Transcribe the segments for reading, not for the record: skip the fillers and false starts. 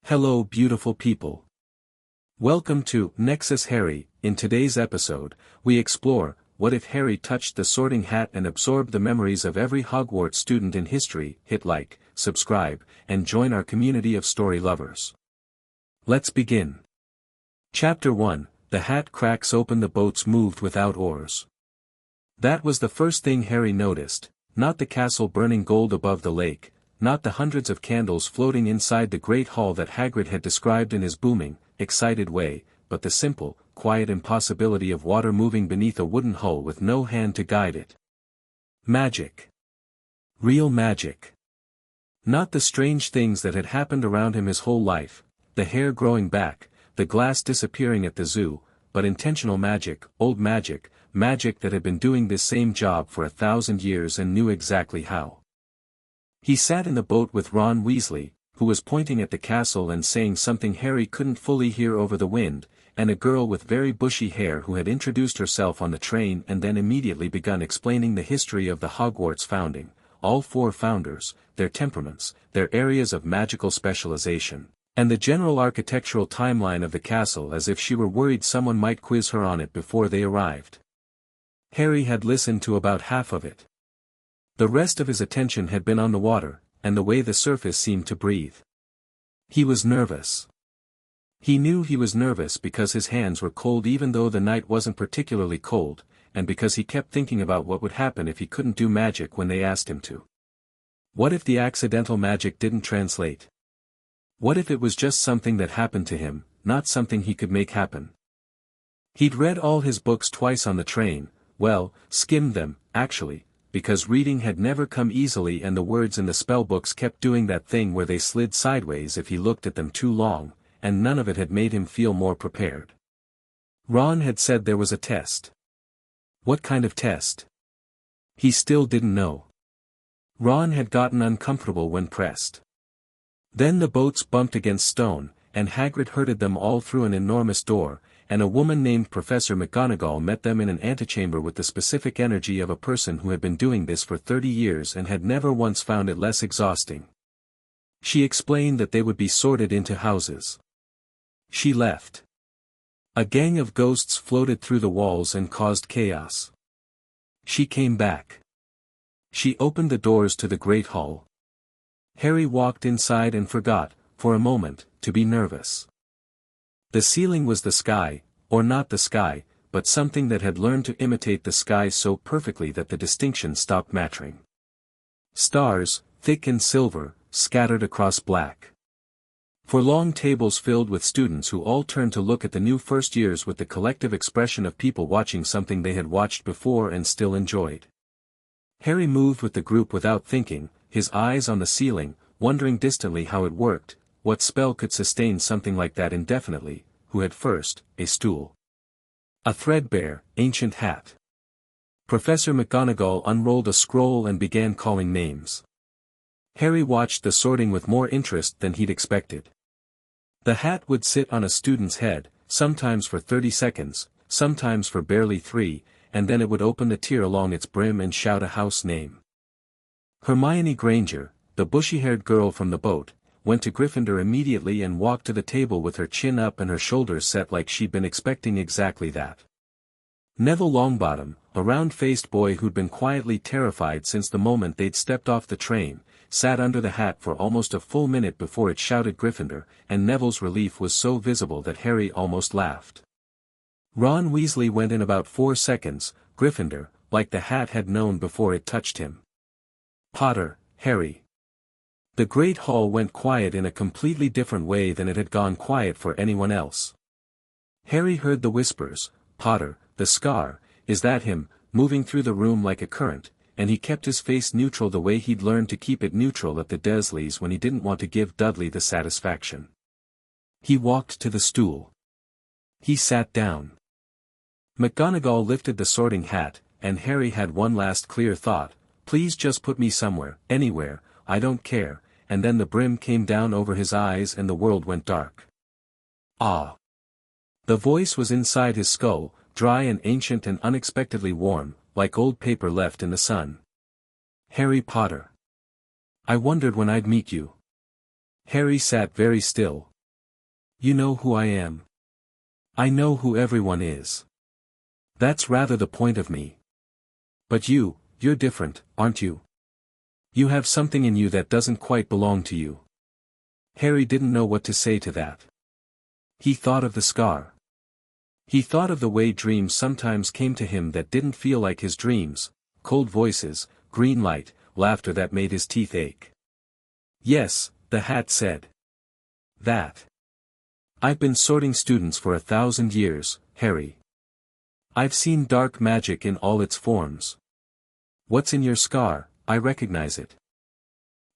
Hello beautiful people. Welcome to Nexus Harry. In today's episode, we explore, what if Harry touched the sorting hat and absorbed the memories of every Hogwarts student in history? Hit like, subscribe, and join our community of story lovers. Let's begin. Chapter 1, The Hat Cracks Open. The boats moved without oars. That was the first thing Harry noticed, not the castle burning gold above the lake, not the hundreds of candles floating inside the great hall that Hagrid had described in his booming, excited way, but the simple, quiet impossibility of water moving beneath a wooden hull with no hand to guide it. Magic. Real magic. Not the strange things that had happened around him his whole life, the hair growing back, the glass disappearing at the zoo, but intentional magic, old magic, magic that had been doing this same job for 1,000 years and knew exactly how. He sat in the boat with Ron Weasley, who was pointing at the castle and saying something Harry couldn't fully hear over the wind, and a girl with very bushy hair who had introduced herself on the train and then immediately begun explaining the history of the Hogwarts founding, all 4 founders, their temperaments, their areas of magical specialization, and the general architectural timeline of the castle as if she were worried someone might quiz her on it before they arrived. Harry had listened to about half of it. The rest of his attention had been on the water, and the way the surface seemed to breathe. He was nervous. He knew he was nervous because his hands were cold even though the night wasn't particularly cold, and because he kept thinking about what would happen if he couldn't do magic when they asked him to. What if the accidental magic didn't translate? What if it was just something that happened to him, not something he could make happen? He'd read all his books twice on the train, well, skimmed them, actually, because reading had never come easily and the words in the spellbooks kept doing that thing where they slid sideways if he looked at them too long, and none of it had made him feel more prepared. Ron had said there was a test. What kind of test? He still didn't know. Ron had gotten uncomfortable when pressed. Then the boats bumped against stone, and Hagrid herded them all through an enormous door, and a woman named Professor McGonagall met them in an antechamber with the specific energy of a person who had been doing this for 30 years and had never once found it less exhausting. She explained that they would be sorted into houses. She left. A gang of ghosts floated through the walls and caused chaos. She came back. She opened the doors to the great hall. Harry walked inside and forgot, for a moment, to be nervous. The ceiling was the sky, or not the sky, but something that had learned to imitate the sky so perfectly that the distinction stopped mattering. Stars, thick and silver, scattered across black. 4 long tables filled with students who all turned to look at the new first years with the collective expression of people watching something they had watched before and still enjoyed. Harry moved with the group without thinking, his eyes on the ceiling, wondering distantly how it worked. What spell could sustain something like that indefinitely? Who had first, a stool? A threadbare, ancient hat. Professor McGonagall unrolled a scroll and began calling names. Harry watched the sorting with more interest than he'd expected. The hat would sit on a student's head, sometimes for 30 seconds, sometimes for barely 3, and then it would open the tier along its brim and shout a house name. Hermione Granger, the bushy-haired girl from the boat, went to Gryffindor immediately and walked to the table with her chin up and her shoulders set like she'd been expecting exactly that. Neville Longbottom, a round-faced boy who'd been quietly terrified since the moment they'd stepped off the train, sat under the hat for almost a full minute before it shouted Gryffindor, and Neville's relief was so visible that Harry almost laughed. Ron Weasley went in about 4 seconds, Gryffindor, like the hat had known before it touched him. Potter, Harry. The great hall went quiet in a completely different way than it had gone quiet for anyone else. Harry heard the whispers, Potter, the scar, is that him, moving through the room like a current, and he kept his face neutral the way he'd learned to keep it neutral at the Dursleys when he didn't want to give Dudley the satisfaction. He walked to the stool. He sat down. McGonagall lifted the sorting hat, and Harry had one last clear thought, please just put me somewhere, anywhere, I don't care. And then the brim came down over his eyes and the world went dark. Ah! The voice was inside his skull, dry and ancient and unexpectedly warm, like old paper left in the sun. Harry Potter. I wondered when I'd meet you. Harry sat very still, You know who I am. I know who everyone is. That's rather the point of me. But you're different, aren't you? You have something in you that doesn't quite belong to you. Harry didn't know what to say to that. He thought of the scar. He thought of the way dreams sometimes came to him that didn't feel like his dreams, cold voices, green light, laughter that made his teeth ache. Yes, the hat said. That. I've been sorting students for 1,000 years, Harry. I've seen dark magic in all its forms. What's in your scar, I recognize it.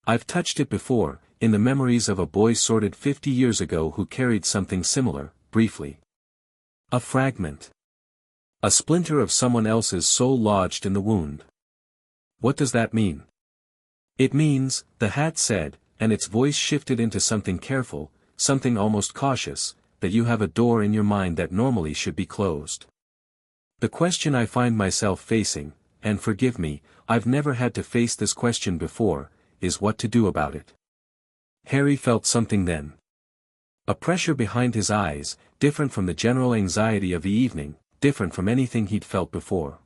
I've touched it before, in the memories of a boy sorted 50 years ago who carried something similar, briefly. A fragment. A splinter of someone else's soul lodged in the wound. What does that mean? It means, the hat said, and its voice shifted into something careful, something almost cautious, that you have a door in your mind that normally should be closed. The question I find myself facing, and forgive me, I've never had to face this question before, is what to do about it. Harry felt something then. A pressure behind his eyes, different from the general anxiety of the evening, different from anything he'd felt before.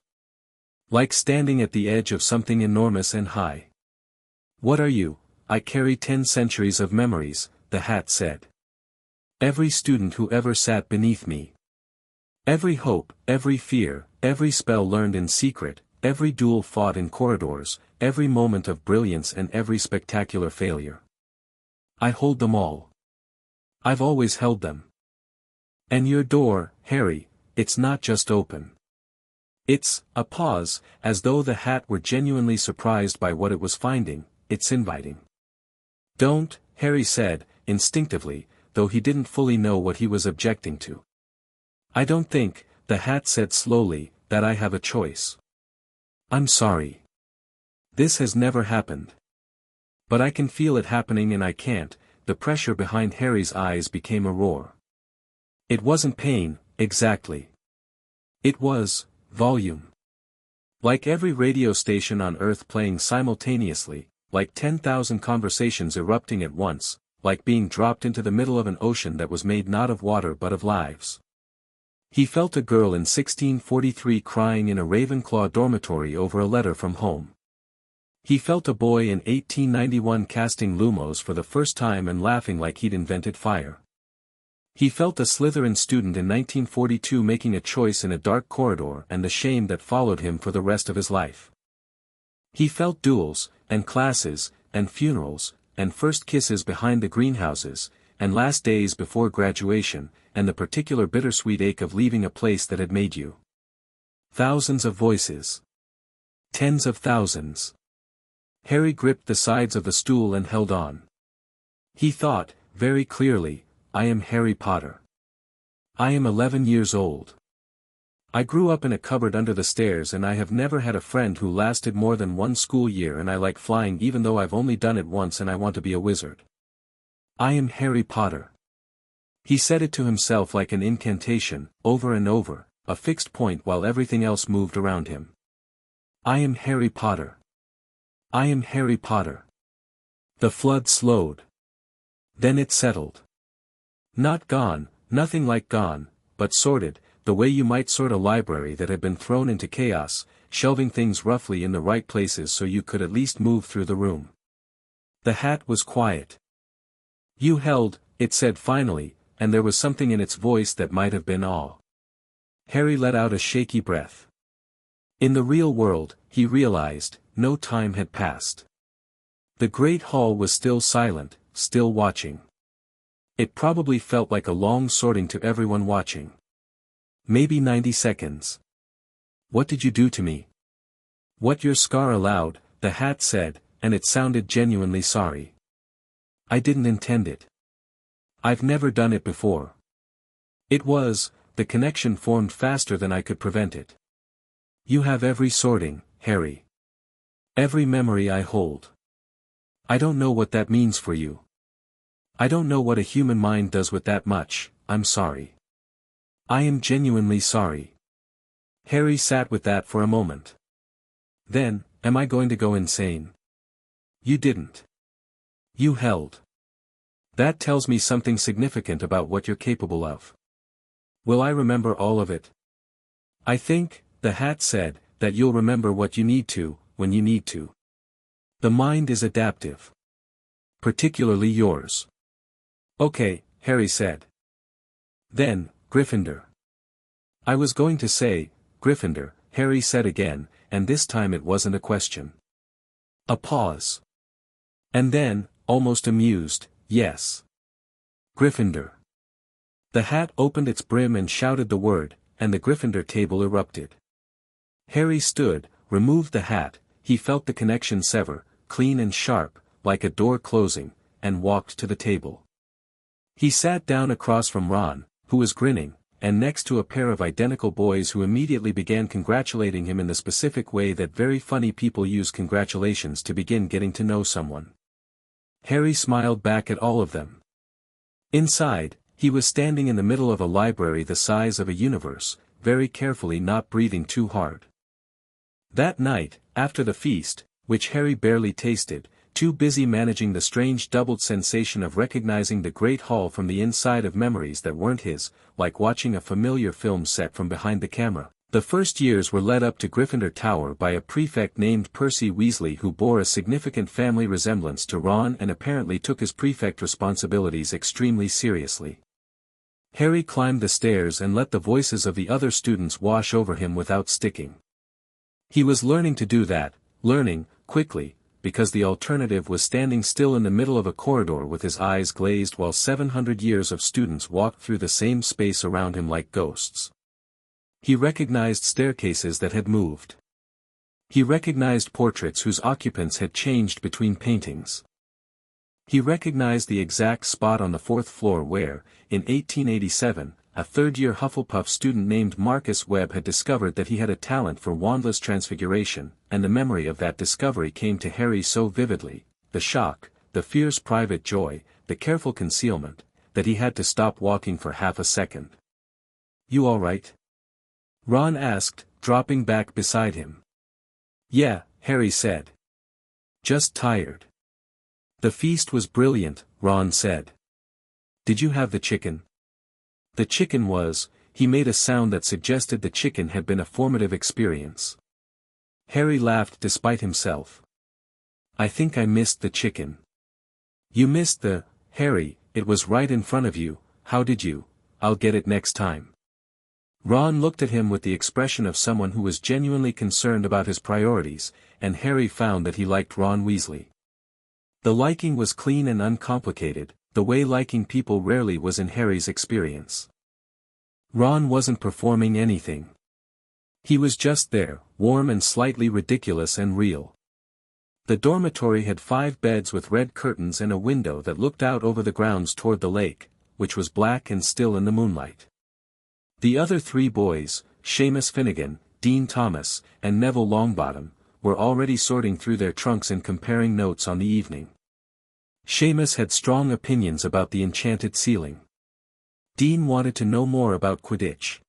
Like standing at the edge of something enormous and high. What are you? I carry 10 centuries of memories, the hat said. Every student who ever sat beneath me. Every hope, every fear, every spell learned in secret, every duel fought in corridors, every moment of brilliance and every spectacular failure. I hold them all. I've always held them. And your door, Harry, it's not just open. It's a pause, as though the hat were genuinely surprised by what it was finding, it's inviting. Don't, Harry said, instinctively, though he didn't fully know what he was objecting to. I don't think, the hat said slowly, that I have a choice. I'm sorry. This has never happened. But I can feel it happening and I can't. The pressure behind Harry's eyes became a roar. It wasn't pain, exactly. It was volume. Like every radio station on Earth playing simultaneously, like 10,000 conversations erupting at once, like being dropped into the middle of an ocean that was made not of water but of lives. He felt a girl in 1643 crying in a Ravenclaw dormitory over a letter from home. He felt a boy in 1891 casting lumos for the first time and laughing like he'd invented fire. He felt a Slytherin student in 1942 making a choice in a dark corridor and the shame that followed him for the rest of his life. He felt duels, and classes, and funerals, and first kisses behind the greenhouses, and last days before graduation, and the particular bittersweet ache of leaving a place that had made you. Thousands of voices. Tens of thousands. Harry gripped the sides of the stool and held on. He thought, very clearly, I am Harry Potter. I am 11 years old. I grew up in a cupboard under the stairs and I have never had a friend who lasted more than one school year and I like flying even though I've only done it once and I want to be a wizard. I am Harry Potter. He said it to himself like an incantation, over and over, a fixed point while everything else moved around him. I am Harry Potter. I am Harry Potter. The flood slowed. Then it settled. Not gone, nothing like gone, but sorted, the way you might sort a library that had been thrown into chaos, shelving things roughly in the right places so you could at least move through the room. The hat was quiet. You held, it said finally, and there was something in its voice that might have been awe. Harry let out a shaky breath. In the real world, he realized, no time had passed. The great hall was still silent, still watching. It probably felt like a long sorting to everyone watching. Maybe 90 seconds. What did you do to me? What your scar allowed, the hat said, and it sounded genuinely sorry. I didn't intend it. I've never done it before. It was, the connection formed faster than I could prevent it. You have every sorting, Harry. Every memory I hold. I don't know what that means for you. I don't know what a human mind does with that much, I'm sorry. I am genuinely sorry. Harry sat with that for a moment. Then, am I going to go insane? You didn't. You held. That tells me something significant about what you're capable of. Will I remember all of it? I think, the hat said, that you'll remember what you need to, when you need to. The mind is adaptive. Particularly yours. Okay, Harry said. Then, Gryffindor. I was going to say, Gryffindor, Harry said again, and this time it wasn't a question. A pause. And then, almost amused, yes. Gryffindor. The hat opened its brim and shouted the word, and the Gryffindor table erupted. Harry stood, removed the hat, he felt the connection sever, clean and sharp, like a door closing, and walked to the table. He sat down across from Ron, who was grinning, and next to a pair of identical boys who immediately began congratulating him in the specific way that very funny people use congratulations to begin getting to know someone. Harry smiled back at all of them. Inside, he was standing in the middle of a library the size of a universe, very carefully not breathing too hard. That night, after the feast, which Harry barely tasted, too busy managing the strange doubled sensation of recognizing the great hall from the inside of memories that weren't his, like watching a familiar film set from behind the camera. The first years were led up to Gryffindor Tower by a prefect named Percy Weasley who bore a significant family resemblance to Ron and apparently took his prefect responsibilities extremely seriously. Harry climbed the stairs and let the voices of the other students wash over him without sticking. He was learning to do that, learning, quickly, because the alternative was standing still in the middle of a corridor with his eyes glazed while 700 years of students walked through the same space around him like ghosts. He recognized staircases that had moved. He recognized portraits whose occupants had changed between paintings. He recognized the exact spot on the fourth floor where, in 1887, a third-year Hufflepuff student named Marcus Webb had discovered that he had a talent for wandless transfiguration, and the memory of that discovery came to Harry so vividly, the shock, the fierce private joy, the careful concealment, that he had to stop walking for half a second. "You all right?" Ron asked, dropping back beside him. "Yeah," Harry said. "Just tired." "The feast was brilliant," Ron said. "Did you have the chicken?" The chicken was, he made a sound that suggested the chicken had been a formative experience. Harry laughed despite himself. "I think I missed the chicken." "You missed Harry, it was right in front of you, how did you? I'll get it next time." Ron looked at him with the expression of someone who was genuinely concerned about his priorities, and Harry found that he liked Ron Weasley. The liking was clean and uncomplicated, the way liking people rarely was in Harry's experience. Ron wasn't performing anything. He was just there, warm and slightly ridiculous and real. The dormitory had 5 beds with red curtains and a window that looked out over the grounds toward the lake, which was black and still in the moonlight. The other 3 boys, Seamus Finnegan, Dean Thomas, and Neville Longbottom, were already sorting through their trunks and comparing notes on the evening. Seamus had strong opinions about the enchanted ceiling. Dean wanted to know more about Quidditch.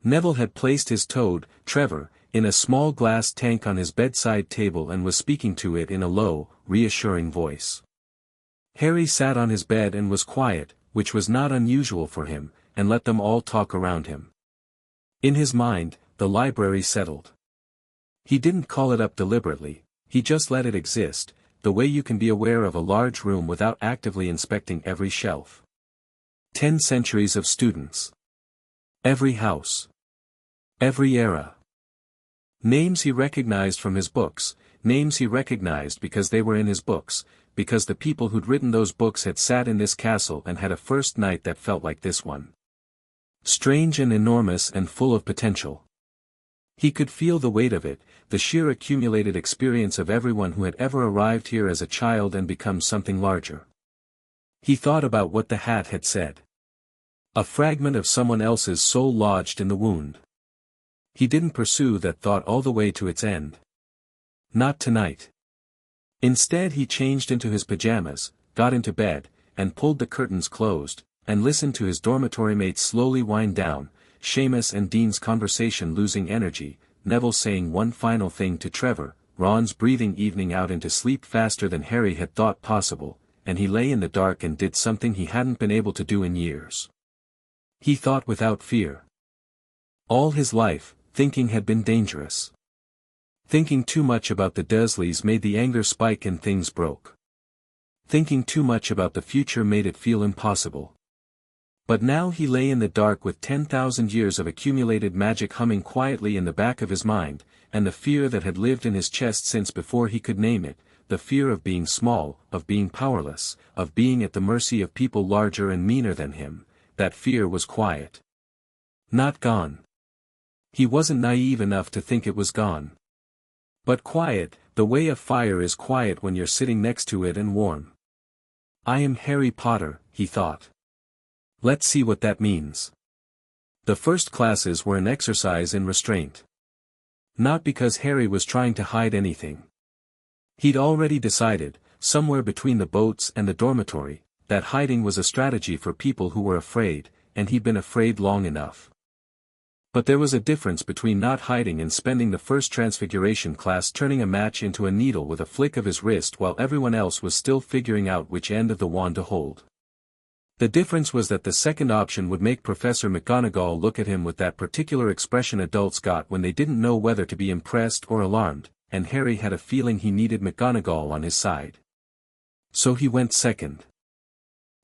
Neville had placed his toad, Trevor, in a small glass tank on his bedside table and was speaking to it in a low, reassuring voice. Harry sat on his bed and was quiet, which was not unusual for him, and let them all talk around him. In his mind, the library settled. He didn't call it up deliberately, he just let it exist, the way you can be aware of a large room without actively inspecting every shelf. 10 centuries of students. Every house. Every era. Names he recognized from his books, names he recognized because they were in his books, because the people who'd written those books had sat in this castle and had a first night that felt like this one. Strange and enormous and full of potential. He could feel the weight of it, the sheer accumulated experience of everyone who had ever arrived here as a child and become something larger. He thought about what the hat had said. A fragment of someone else's soul lodged in the wound. He didn't pursue that thought all the way to its end. Not tonight. Instead he changed into his pajamas, got into bed, and pulled the curtains closed, and listened to his dormitory mates slowly wind down, Seamus and Dean's conversation losing energy, Neville saying one final thing to Trevor, Ron's breathing evening out into sleep faster than Harry had thought possible, and he lay in the dark and did something he hadn't been able to do in years. He thought without fear. All his life, thinking had been dangerous. Thinking too much about the Dursleys made the anger spike and things broke. Thinking too much about the future made it feel impossible. But now he lay in the dark with 10,000 years of accumulated magic humming quietly in the back of his mind, and the fear that had lived in his chest since before he could name it, the fear of being small, of being powerless, of being at the mercy of people larger and meaner than him, that fear was quiet. Not gone. He wasn't naive enough to think it was gone. But quiet, the way of fire is quiet when you're sitting next to it and warm. I am Harry Potter, he thought. Let's see what that means. The first classes were an exercise in restraint. Not because Harry was trying to hide anything. He'd already decided, somewhere between the boats and the dormitory, that hiding was a strategy for people who were afraid, and he'd been afraid long enough. But there was a difference between not hiding and spending the first Transfiguration class turning a match into a needle with a flick of his wrist while everyone else was still figuring out which end of the wand to hold. The difference was that the second option would make Professor McGonagall look at him with that particular expression adults got when they didn't know whether to be impressed or alarmed, and Harry had a feeling he needed McGonagall on his side. So he went second.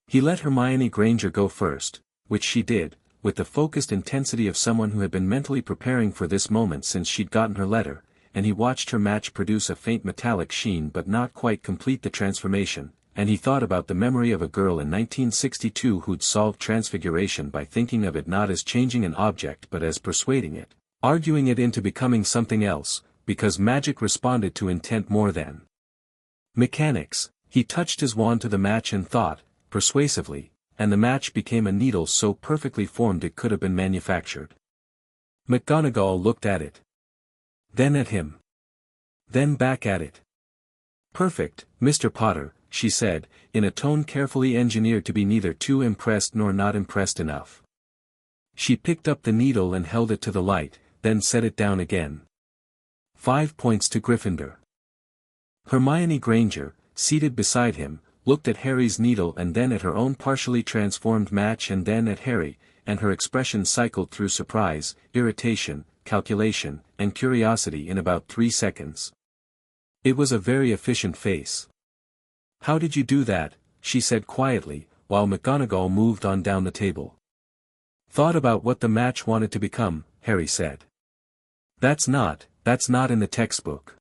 He let Hermione Granger go first, which she did, with the focused intensity of someone who had been mentally preparing for this moment since she'd gotten her letter, and he watched her match produce a faint metallic sheen but not quite complete the transformation, and he thought about the memory of a girl in 1962 who'd solved transfiguration by thinking of it not as changing an object but as persuading it, arguing it into becoming something else, because magic responded to intent more than mechanics. He touched his wand to the match and thought, persuasively, and the match became a needle so perfectly formed it could have been manufactured. McGonagall looked at it. Then at him. Then back at it. Perfect, Mr. Potter, she said, in a tone carefully engineered to be neither too impressed nor not impressed enough. She picked up the needle and held it to the light, then set it down again. 5 points to Gryffindor. Hermione Granger, seated beside him, looked at Harry's needle and then at her own partially transformed match and then at Harry, and her expression cycled through surprise, irritation, calculation, and curiosity in about 3 seconds. It was a very efficient face. How did you do that? She said quietly, while McGonagall moved on down the table. Thought about what the match wanted to become, Harry said. That's not in the textbook.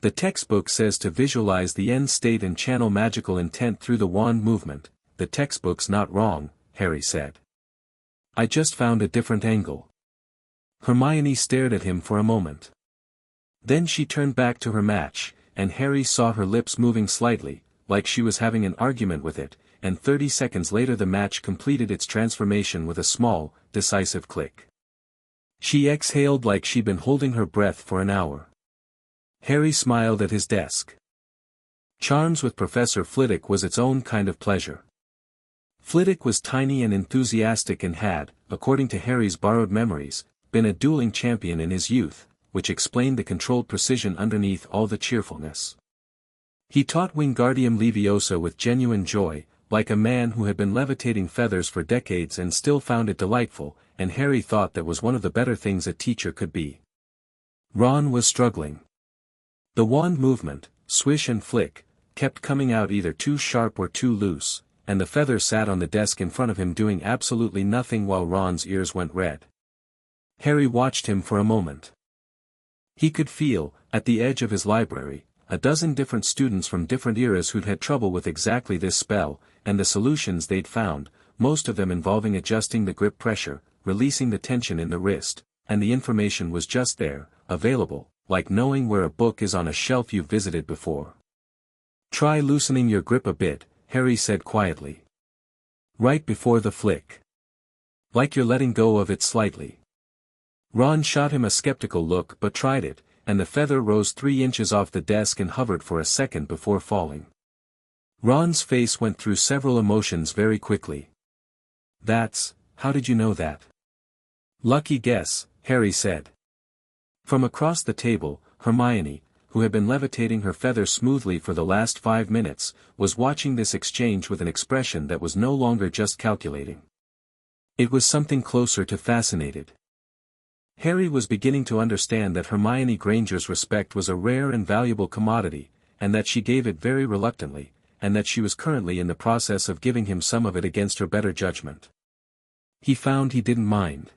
The textbook says to visualize the end state and channel magical intent through the wand movement. The textbook's not wrong, Harry said. I just found a different angle. Hermione stared at him for a moment. Then she turned back to her match, and Harry saw her lips moving slightly, like she was having an argument with it, and 30 seconds later the match completed its transformation with a small, decisive click. She exhaled like she'd been holding her breath for an hour. Harry smiled at his desk. Charms with Professor Flitwick was its own kind of pleasure. Flitwick was tiny and enthusiastic and had, according to Harry's borrowed memories, been a dueling champion in his youth, which explained the controlled precision underneath all the cheerfulness. He taught Wingardium Leviosa with genuine joy, like a man who had been levitating feathers for decades and still found it delightful, and Harry thought that was one of the better things a teacher could be. Ron was struggling. The wand movement, swish and flick, kept coming out either too sharp or too loose, and the feather sat on the desk in front of him doing absolutely nothing while Ron's ears went red. Harry watched him for a moment. He could feel, at the edge of his library, a dozen different students from different eras who'd had trouble with exactly this spell, and the solutions they'd found, most of them involving adjusting the grip pressure, releasing the tension in the wrist, and the information was just there, available, like knowing where a book is on a shelf you've visited before. Try loosening your grip a bit, Harry said quietly. Right before the flick. Like you're letting go of it slightly. Ron shot him a skeptical look but tried it, and the feather rose 3 inches off the desk and hovered for a second before falling. Ron's face went through several emotions very quickly. How did you know that? Lucky guess, Harry said. From across the table, Hermione, who had been levitating her feather smoothly for the last 5 minutes, was watching this exchange with an expression that was no longer just calculating. It was something closer to fascinated. Harry was beginning to understand that Hermione Granger's respect was a rare and valuable commodity, and that she gave it very reluctantly, and that she was currently in the process of giving him some of it against her better judgment. He found he didn't mind.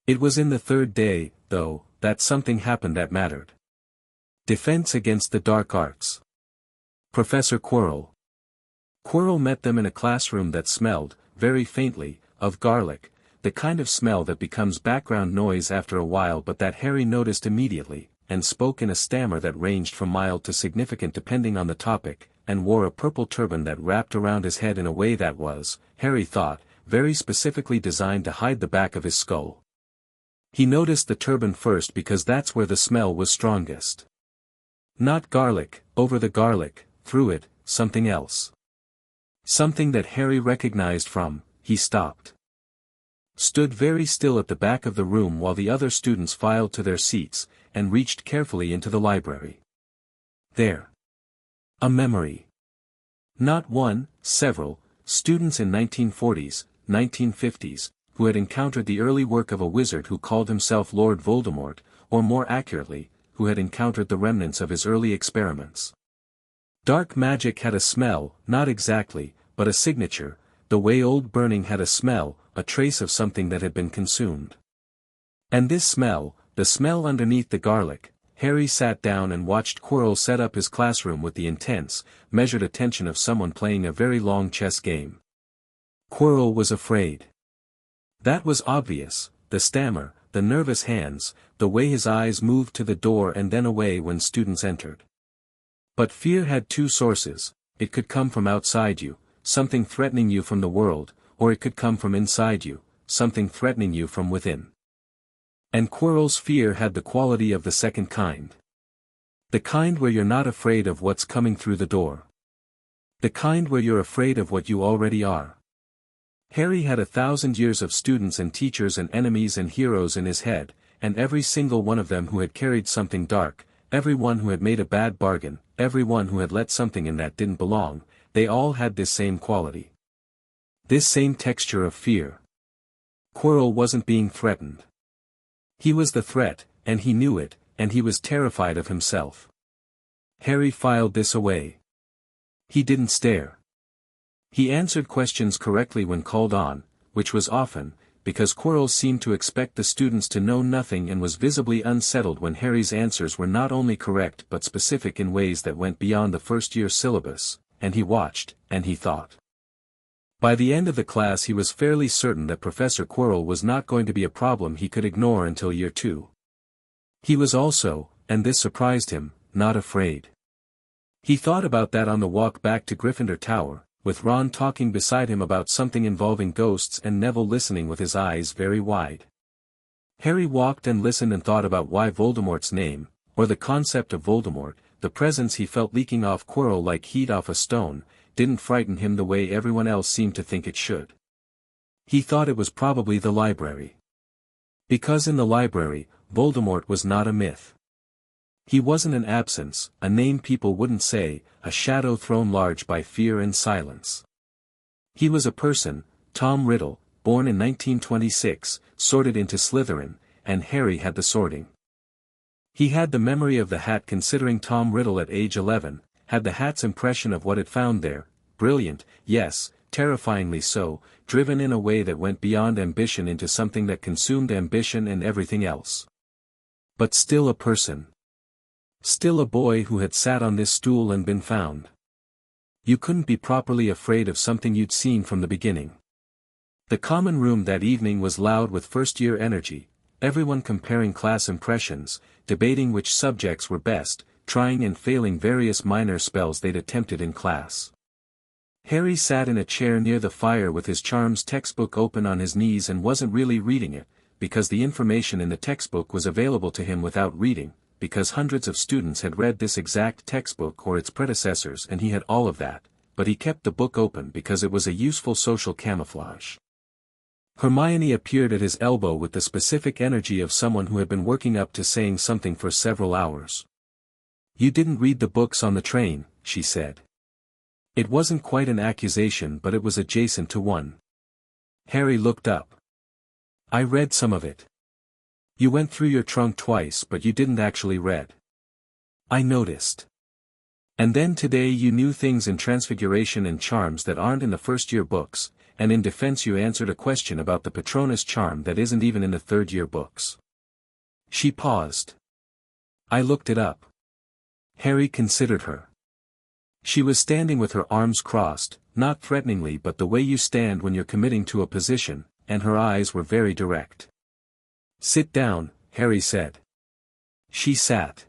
It was in the third day, though, that something happened that mattered. Defense against the dark arts. Professor Quirrell. Quirrell met them in a classroom that smelled, very faintly, of garlic, the kind of smell that becomes background noise after a while but that Harry noticed immediately, and spoke in a stammer that ranged from mild to significant depending on the topic, and wore a purple turban that wrapped around his head in a way that was, Harry thought, very specifically designed to hide the back of his skull. He noticed the turban first because that's where the smell was strongest. Not garlic, over the garlic, through it, something else. Something that Harry recognized from. He stopped. Stood very still at the back of the room while the other students filed to their seats, and reached carefully into the library. There. A memory. Not one, several, students in 1940s, 1950s, who had encountered the early work of a wizard who called himself Lord Voldemort, or more accurately, who had encountered the remnants of his early experiments. Dark magic had a smell, not exactly, but a signature, the way old burning had a smell, a trace of something that had been consumed. And this smell, the smell underneath the garlic. Harry sat down and watched Quirrell set up his classroom with the intense, measured attention of someone playing a very long chess game. Quirrell was afraid. That was obvious, the stammer, the nervous hands, the way his eyes moved to the door and then away when students entered. But fear had two sources: it could come from outside you, something threatening you from the world, or it could come from inside you, something threatening you from within. And Quirrell's fear had the quality of the second kind. The kind where you're not afraid of what's coming through the door. The kind where you're afraid of what you already are. Harry had 1,000 years of students and teachers and enemies and heroes in his head, and every single one of them who had carried something dark, every one who had made a bad bargain, every one who had let something in that didn't belong, they all had this same quality. This same texture of fear. Quirrell wasn't being threatened. He was the threat, and he knew it, and he was terrified of himself. Harry filed this away. He didn't stare. He answered questions correctly when called on, which was often, because Quirrell seemed to expect the students to know nothing and was visibly unsettled when Harry's answers were not only correct but specific in ways that went beyond the first-year syllabus, and he watched, and he thought. By the end of the class he was fairly certain that Professor Quirrell was not going to be a problem he could ignore until year 2. He was also, and this surprised him, not afraid. He thought about that on the walk back to Gryffindor Tower, with Ron talking beside him about something involving ghosts and Neville listening with his eyes very wide. Harry walked and listened and thought about why Voldemort's name, or the concept of Voldemort, the presence he felt leaking off Quirrell like heat off a stone, didn't frighten him the way everyone else seemed to think it should. He thought it was probably the library. Because in the library, Voldemort was not a myth. He wasn't an absence, a name people wouldn't say, a shadow thrown large by fear and silence. He was a person, Tom Riddle, born in 1926, sorted into Slytherin, and Harry had the sorting. He had the memory of the hat considering Tom Riddle at age 11, had the hat's impression of what it found there, brilliant, yes, terrifyingly so, driven in a way that went beyond ambition into something that consumed ambition and everything else. But still a person. Still a boy who had sat on this stool and been found. You couldn't be properly afraid of something you'd seen from the beginning. The common room that evening was loud with first-year energy, everyone comparing class impressions, debating which subjects were best, trying and failing various minor spells they'd attempted in class. Harry sat in a chair near the fire with his charms textbook open on his knees and wasn't really reading it, because the information in the textbook was available to him without reading, because hundreds of students had read this exact textbook or its predecessors and he had all of that, but he kept the book open because it was a useful social camouflage. Hermione appeared at his elbow with the specific energy of someone who had been working up to saying something for several hours. You didn't read the books on the train, she said. It wasn't quite an accusation, but it was adjacent to one. Harry looked up. I read some of it. You went through your trunk twice, but you didn't actually read. I noticed. And then today you knew things in Transfiguration and Charms that aren't in the first-year books, and in defense you answered a question about the Patronus charm that isn't even in the third-year books. She paused. I looked it up. Harry considered her. She was standing with her arms crossed, not threateningly but the way you stand when you're committing to a position, and her eyes were very direct. Sit down, Harry said. She sat.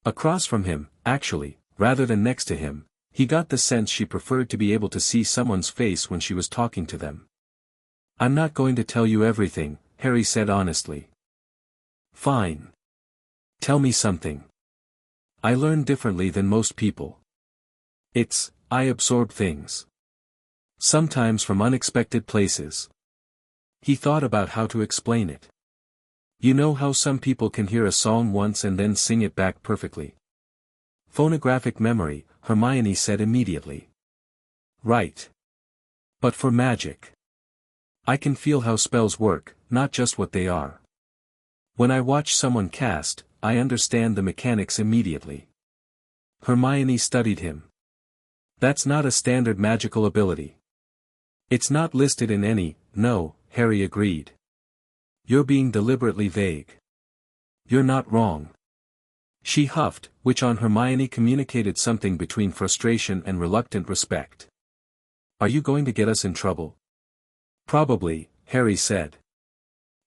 Across from him, actually, rather than next to him, he got the sense she preferred to be able to see someone's face when she was talking to them. I'm not going to tell you everything, Harry said honestly. Fine. Tell me something. I learn differently than most people. I absorb things. Sometimes from unexpected places. He thought about how to explain it. You know how some people can hear a song once and then sing it back perfectly? Phonographic memory, Hermione said immediately. Right. But for magic. I can feel how spells work, not just what they are. When I watch someone cast, I understand the mechanics immediately. Hermione studied him. That's not a standard magical ability. It's not listed in any, no, Harry agreed. You're being deliberately vague. You're not wrong. She huffed, which on Hermione communicated something between frustration and reluctant respect. Are you going to get us in trouble? Probably, Harry said.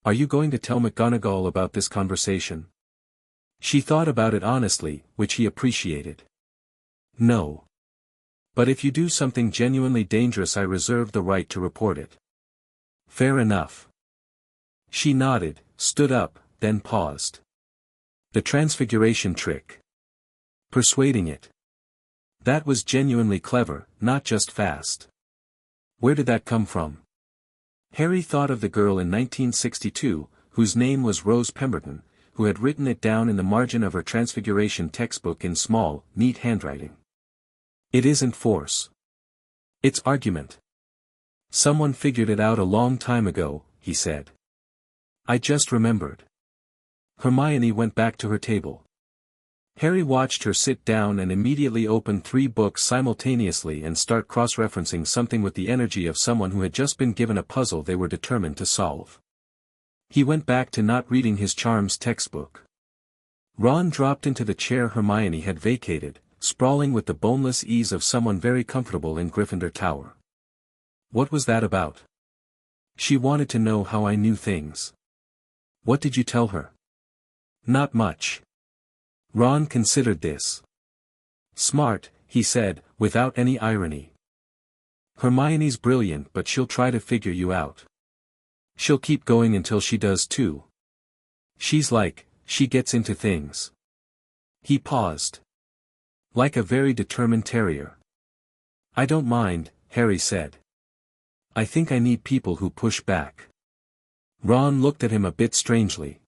Are you going to tell McGonagall about this conversation? She thought about it honestly, which he appreciated. No. But if you do something genuinely dangerous, I reserve the right to report it. Fair enough. She nodded, stood up, then paused. The transfiguration trick. Persuading it. That was genuinely clever, not just fast. Where did that come from? Harry thought of the girl in 1962, whose name was Rose Pemberton, who had written it down in the margin of her transfiguration textbook in small, neat handwriting. It isn't force. It's argument. Someone figured it out a long time ago, he said. I just remembered. Hermione went back to her table. Harry watched her sit down and immediately open 3 books simultaneously and start cross-referencing something with the energy of someone who had just been given a puzzle they were determined to solve. He went back to not reading his Charms textbook. Ron dropped into the chair Hermione had vacated, sprawling with the boneless ease of someone very comfortable in Gryffindor Tower. What was that about? She wanted to know how I knew things. What did you tell her? Not much. Ron considered this. Smart, he said, without any irony. Hermione's brilliant, but she'll try to figure you out. She'll keep going until she does too. She gets into things. He paused. Like a very determined terrier. I don't mind, Harry said. I think I need people who push back. Ron looked at him a bit strangely.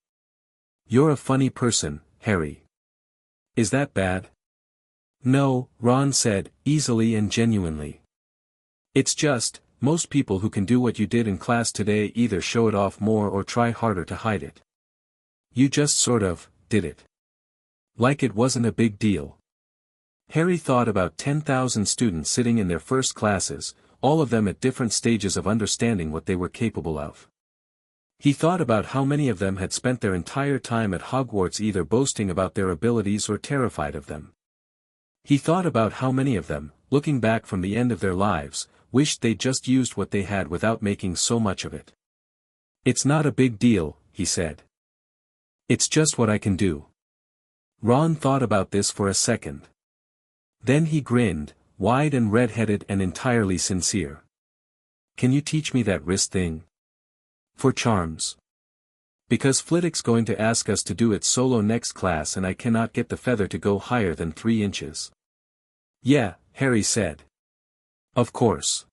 You're a funny person, Harry. Is that bad? No, Ron said, easily and genuinely. It's just, most people who can do what you did in class today either show it off more or try harder to hide it. You just sort of, did it. Like it wasn't a big deal. Harry thought about 10,000 students sitting in their first classes, all of them at different stages of understanding what they were capable of. He thought about how many of them had spent their entire time at Hogwarts either boasting about their abilities or terrified of them. He thought about how many of them, looking back from the end of their lives, wished they'd just used what they had without making so much of it. It's not a big deal, he said. It's just what I can do. Ron thought about this for a second. Then he grinned, wide and red-headed and entirely sincere. Can you teach me that wrist thing? For Charms. Because Flitwick's going to ask us to do it solo next class and I cannot get the feather to go higher than 3 inches. Yeah, Harry said. Of course.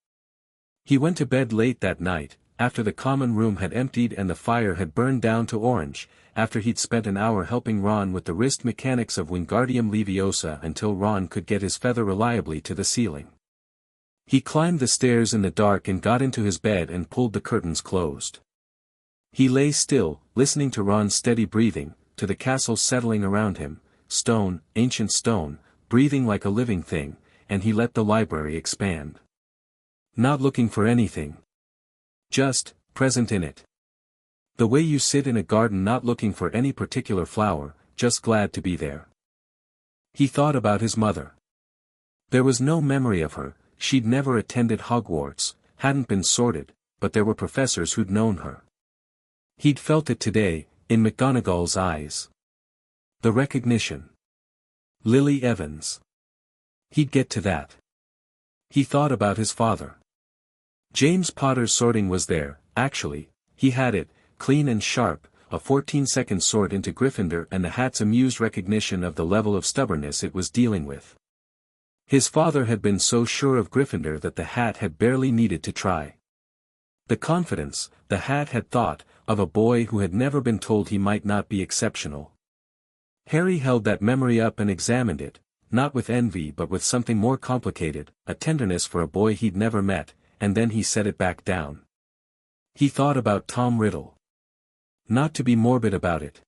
He went to bed late that night, after the common room had emptied and the fire had burned down to orange, after he'd spent an hour helping Ron with the wrist mechanics of Wingardium Leviosa until Ron could get his feather reliably to the ceiling. He climbed the stairs in the dark and got into his bed and pulled the curtains closed. He lay still, listening to Ron's steady breathing, to the castle settling around him, stone, ancient stone, breathing like a living thing, and he let the library expand. Not looking for anything. Just, present in it. The way you sit in a garden not looking for any particular flower, just glad to be there. He thought about his mother. There was no memory of her, she'd never attended Hogwarts, hadn't been sorted, but there were professors who'd known her. He'd felt it today, in McGonagall's eyes. The recognition. Lily Evans. He'd get to that. He thought about his father. James Potter's sorting was there, actually, he had it, clean and sharp, a 14-second sort into Gryffindor and the hat's amused recognition of the level of stubbornness it was dealing with. His father had been so sure of Gryffindor that the hat had barely needed to try. The confidence, the hat had thought, of a boy who had never been told he might not be exceptional. Harry held that memory up and examined it, not with envy but with something more complicated, a tenderness for a boy he'd never met, and then he set it back down. He thought about Tom Riddle. Not to be morbid about it.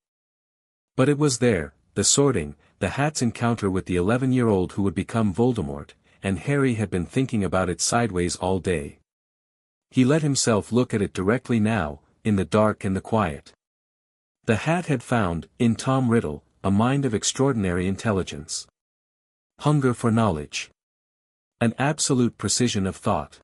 But it was there, the sorting, the hat's encounter with the 11-year-old who would become Voldemort, and Harry had been thinking about it sideways all day. He let himself look at it directly now, in the dark and the quiet. The hat had found, in Tom Riddle, a mind of extraordinary intelligence. Hunger for knowledge. An absolute precision of thought.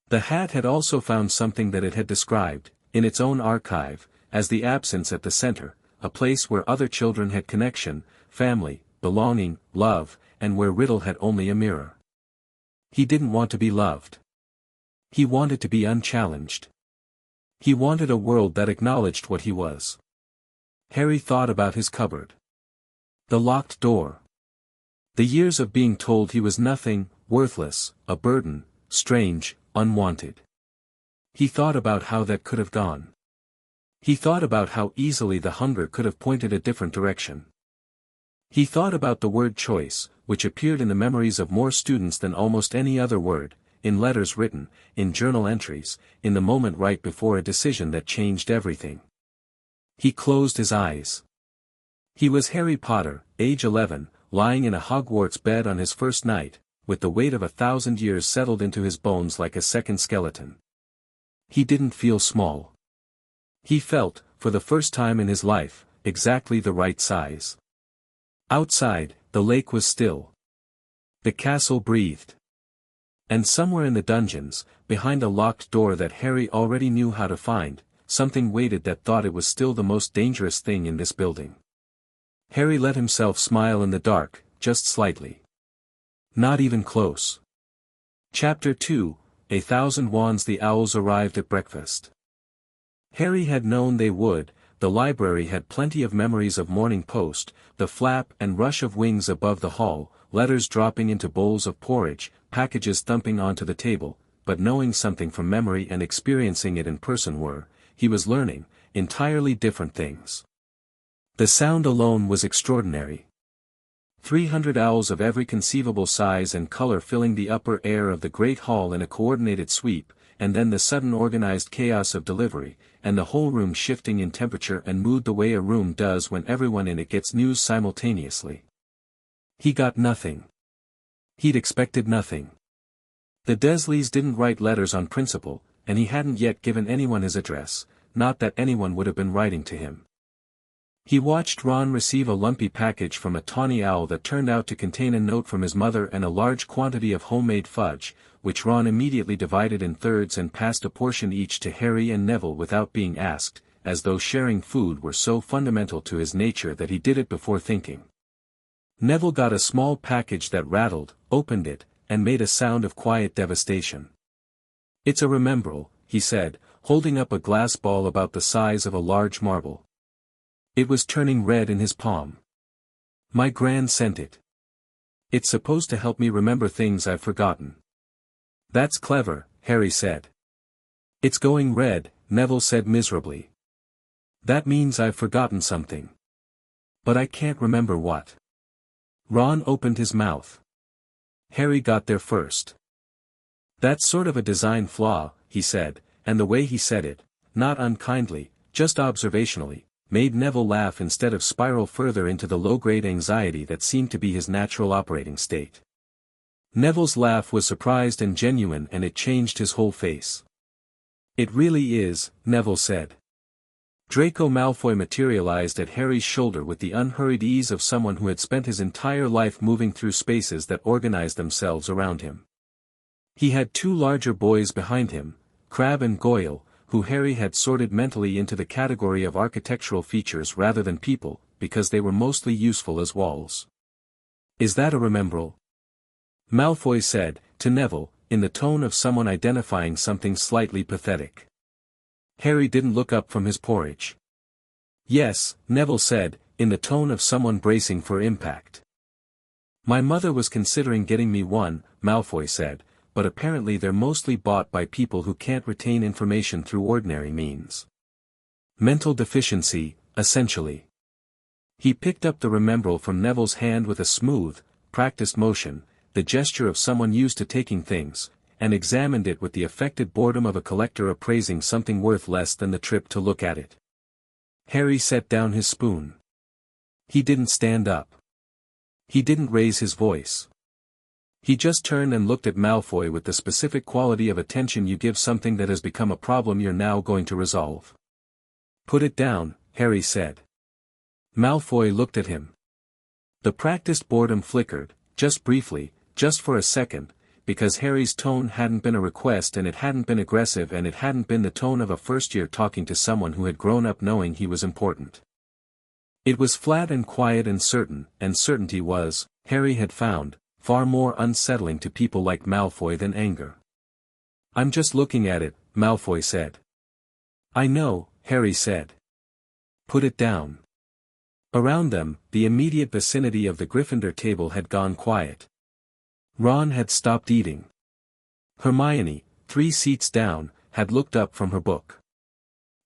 The hat had also found something that it had described, in its own archive, as the absence at the center, a place where other children had connection, family, belonging, love, and where Riddle had only a mirror. He didn't want to be loved. He wanted to be unchallenged. He wanted a world that acknowledged what he was. Harry thought about his cupboard. The locked door. The years of being told he was nothing, worthless, a burden, strange, unwanted. He thought about how that could have gone. He thought about how easily the hunger could have pointed a different direction. He thought about the word choice, which appeared in the memories of more students than almost any other word, in letters written, in journal entries, in the moment right before a decision that changed everything. He closed his eyes. He was Harry Potter, age 11, lying in a Hogwarts bed on his first night, with the weight of 1,000 years settled into his bones like a second skeleton. He didn't feel small. He felt, for the first time in his life, exactly the right size. Outside, the lake was still. The castle breathed. And somewhere in the dungeons, behind a locked door that Harry already knew how to find, something waited that thought it was still the most dangerous thing in this building. Harry let himself smile in the dark, just slightly. Not even close. Chapter 2, 1,000 Wands. The owls arrived at breakfast. Harry had known they would. The library had plenty of memories of Morning Post, the flap and rush of wings above the hall, letters dropping into bowls of porridge, packages thumping onto the table, but knowing something from memory and experiencing it in person were, he was learning, entirely different things. The sound alone was extraordinary. 300 owls of every conceivable size and color filling the upper air of the great hall in a coordinated sweep, and then the sudden organized chaos of delivery, and the whole room shifting in temperature and mood the way a room does when everyone in it gets news simultaneously. He got nothing. He'd expected nothing. The Dursleys didn't write letters on principle, and he hadn't yet given anyone his address, not that anyone would have been writing to him. He watched Ron receive a lumpy package from a tawny owl that turned out to contain a note from his mother and a large quantity of homemade fudge, which Ron immediately divided in thirds and passed a portion each to Harry and Neville without being asked, as though sharing food were so fundamental to his nature that he did it before thinking. Neville got a small package that rattled, opened it, and made a sound of quiet devastation. "It's a remembrall," he said, holding up a glass ball about the size of a large marble. It was turning red in his palm. "My Gran sent it. It's supposed to help me remember things I've forgotten." "That's clever," Harry said. It's going red, Neville said miserably. That means I've forgotten something. But I can't remember what. Ron opened his mouth. Harry got there first. That's sort of a design flaw, he said, and the way he said it, not unkindly, just observationally, made Neville laugh instead of spiral further into the low-grade anxiety that seemed to be his natural operating state. Neville's laugh was surprised and genuine, and it changed his whole face. It really is, Neville said. Draco Malfoy materialized at Harry's shoulder with the unhurried ease of someone who had spent his entire life moving through spaces that organized themselves around him. He had two larger boys behind him, Crabbe and Goyle, who Harry had sorted mentally into the category of architectural features rather than people, because they were mostly useful as walls. Is that a remembrall? Malfoy said, to Neville, in the tone of someone identifying something slightly pathetic. Harry didn't look up from his porridge. Yes, Neville said, in the tone of someone bracing for impact. My mother was considering getting me one, Malfoy said, but apparently they're mostly bought by people who can't retain information through ordinary means. Mental deficiency, essentially. He picked up the remembrall from Neville's hand with a smooth, practiced motion, the gesture of someone used to taking things, and examined it with the affected boredom of a collector appraising something worth less than the trip to look at it. Harry set down his spoon. He didn't stand up. He didn't raise his voice. He just turned and looked at Malfoy with the specific quality of attention you give something that has become a problem you're now going to resolve. Put it down, Harry said. Malfoy looked at him. The practiced boredom flickered, just briefly, just for a second, because Harry's tone hadn't been a request and it hadn't been aggressive and it hadn't been the tone of a first-year talking to someone who had grown up knowing he was important. It was flat and quiet and certain, and certainty was, Harry had found, far more unsettling to people like Malfoy than anger. I'm just looking at it, Malfoy said. I know, Harry said. Put it down. Around them, the immediate vicinity of the Gryffindor table had gone quiet. Ron had stopped eating. Hermione, 3 seats down, had looked up from her book.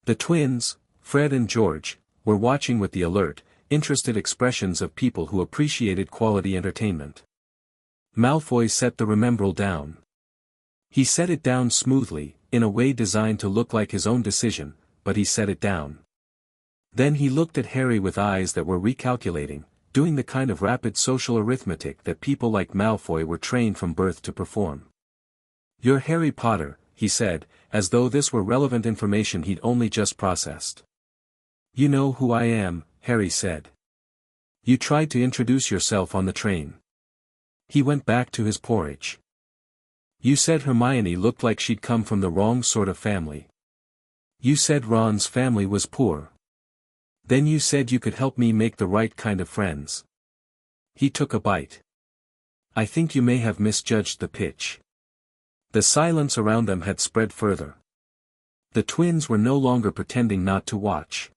The twins, Fred and George, were watching with the alert, interested expressions of people who appreciated quality entertainment. Malfoy set the remembrall down. He set it down smoothly, in a way designed to look like his own decision, but he set it down. Then he looked at Harry with eyes that were recalculating, doing the kind of rapid social arithmetic that people like Malfoy were trained from birth to perform. You're Harry Potter, he said, as though this were relevant information he'd only just processed. You know who I am, Harry said. You tried to introduce yourself on the train. He went back to his porridge. You said Hermione looked like she'd come from the wrong sort of family. You said Ron's family was poor. Then you said you could help me make the right kind of friends. He took a bite. I think you may have misjudged the pitch. The silence around them had spread further. The twins were no longer pretending not to watch.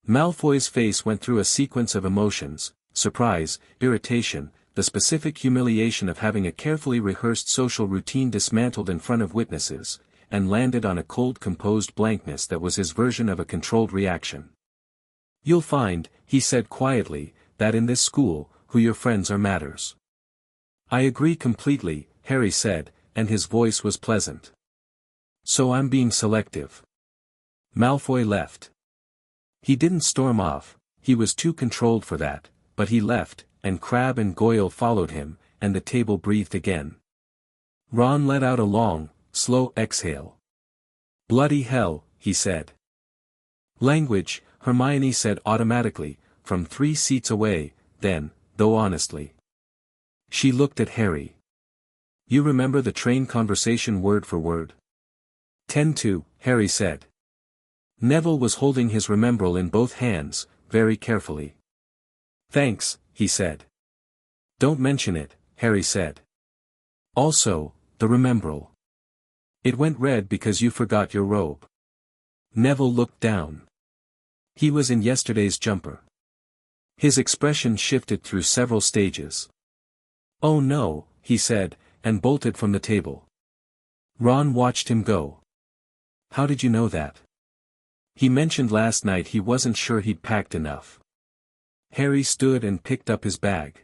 Malfoy's face went through a sequence of emotions, surprise, irritation, the specific humiliation of having a carefully rehearsed social routine dismantled in front of witnesses, and landed on a cold composed blankness that was his version of a controlled reaction. You'll find, he said quietly, that in this school, who your friends are matters. I agree completely, Harry said, and his voice was pleasant. So I'm being selective. Malfoy left. He didn't storm off, he was too controlled for that, but he left, and Crabbe and Goyle followed him, and the table breathed again. Ron let out a long, slow exhale. Bloody hell, he said. Language, Hermione said automatically, from 3 seats away, then, though honestly. She looked at Harry. You remember the train conversation word for word? Tend to, Harry said. Neville was holding his remembrall in both hands, very carefully. Thanks, he said. Don't mention it, Harry said. Also, the remembrall. It went red because you forgot your robe. Neville looked down. He was in yesterday's jumper. His expression shifted through several stages. Oh no, he said, and bolted from the table. Ron watched him go. How did you know that? He mentioned last night he wasn't sure he'd packed enough. Harry stood and picked up his bag.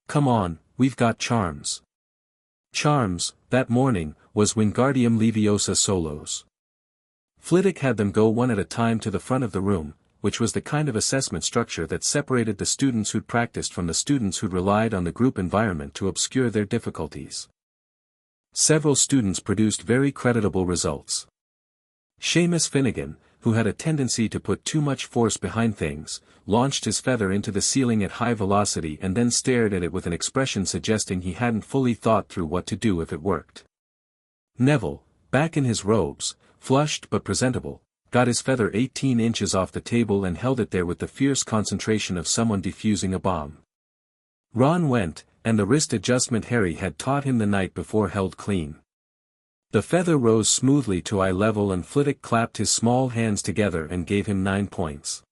Come on, we've got charms. Charms, that morning, was Wingardium Leviosa solos. Flitwick had them go one at a time to the front of the room, which was the kind of assessment structure that separated the students who'd practiced from the students who'd relied on the group environment to obscure their difficulties. Several students produced very creditable results. Seamus Finnegan, who had a tendency to put too much force behind things, launched his feather into the ceiling at high velocity and then stared at it with an expression suggesting he hadn't fully thought through what to do if it worked. Neville, back in his robes, flushed but presentable, got his feather 18 inches off the table and held it there with the fierce concentration of someone defusing a bomb. Ron went, and the wrist adjustment Harry had taught him the night before held clean. The feather rose smoothly to eye level and Flitwick clapped his small hands together and gave him 9 points.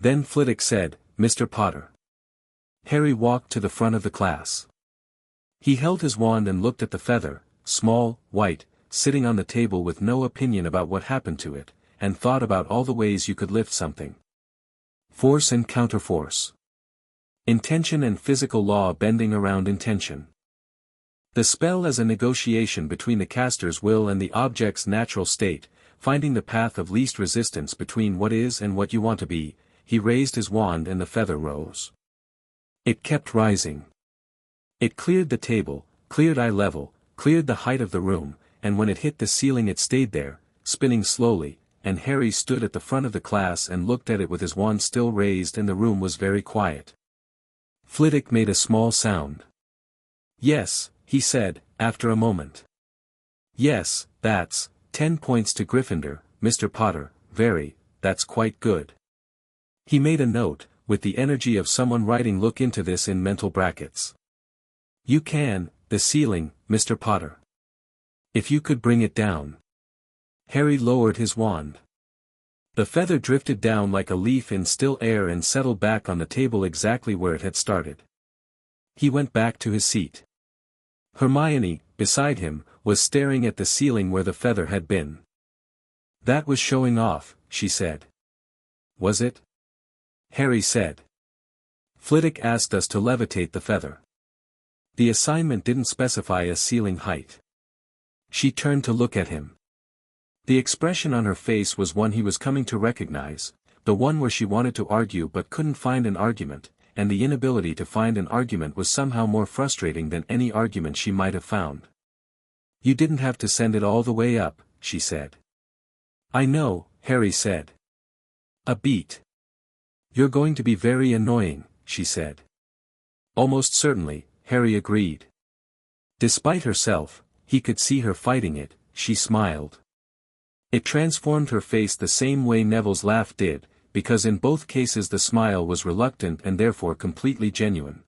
Then Flitwick said, "Mr. Potter." Harry walked to the front of the class. He held his wand and looked at the feather, small, white, sitting on the table with no opinion about what happened to it, and thought about all the ways you could lift something. Force and counterforce. Intention and physical law bending around intention. The spell as a negotiation between the caster's will and the object's natural state, finding the path of least resistance between what is and what you want to be. He raised his wand and the feather rose. It kept rising. It cleared the table, cleared eye level, cleared the height of the room, and when it hit the ceiling it stayed there, spinning slowly, and Harry stood at the front of the class and looked at it with his wand still raised and the room was very quiet. Flitwick made a small sound. "Yes," he said, after a moment. "Yes, that's 10 points to Gryffindor, Mr. Potter, that's quite good." He made a note, with the energy of someone writing "look into this" in mental brackets. "You can, the ceiling, Mr. Potter. If you could bring it down." Harry lowered his wand. The feather drifted down like a leaf in still air and settled back on the table exactly where it had started. He went back to his seat. Hermione, beside him, was staring at the ceiling where the feather had been. "That was showing off," she said. "Was it?" Harry said. "Flitwick asked us to levitate the feather. The assignment didn't specify a ceiling height." She turned to look at him. The expression on her face was one he was coming to recognize, the one where she wanted to argue but couldn't find an argument, and the inability to find an argument was somehow more frustrating than any argument she might have found. "You didn't have to send it all the way up," she said. "I know," Harry said. "A beat. You're going to be very annoying," she said. "Almost certainly," Harry agreed. Despite herself, he could see her fighting it. She smiled. It transformed her face the same way Neville's laugh did, because in both cases the smile was reluctant and therefore completely genuine.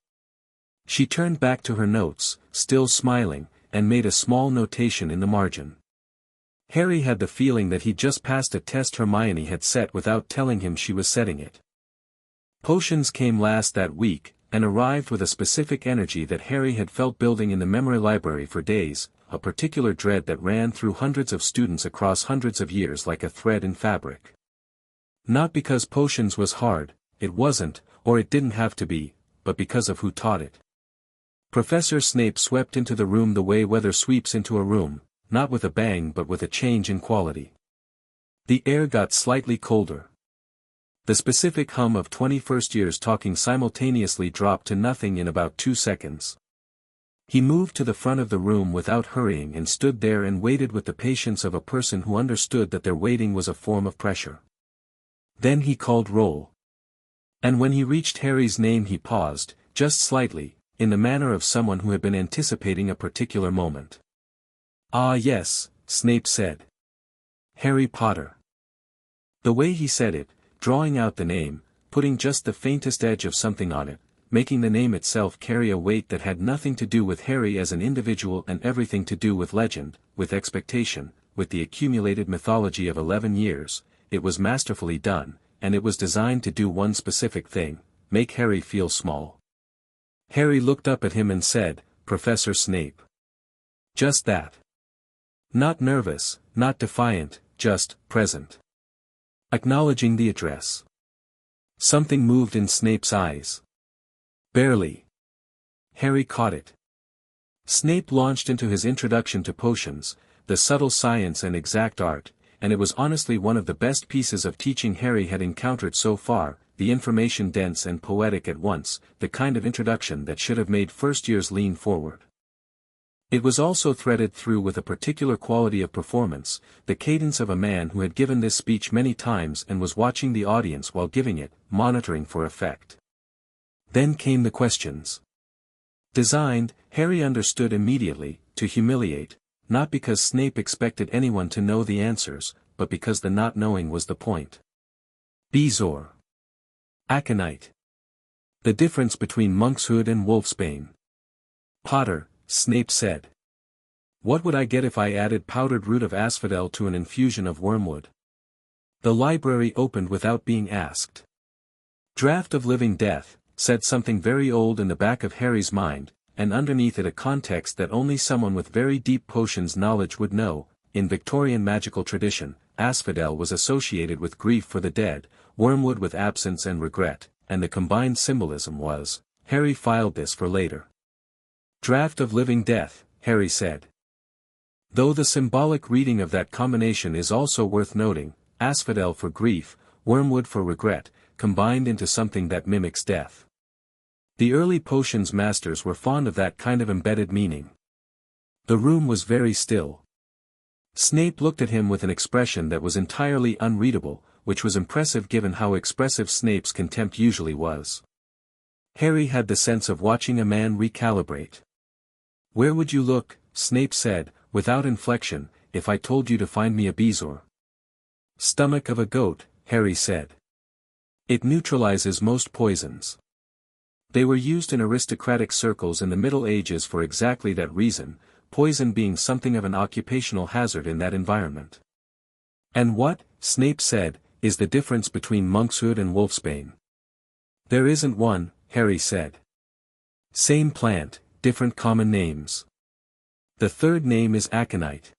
She turned back to her notes, still smiling, and made a small notation in the margin. Harry had the feeling that he'd just passed a test Hermione had set without telling him she was setting it. Potions came last that week, and arrived with a specific energy that Harry had felt building in the memory library for days, a particular dread that ran through hundreds of students across hundreds of years like a thread in fabric. Not because potions was hard, it wasn't, or it didn't have to be, but because of who taught it. Professor Snape swept into the room the way weather sweeps into a room, not with a bang but with a change in quality. The air got slightly colder. The specific hum of 21st years talking simultaneously dropped to nothing in about 2 seconds. He moved to the front of the room without hurrying and stood there and waited with the patience of a person who understood that their waiting was a form of pressure. Then he called roll. And when he reached Harry's name he paused, just slightly, in the manner of someone who had been anticipating a particular moment. "Ah yes," Snape said. "Harry Potter." The way he said it, drawing out the name, putting just the faintest edge of something on it, making the name itself carry a weight that had nothing to do with Harry as an individual and everything to do with legend, with expectation, with the accumulated mythology of 11 years, it was masterfully done, and it was designed to do one specific thing, make Harry feel small. Harry looked up at him and said, "Professor Snape." "Just that." Not nervous, not defiant, just present. Acknowledging the address. Something moved in Snape's eyes. Barely. Harry caught it. Snape launched into his introduction to potions, the subtle science and exact art, and it was honestly one of the best pieces of teaching Harry had encountered so far, the information dense and poetic at once, the kind of introduction that should have made first years lean forward. It was also threaded through with a particular quality of performance, the cadence of a man who had given this speech many times and was watching the audience while giving it, monitoring for effect. Then came the questions. Designed, Harry understood immediately, to humiliate, not because Snape expected anyone to know the answers, but because the not knowing was the point. Bezoar. Aconite. The difference between monkshood and wolfsbane. Potter, Snape said. What would I get if I added powdered root of asphodel to an infusion of wormwood? The library opened without being asked. Draft of Living Death, said something very old in the back of Harry's mind, and underneath it a context that only someone with very deep potions knowledge would know. In Victorian magical tradition, asphodel was associated with grief for the dead, wormwood with absence and regret, and the combined symbolism was, Harry filed this for later. Draft of Living Death, Harry said. Though the symbolic reading of that combination is also worth noting, asphodel for grief, wormwood for regret, combined into something that mimics death. The early potions masters were fond of that kind of embedded meaning. The room was very still. Snape looked at him with an expression that was entirely unreadable, which was impressive given how expressive Snape's contempt usually was. Harry had the sense of watching a man recalibrate. Where would you look, Snape said, without inflection, if I told you to find me a bezoar? Stomach of a goat, Harry said. It neutralizes most poisons. They were used in aristocratic circles in the Middle Ages for exactly that reason, poison being something of an occupational hazard in that environment. And what, Snape said, is the difference between monkshood and wolfsbane? There isn't one, Harry said. Same plant, different common names. The third name is aconite.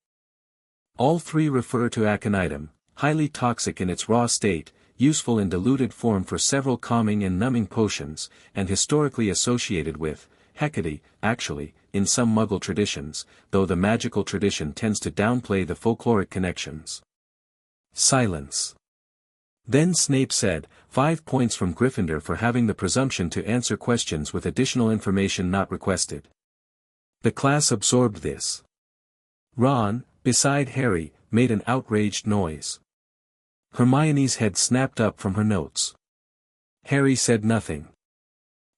All three refer to aconitum, highly toxic in its raw state, useful in diluted form for several calming and numbing potions, and historically associated with Hecate, actually, in some Muggle traditions, though the magical tradition tends to downplay the folkloric connections. Silence. Then Snape said, 5 points from Gryffindor for having the presumption to answer questions with additional information not requested. The class absorbed this. Ron, beside Harry, made an outraged noise. Hermione's head snapped up from her notes. Harry said nothing.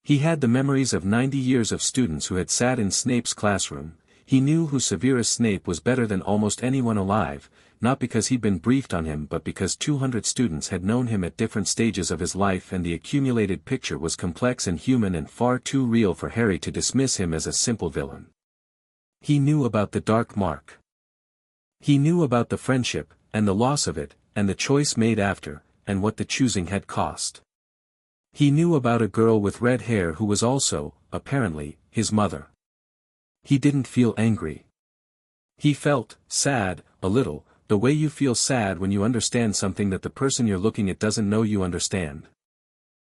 He had the memories of 90 years of students who had sat in Snape's classroom. He knew who Severus Snape was better than almost anyone alive, not because he'd been briefed on him but because 200 students had known him at different stages of his life, and the accumulated picture was complex and human and far too real for Harry to dismiss him as a simple villain. He knew about the dark mark. He knew about the friendship, and the loss of it, and the choice made after, and what the choosing had cost. He knew about a girl with red hair who was also, apparently, his mother. He didn't feel angry. He felt sad, a little, the way you feel sad when you understand something that the person you're looking at doesn't know you understand.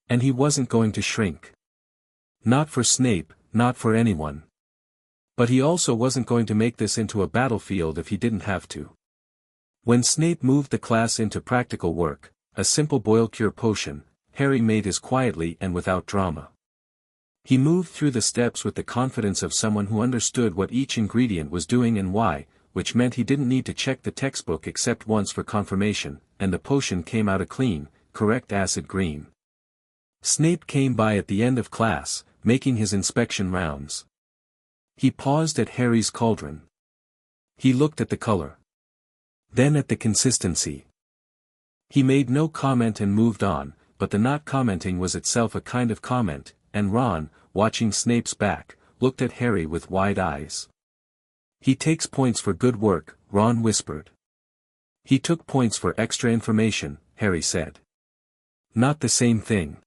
And he wasn't going to shrink. Not for Snape, not for anyone. But he also wasn't going to make this into a battlefield if he didn't have to. When Snape moved the class into practical work, a simple boil-cure potion, Harry made his quietly and without drama. He moved through the steps with the confidence of someone who understood what each ingredient was doing and why, which meant he didn't need to check the textbook except once for confirmation, and the potion came out a clean, correct acid green. Snape came by at the end of class, making his inspection rounds. He paused at Harry's cauldron. He looked at the color. Then at the consistency. He made no comment and moved on, but the not commenting was itself a kind of comment, and Ron, watching Snape's back, looked at Harry with wide eyes. He takes points for good work, Ron whispered. He took points for extra information, Harry said. Not the same thing.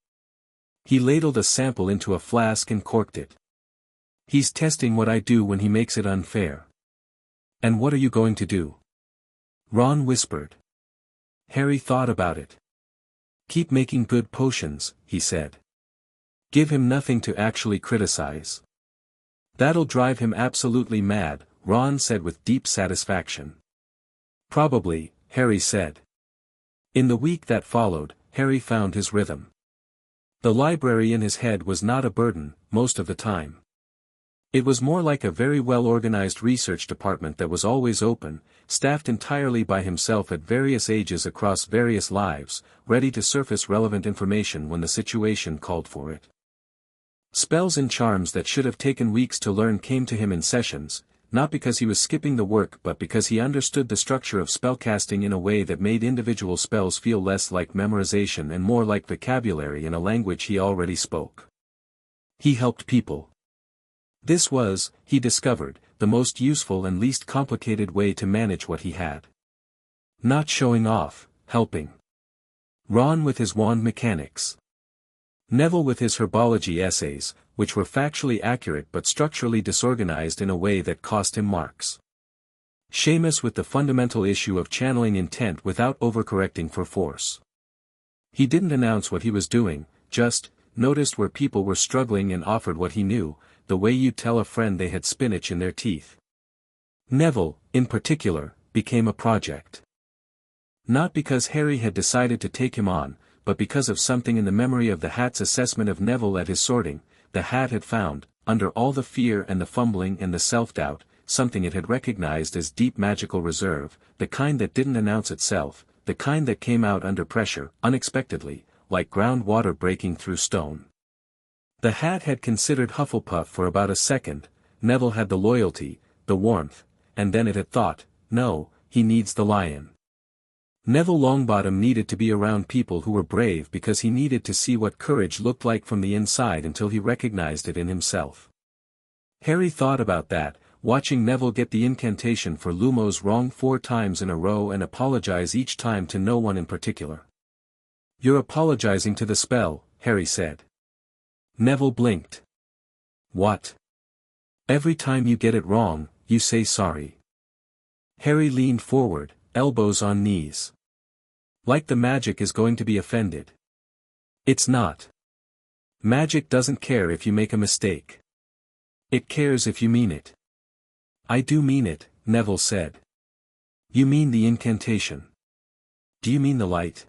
He ladled a sample into a flask and corked it. He's testing what I do when he makes it unfair. And what are you going to do? Ron whispered. Harry thought about it. Keep making good potions, he said. Give him nothing to actually criticize. That'll drive him absolutely mad, Ron said with deep satisfaction. Probably, Harry said. In the week that followed, Harry found his rhythm. The library in his head was not a burden, most of the time. It was more like a very well-organized research department that was always open, staffed entirely by himself at various ages across various lives, ready to surface relevant information when the situation called for it. Spells and charms that should have taken weeks to learn came to him in sessions, not because he was skipping the work but because he understood the structure of spellcasting in a way that made individual spells feel less like memorization and more like vocabulary in a language he already spoke. He helped people. This was, he discovered, the most useful and least complicated way to manage what he had. Not showing off, helping. Ron with his wand mechanics. Neville with his herbology essays, which were factually accurate but structurally disorganized in a way that cost him marks. Seamus with the fundamental issue of channeling intent without overcorrecting for force. He didn't announce what he was doing, just noticed where people were struggling and offered what he knew, the way you'd tell a friend they had spinach in their teeth. Neville, in particular, became a project. Not because Harry had decided to take him on, but because of something in the memory of the Hat's assessment of Neville at his sorting. The Hat had found, under all the fear and the fumbling and the self-doubt, something it had recognized as deep magical reserve, the kind that didn't announce itself, the kind that came out under pressure, unexpectedly, like groundwater breaking through stone. The Hat had considered Hufflepuff for about a second. Neville had the loyalty, the warmth, and then it had thought, no, he needs the lion. Neville Longbottom needed to be around people who were brave because he needed to see what courage looked like from the inside until he recognized it in himself. Harry thought about that, watching Neville get the incantation for Lumos wrong 4 times in a row and apologize each time to no one in particular. You're apologizing to the spell, Harry said. Neville blinked. What? Every time you get it wrong, you say sorry. Harry leaned forward, elbows on knees. Like the magic is going to be offended. It's not. Magic doesn't care if you make a mistake. It cares if you mean it. I do mean it, Neville said. You mean the incantation. Do you mean the light?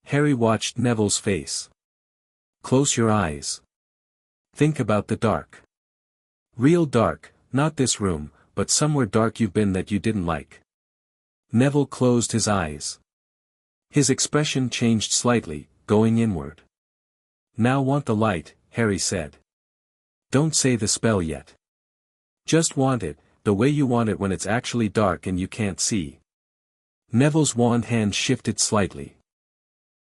Harry watched Neville's face. Close your eyes. Think about the dark. Real dark, not this room, but somewhere dark you've been that you didn't like. Neville closed his eyes. His expression changed slightly, going inward. Now want the light, Harry said. Don't say the spell yet. Just want it, the way you want it when it's actually dark and you can't see. Neville's wand hand shifted slightly.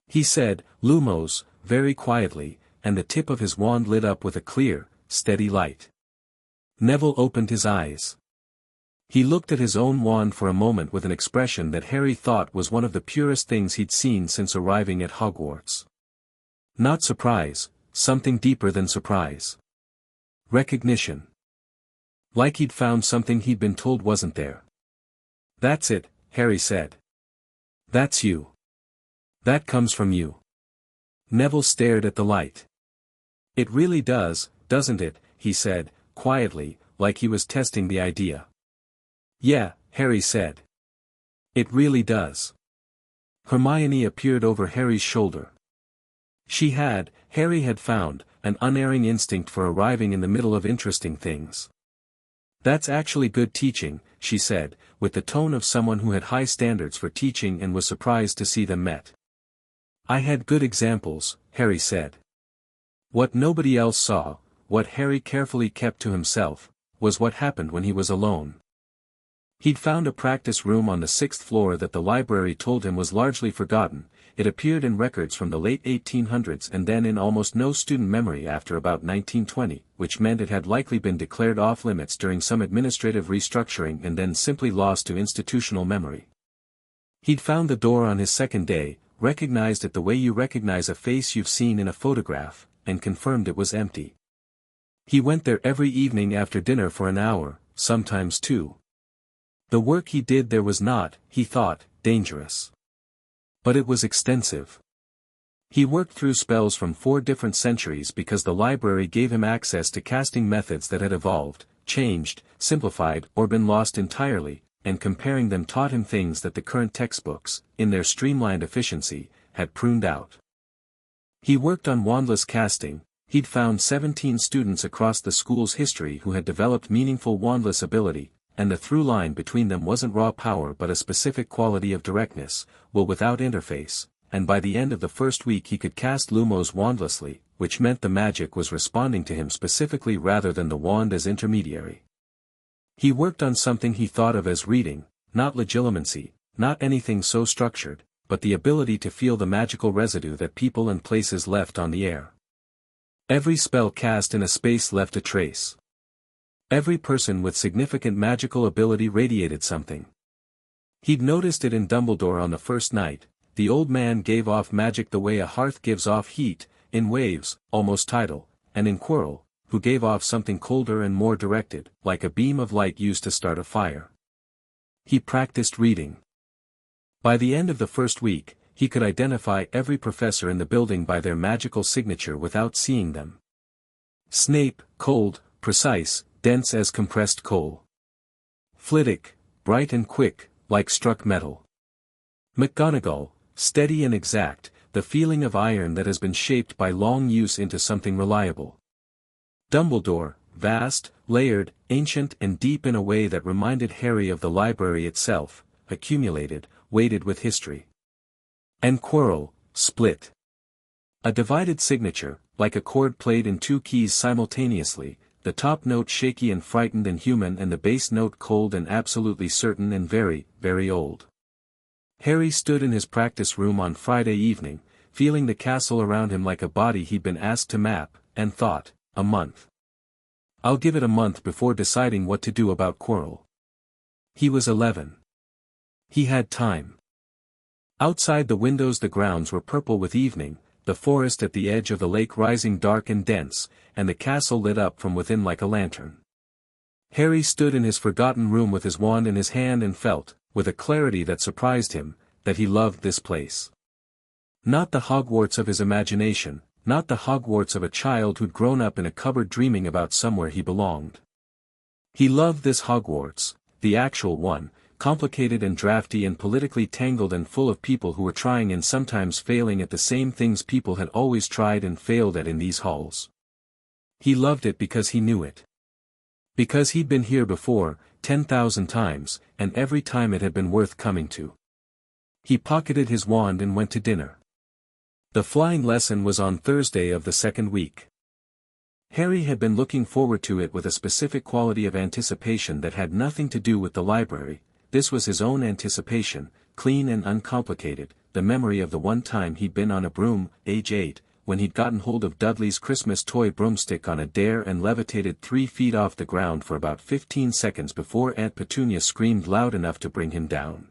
He said, Lumos, very quietly, and the tip of his wand lit up with a clear, steady light. Neville opened his eyes. He looked at his own wand for a moment with an expression that Harry thought was one of the purest things he'd seen since arriving at Hogwarts. Not surprise, something deeper than surprise. Recognition. Like he'd found something he'd been told wasn't there. That's it, Harry said. That's you. That comes from you. Neville stared at the light. It really does, doesn't it, he said, quietly, like he was testing the idea. Yeah, Harry said. It really does. Hermione appeared over Harry's shoulder. Harry had found, an unerring instinct for arriving in the middle of interesting things. That's actually good teaching, she said, with the tone of someone who had high standards for teaching and was surprised to see them met. I had good examples, Harry said. What nobody else saw, what Harry carefully kept to himself, was what happened when he was alone. He'd found a practice room on the 6th floor that the library told him was largely forgotten. It appeared in records from the late 1800s and then in almost no student memory after about 1920, which meant it had likely been declared off-limits during some administrative restructuring and then simply lost to institutional memory. He'd found the door on his second day, recognized it the way you recognize a face you've seen in a photograph, and confirmed it was empty. He went there every evening after dinner for an hour, sometimes 2. The work he did there was not, he thought, dangerous. But it was extensive. He worked through spells from 4 different centuries because the library gave him access to casting methods that had evolved, changed, simplified or been lost entirely, and comparing them taught him things that the current textbooks, in their streamlined efficiency, had pruned out. He worked on wandless casting. He'd found 17 students across the school's history who had developed meaningful wandless ability, and the through line between them wasn't raw power but a specific quality of directness, will without interface, and by the end of the first week he could cast Lumos wandlessly, which meant the magic was responding to him specifically rather than the wand as intermediary. He worked on something he thought of as reading, not legilimency, not anything so structured, but the ability to feel the magical residue that people and places left on the air. Every spell cast in a space left a trace. Every person with significant magical ability radiated something. He'd noticed it in Dumbledore on the first night. The old man gave off magic the way a hearth gives off heat, in waves, almost tidal, and in Quirrell, who gave off something colder and more directed, like a beam of light used to start a fire. He practiced reading. By the end of the first week, he could identify every professor in the building by their magical signature without seeing them. Snape, cold, precise, dense as compressed coal. Flitwick, bright and quick, like struck metal. McGonagall, steady and exact, the feeling of iron that has been shaped by long use into something reliable. Dumbledore, vast, layered, ancient and deep in a way that reminded Harry of the library itself, accumulated, weighted with history. And Quirrell, split. A divided signature, like a chord played in 2 keys simultaneously, the top note shaky and frightened and human and the bass note cold and absolutely certain and very, very old. Harry stood in his practice room on Friday evening, feeling the castle around him like a body he'd been asked to map, and thought, a month. I'll give it a month before deciding what to do about Quirrell. He was 11. He had time. Outside the windows the grounds were purple with evening, the forest at the edge of the lake rising dark and dense, and the castle lit up from within like a lantern. Harry stood in his forgotten room with his wand in his hand and felt, with a clarity that surprised him, that he loved this place. Not the Hogwarts of his imagination, not the Hogwarts of a child who'd grown up in a cupboard dreaming about somewhere he belonged. He loved this Hogwarts, the actual one, complicated and drafty and politically tangled and full of people who were trying and sometimes failing at the same things people had always tried and failed at in these halls. He loved it because he knew it. Because he'd been here before, 10,000 times, and every time it had been worth coming to. He pocketed his wand and went to dinner. The flying lesson was on Thursday of the second week. Harry had been looking forward to it with a specific quality of anticipation that had nothing to do with the library. This was his own anticipation, clean and uncomplicated, the memory of the one time he'd been on a broom, age 8, when he'd gotten hold of Dudley's Christmas toy broomstick on a dare and levitated 3 feet off the ground for about 15 seconds before Aunt Petunia screamed loud enough to bring him down.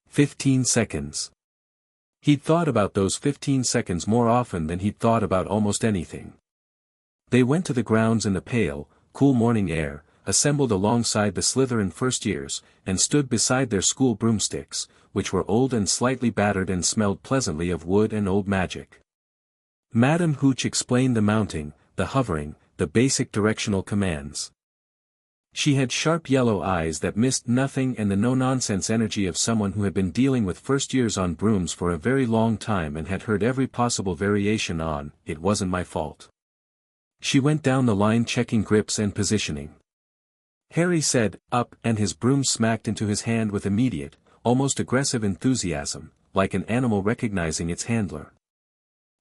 15 seconds. He'd thought about those 15 seconds more often than he'd thought about almost anything. They went to the grounds in the pale, cool morning air, assembled alongside the Slytherin first years, and stood beside their school broomsticks, which were old and slightly battered and smelled pleasantly of wood and old magic. Madame Hooch explained the mounting, the hovering, the basic directional commands. She had sharp yellow eyes that missed nothing and the no-nonsense energy of someone who had been dealing with first years on brooms for a very long time and had heard every possible variation on, "It wasn't my fault." She went down the line checking grips and positioning. Harry said, "Up," and his broom smacked into his hand with immediate, almost aggressive enthusiasm, like an animal recognizing its handler.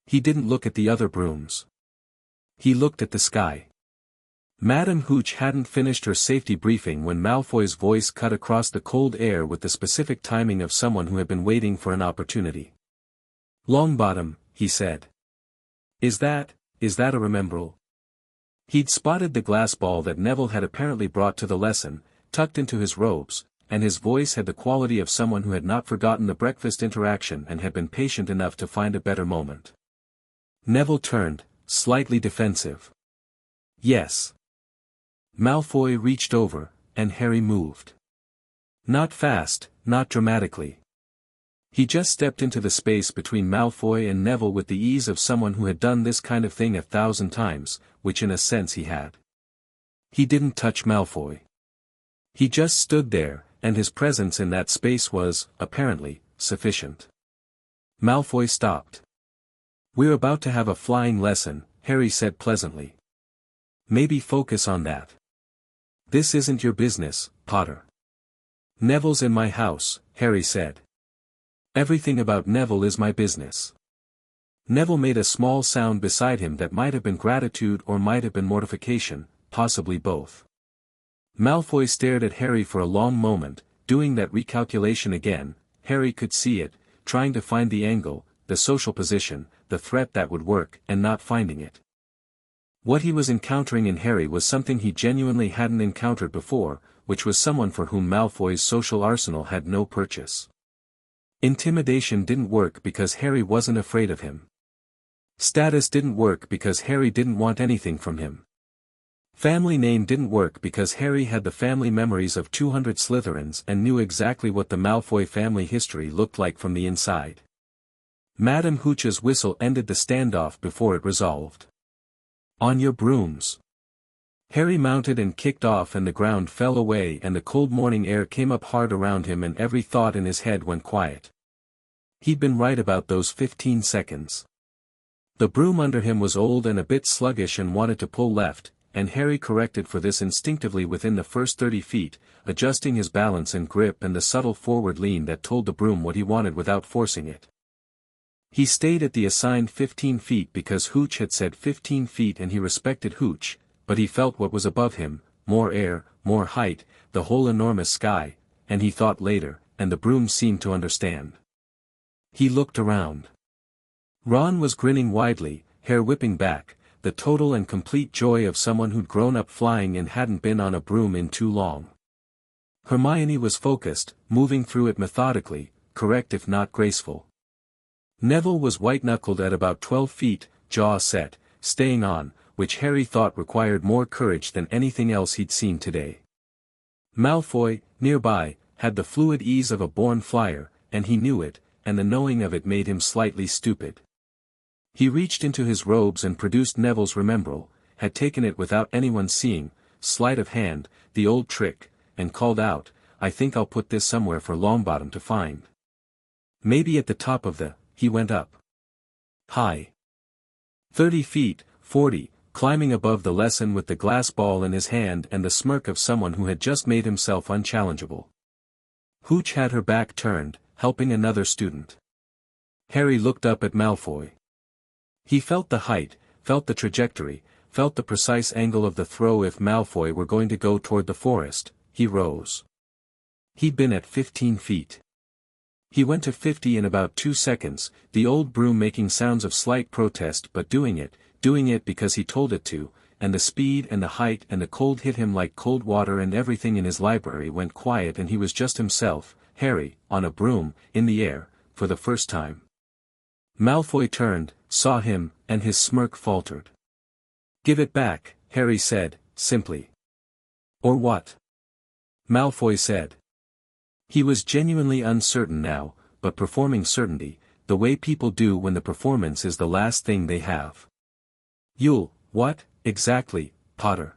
He didn't look at the other brooms. He looked at the sky. Madame Hooch hadn't finished her safety briefing when Malfoy's voice cut across the cold air with the specific timing of someone who had been waiting for an opportunity. "Longbottom," he said. Is that a remembrall?" He'd spotted the glass ball that Neville had apparently brought to the lesson, tucked into his robes, and his voice had the quality of someone who had not forgotten the breakfast interaction and had been patient enough to find a better moment. Neville turned, slightly defensive. "Yes." Malfoy reached over, and Harry moved. Not fast, not dramatically. He just stepped into the space between Malfoy and Neville with the ease of someone who had done this kind of thing 1,000 times, which in a sense he had. He didn't touch Malfoy. He just stood there, and his presence in that space was, apparently, sufficient. Malfoy stopped. "We're about to have a flying lesson," Harry said pleasantly. "Maybe focus on that. This isn't your business, Potter." "Neville's in my house," Harry said. "Everything about Neville is my business." Neville made a small sound beside him that might have been gratitude or might have been mortification, possibly both. Malfoy stared at Harry for a long moment, doing that recalculation again. Harry could see it, trying to find the angle, the social position, the threat that would work, and not finding it. What he was encountering in Harry was something he genuinely hadn't encountered before, which was someone for whom Malfoy's social arsenal had no purchase. Intimidation didn't work because Harry wasn't afraid of him. Status didn't work because Harry didn't want anything from him. Family name didn't work because Harry had the family memories of 200 Slytherins and knew exactly what the Malfoy family history looked like from the inside. Madame Hooch's whistle ended the standoff before it resolved. "On your brooms." Harry mounted and kicked off and the ground fell away and the cold morning air came up hard around him and every thought in his head went quiet. He'd been right about those 15 seconds. The broom under him was old and a bit sluggish and wanted to pull left, and Harry corrected for this instinctively within the first 30 feet, adjusting his balance and grip and the subtle forward lean that told the broom what he wanted without forcing it. He stayed at the assigned 15 feet because Hooch had said 15 feet and he respected Hooch, but he felt what was above him, more air, more height, the whole enormous sky, and he thought later, and the broom seemed to understand. He looked around. Ron was grinning widely, hair whipping back, the total and complete joy of someone who'd grown up flying and hadn't been on a broom in too long. Hermione was focused, moving through it methodically, correct if not graceful. Neville was white-knuckled at about 12 feet, jaw set, staying on, which Harry thought required more courage than anything else he'd seen today. Malfoy, nearby, had the fluid ease of a born flyer, and he knew it, and the knowing of it made him slightly stupid. He reached into his robes and produced Neville's Remembrall, had taken it without anyone seeing, sleight of hand, the old trick, and called out, "I think I'll put this somewhere for Longbottom to find." Maybe at the top of the, he went up. High. 30 feet, 40, climbing above the lesson with the glass ball in his hand and the smirk of someone who had just made himself unchallengeable. Hooch had her back turned, helping another student. Harry looked up at Malfoy. He felt the height, felt the trajectory, felt the precise angle of the throw if Malfoy were going to go toward the forest. He rose. He'd been at 15 feet. He went to 50 in about 2 seconds, the old broom making sounds of slight protest but doing it because he told it to, and the speed and the height and the cold hit him like cold water and everything in his library went quiet and he was just himself, Harry, on a broom, in the air, for the first time. Malfoy turned, saw him, and his smirk faltered. "Give it back," Harry said, simply. "Or what?" Malfoy said. He was genuinely uncertain now, but performing certainty, the way people do when the performance is the last thing they have. "You'll, what, exactly, Potter?"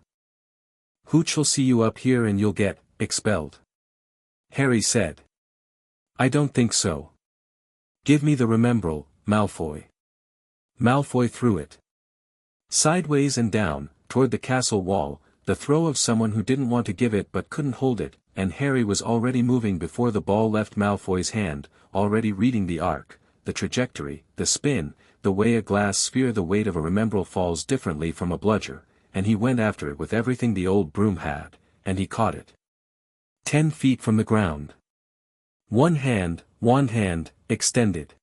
"Hooch'll see you up here and you'll get expelled," Harry said. "I don't think so. Give me the Remembrall, Malfoy." Malfoy threw it. Sideways and down, toward the castle wall, the throw of someone who didn't want to give it but couldn't hold it, and Harry was already moving before the ball left Malfoy's hand, already reading the arc, the trajectory, the spin, the way a glass sphere the weight of a Remembrall falls differently from a bludger, and he went after it with everything the old broom had, and he caught it. 10 feet from the ground. One hand, extended.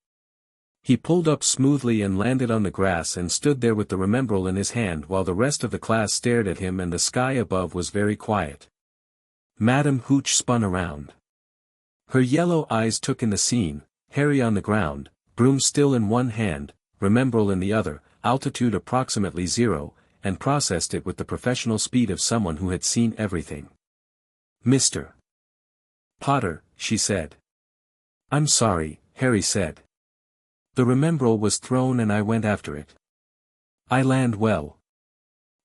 He pulled up smoothly and landed on the grass and stood there with the Remembrall in his hand while the rest of the class stared at him and the sky above was very quiet. Madame Hooch spun around. Her yellow eyes took in the scene, Harry on the ground, broom still in one hand, Remembrall in the other, altitude approximately 0, and processed it with the professional speed of someone who had seen everything. "Mr. Potter, she said. I'm sorry, Harry said. The remembrall was thrown and I went after it. I land well.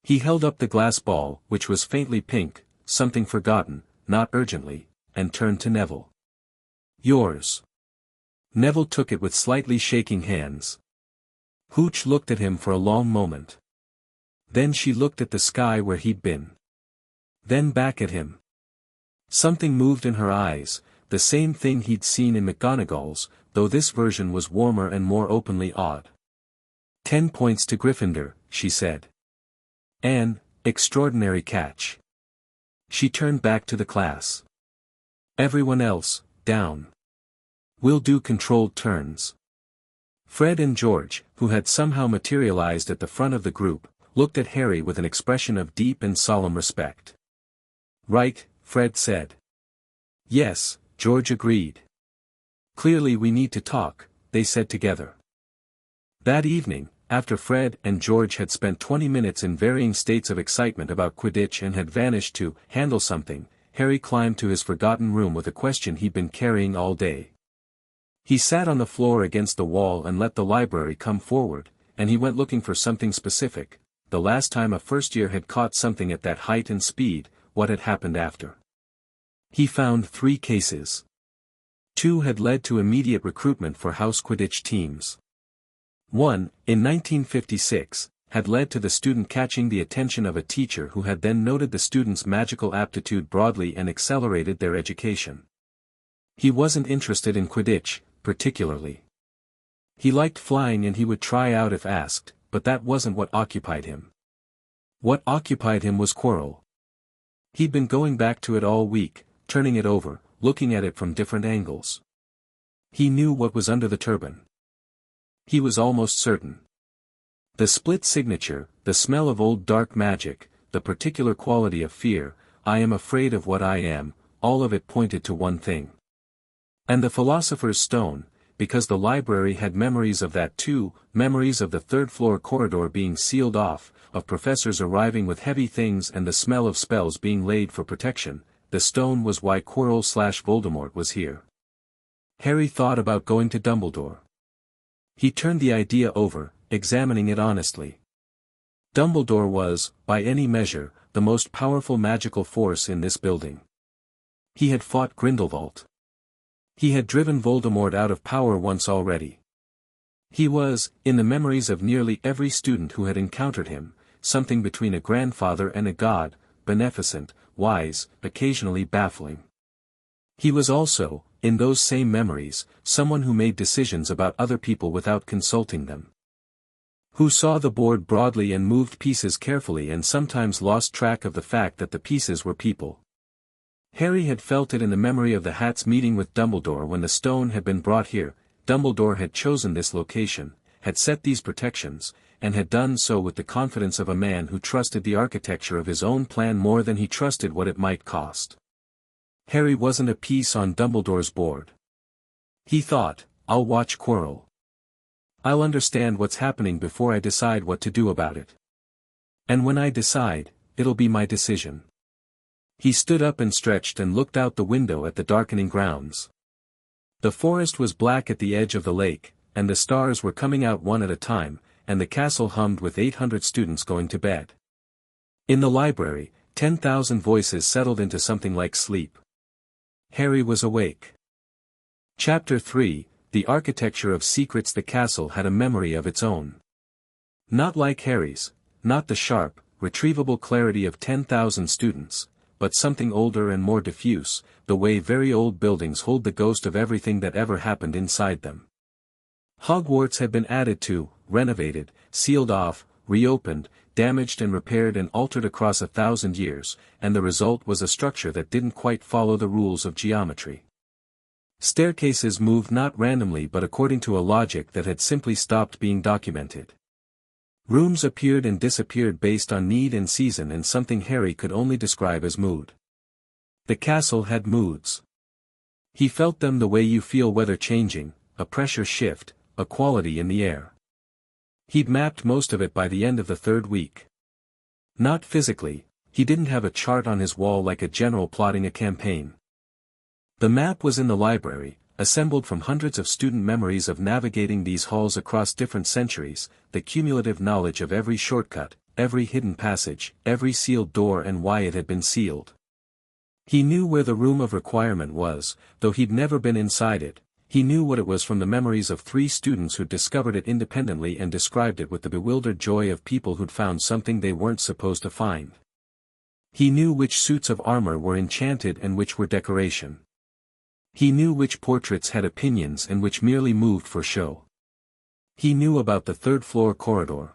He held up the glass ball, which was faintly pink, something forgotten, not urgently, and turned to Neville. Yours. Neville took it with slightly shaking hands. Hooch looked at him for a long moment. Then she looked at the sky where he'd been. Then back at him. Something moved in her eyes, the same thing he'd seen in McGonagall's, though this version was warmer and more openly awed. 10 points to Gryffindor, she said. An extraordinary catch. She turned back to the class. Everyone else, down. We'll do controlled turns. Fred and George, who had somehow materialized at the front of the group, looked at Harry with an expression of deep and solemn respect. Right, Fred said. Yes, George agreed. Clearly we need to talk, they said together. That evening, after Fred and George had spent 20 minutes in varying states of excitement about Quidditch and had vanished to handle something, Harry climbed to his forgotten room with a question he'd been carrying all day. He sat on the floor against the wall and let the library come forward, and he went looking for something specific. The last time a first year had caught something at that height and speed, what had happened after? He found 3 cases. 2 had led to immediate recruitment for house Quidditch teams. 1, in 1956, had led to the student catching the attention of a teacher who had then noted the student's magical aptitude broadly and accelerated their education. He wasn't interested in Quidditch, particularly. He liked flying and he would try out if asked, but that wasn't what occupied him. What occupied him was Quirrell. He'd been going back to it all week, turning it over, looking at it from different angles. He knew what was under the turban. He was almost certain. The split signature, the smell of old dark magic, the particular quality of fear, I am afraid of what I am, all of it pointed to one thing. And the Philosopher's Stone, because the library had memories of that too, memories of the third-floor corridor being sealed off, of professors arriving with heavy things and the smell of spells being laid for protection. The stone was why Quirrell/Voldemort was here. Harry thought about going to Dumbledore. He turned the idea over, examining it honestly. Dumbledore was, by any measure, the most powerful magical force in this building. He had fought Grindelwald. He had driven Voldemort out of power once already. He was, in the memories of nearly every student who had encountered him, something between a grandfather and a god, beneficent, wise, occasionally baffling. He was also, in those same memories, someone who made decisions about other people without consulting them. Who saw the board broadly and moved pieces carefully and sometimes lost track of the fact that the pieces were people. Harry had felt it in the memory of the Hat's meeting with Dumbledore when the stone had been brought here. Dumbledore had chosen this location, had set these protections, and had done so with the confidence of a man who trusted the architecture of his own plan more than he trusted what it might cost. Harry wasn't a piece on Dumbledore's board. He thought, I'll watch Quirrell. I'll understand what's happening before I decide what to do about it. And when I decide, it'll be my decision. He stood up and stretched and looked out the window at the darkening grounds. The forest was black at the edge of the lake, and the stars were coming out one at a time, and the castle hummed with 800 students going to bed. In the library, 10,000 voices settled into something like sleep. Harry was awake. Chapter 3, The Architecture of Secrets. The castle had a memory of its own. Not like Harry's, not the sharp, retrievable clarity of 10,000 students, but something older and more diffuse, the way very old buildings hold the ghost of everything that ever happened inside them. Hogwarts had been added to, renovated, sealed off, reopened, damaged and repaired and altered across 1,000 years, and the result was a structure that didn't quite follow the rules of geometry. Staircases moved not randomly but according to a logic that had simply stopped being documented. Rooms appeared and disappeared based on need and season and something Harry could only describe as mood. The castle had moods. He felt them the way you feel weather changing, a pressure shift, a quality in the air. He'd mapped most of it by the end of the 3rd week. Not physically, he didn't have a chart on his wall like a general plotting a campaign. The map was in the library, assembled from hundreds of student memories of navigating these halls across different centuries, the cumulative knowledge of every shortcut, every hidden passage, every sealed door and why it had been sealed. He knew where the room of requirement was, though he'd never been inside it. He knew what it was from the memories of 3 students who'd discovered it independently and described it with the bewildered joy of people who'd found something they weren't supposed to find. He knew which suits of armor were enchanted and which were decoration. He knew which portraits had opinions and which merely moved for show. He knew about the 3rd-floor corridor.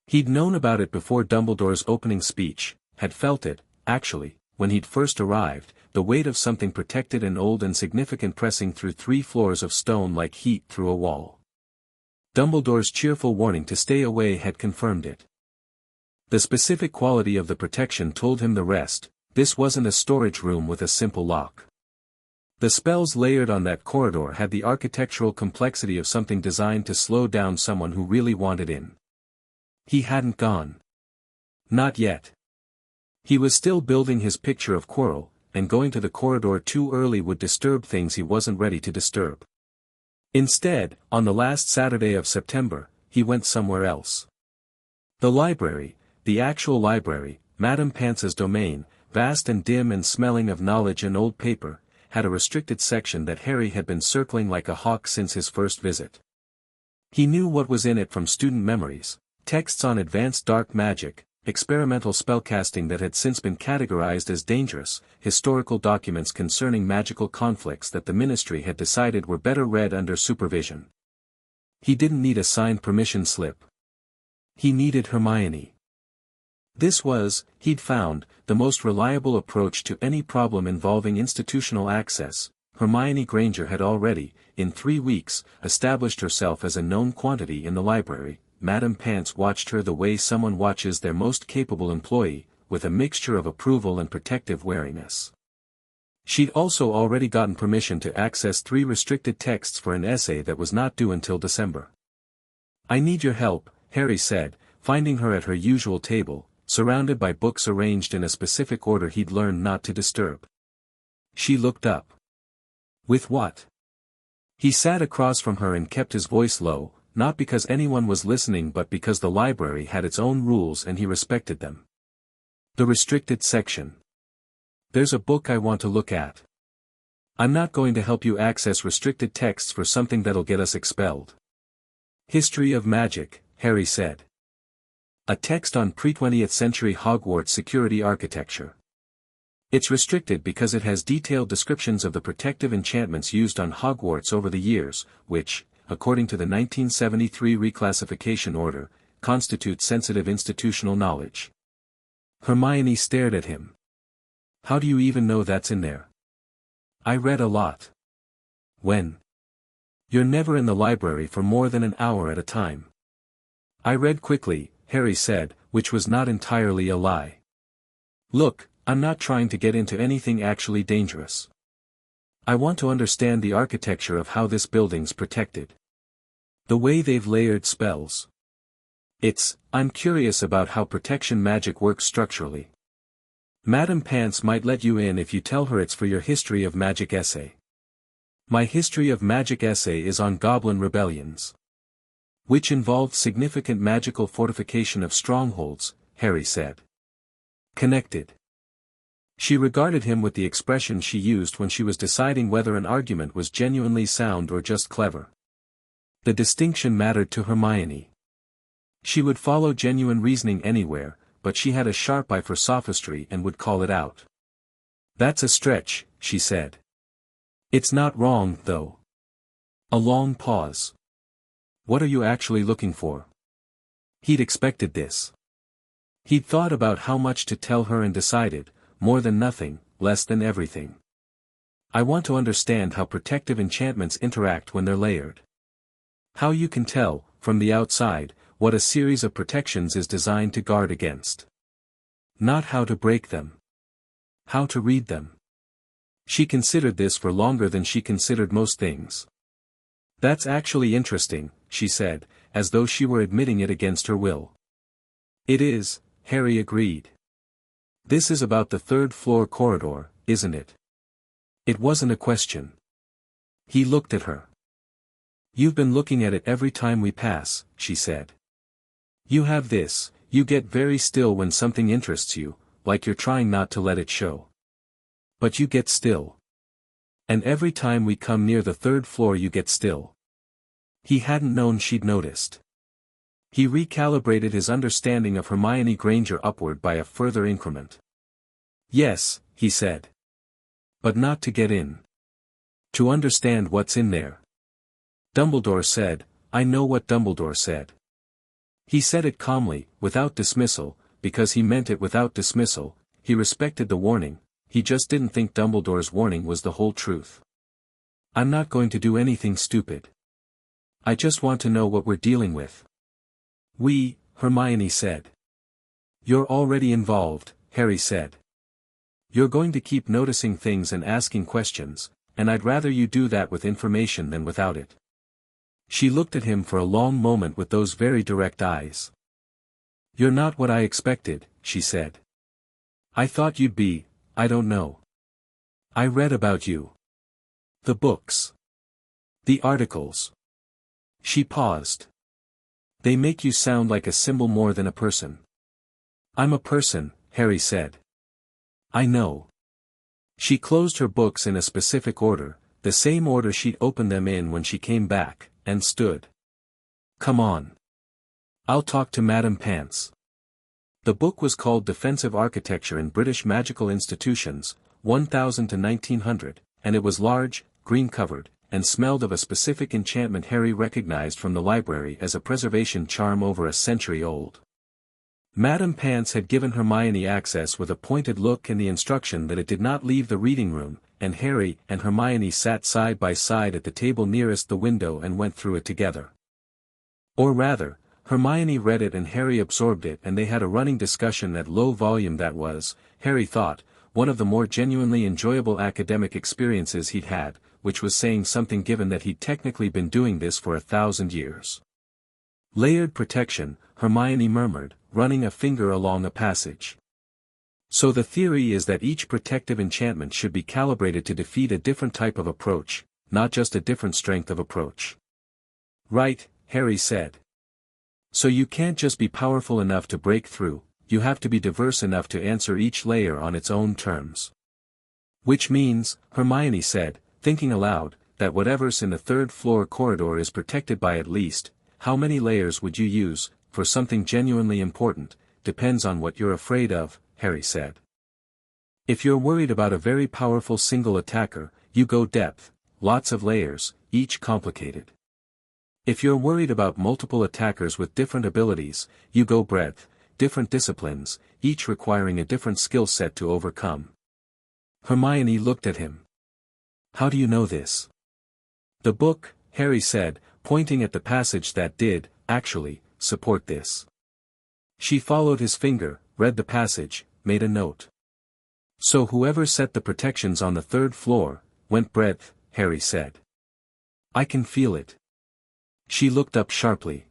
He'd known about it before Dumbledore's opening speech, had felt it, actually, when he'd first arrived, the weight of something protected and old and significant pressing through 3 floors of stone like heat through a wall. Dumbledore's cheerful warning to stay away had confirmed it. The specific quality of the protection told him the rest. This wasn't a storage room with a simple lock. The spells layered on that corridor had the architectural complexity of something designed to slow down someone who really wanted in. He hadn't gone. Not yet. He was still building his picture of Quirrell, and going to the corridor too early would disturb things he wasn't ready to disturb. Instead, on the last Saturday of September, he went somewhere else. The library, the actual library, Madame Pance's domain, vast and dim and smelling of knowledge and old paper, had a restricted section that Harry had been circling like a hawk since his first visit. He knew what was in it from student memories, texts on advanced dark magic, experimental spellcasting that had since been categorized as dangerous, historical documents concerning magical conflicts that the Ministry had decided were better read under supervision. He didn't need a signed permission slip. He needed Hermione. This was, he'd found, the most reliable approach to any problem involving institutional access. Hermione Granger had already, in 3 weeks, established herself as a known quantity in the library. Madame Pance watched her the way someone watches their most capable employee, with a mixture of approval and protective wariness. She'd also already gotten permission to access 3 restricted texts for an essay that was not due until December. "I need your help," Harry said, finding her at her usual table, surrounded by books arranged in a specific order he'd learned not to disturb. She looked up. "With what?" He sat across from her and kept his voice low, not because anyone was listening but because the library had its own rules and he respected them. "The restricted section. There's a book I want to look at. I'm not going to help you access restricted texts for something that'll get us expelled." "History of Magic," Harry said. "A text on pre-20th century Hogwarts security architecture. It's restricted because it has detailed descriptions of the protective enchantments used on Hogwarts over the years, which, according to the 1973 reclassification order, constitute sensitive institutional knowledge." Hermione stared at him. "How do you even know that's in there?" "I read a lot." "When?" "You're never in the library for more than an hour at a time." "I read quickly," Harry said, which was not entirely a lie. "Look, I'm not trying to get into anything actually dangerous. I want to understand the architecture of how this building's protected. The way they've layered spells. I'm curious about how protection magic works structurally. Madame Pance might let you in if you tell her it's for your History of Magic essay." "My History of Magic essay is on goblin rebellions, which involved significant magical fortification of strongholds," Harry said. "Connected." She regarded him with the expression she used when she was deciding whether an argument was genuinely sound or just clever. The distinction mattered to Hermione. She would follow genuine reasoning anywhere, but she had a sharp eye for sophistry and would call it out. "That's a stretch," she said. "It's not wrong, though." A long pause. "What are you actually looking for?" He'd expected this. He'd thought about how much to tell her and decided, more than nothing, less than everything. "I want to understand how protective enchantments interact when they're layered. How you can tell, from the outside, what a series of protections is designed to guard against. Not how to break them. How to read them." She considered this for longer than she considered most things. "That's actually interesting," she said, as though she were admitting it against her will. "It is," Harry agreed. "This is about the 3rd-floor corridor, isn't it?" It wasn't a question. He looked at her. "You've been looking at it every time we pass," she said. "You have this, you get very still when something interests you, like you're trying not to let it show. But you get still. And every time we come near the third floor you get still." He hadn't known she'd noticed. He recalibrated his understanding of Hermione Granger upward by a further increment. "Yes," he said. "But not to get in. To understand what's in there." Dumbledore said, "I know what Dumbledore said." He said it calmly, without dismissal, because he meant it without dismissal. He respected the warning, he just didn't think Dumbledore's warning was the whole truth. "I'm not going to do anything stupid. I just want to know what we're dealing with." "We," Hermione said. "You're already involved," Harry said. "You're going to keep noticing things and asking questions, and I'd rather you do that with information than without it." She looked at him for a long moment with those very direct eyes. "You're not what I expected," she said. "I thought you'd be, I don't know. I read about you. The books. The articles." She paused. "They make you sound like a symbol more than a person." "I'm a person," Harry said. "I know." She closed her books in a specific order, the same order she'd opened them in when she came back, and stood. "Come on. I'll talk to Madame Pants." The book was called Defensive Architecture in British Magical Institutions, 1000 to 1900, and it was large, green-covered, and smelled of a specific enchantment Harry recognized from the library as a preservation charm over a century old. Madame Pants had given Hermione access with a pointed look and the instruction that it did not leave the reading room, and Harry and Hermione sat side by side at the table nearest the window and went through it together. Or rather, Hermione read it and Harry absorbed it, and they had a running discussion at low volume that was, Harry thought, one of the more genuinely enjoyable academic experiences he'd had, which was saying something given that he'd technically been doing this for 1,000 years. "Layered protection," Hermione murmured, running a finger along a passage. "So the theory is that each protective enchantment should be calibrated to defeat a different type of approach, not just a different strength of approach." "Right," Harry said. "So you can't just be powerful enough to break through, you have to be diverse enough to answer each layer on its own terms." "Which means," Hermione said, thinking aloud, "that whatever's in the third-floor corridor is protected by at least, how many layers would you use, for something genuinely important, depends on what you're afraid of," Harry said. "If you're worried about a very powerful single attacker, you go depth, lots of layers, each complicated. If you're worried about multiple attackers with different abilities, you go breadth, different disciplines, each requiring a different skill set to overcome." Hermione looked at him. "How do you know this?" "The book," Harry said, pointing at the passage that did, actually, support this. She followed his finger, read the passage, made a note. "So whoever set the protections on the third floor, went breadth," Harry said. "I can feel it." She looked up sharply.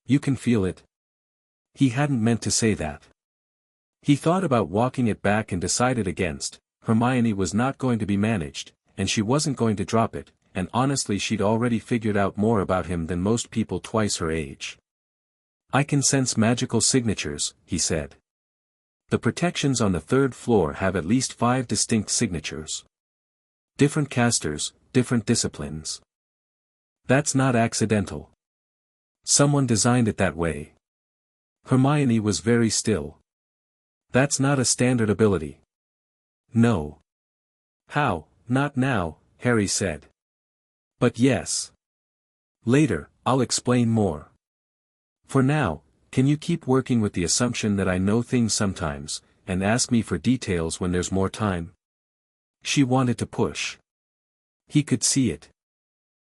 "You can feel it?" He hadn't meant to say that. He thought about walking it back and decided against. Hermione was not going to be managed, and she wasn't going to drop it, and honestly she'd already figured out more about him than most people twice her age. "I can sense magical signatures," he said. "The protections on the third floor have at least 5 distinct signatures. Different casters, different disciplines. That's not accidental. Someone designed it that way." Hermione was very still. "That's not a standard ability." "No." "How, not now," Harry said. "But yes. Later, I'll explain more. For now, can you keep working with the assumption that I know things sometimes, and ask me for details when there's more time?" She wanted to push. He could see it.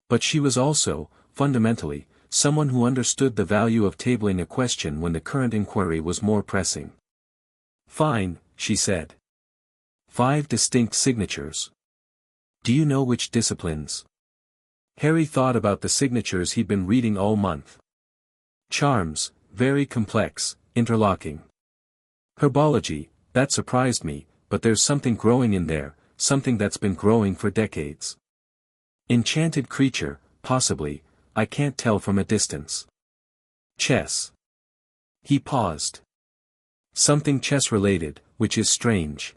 But she was also, fundamentally, someone who understood the value of tabling a question when the current inquiry was more pressing. "Fine," she said. 5 distinct signatures. Do you know which disciplines?" Harry thought about the signatures he'd been reading all month. Charms, very complex, interlocking. Herbology, that surprised me, but there's something growing in there, something that's been growing for decades. Enchanted creature, possibly, I can't tell from a distance. Chess. He paused. Something chess-related, which is strange.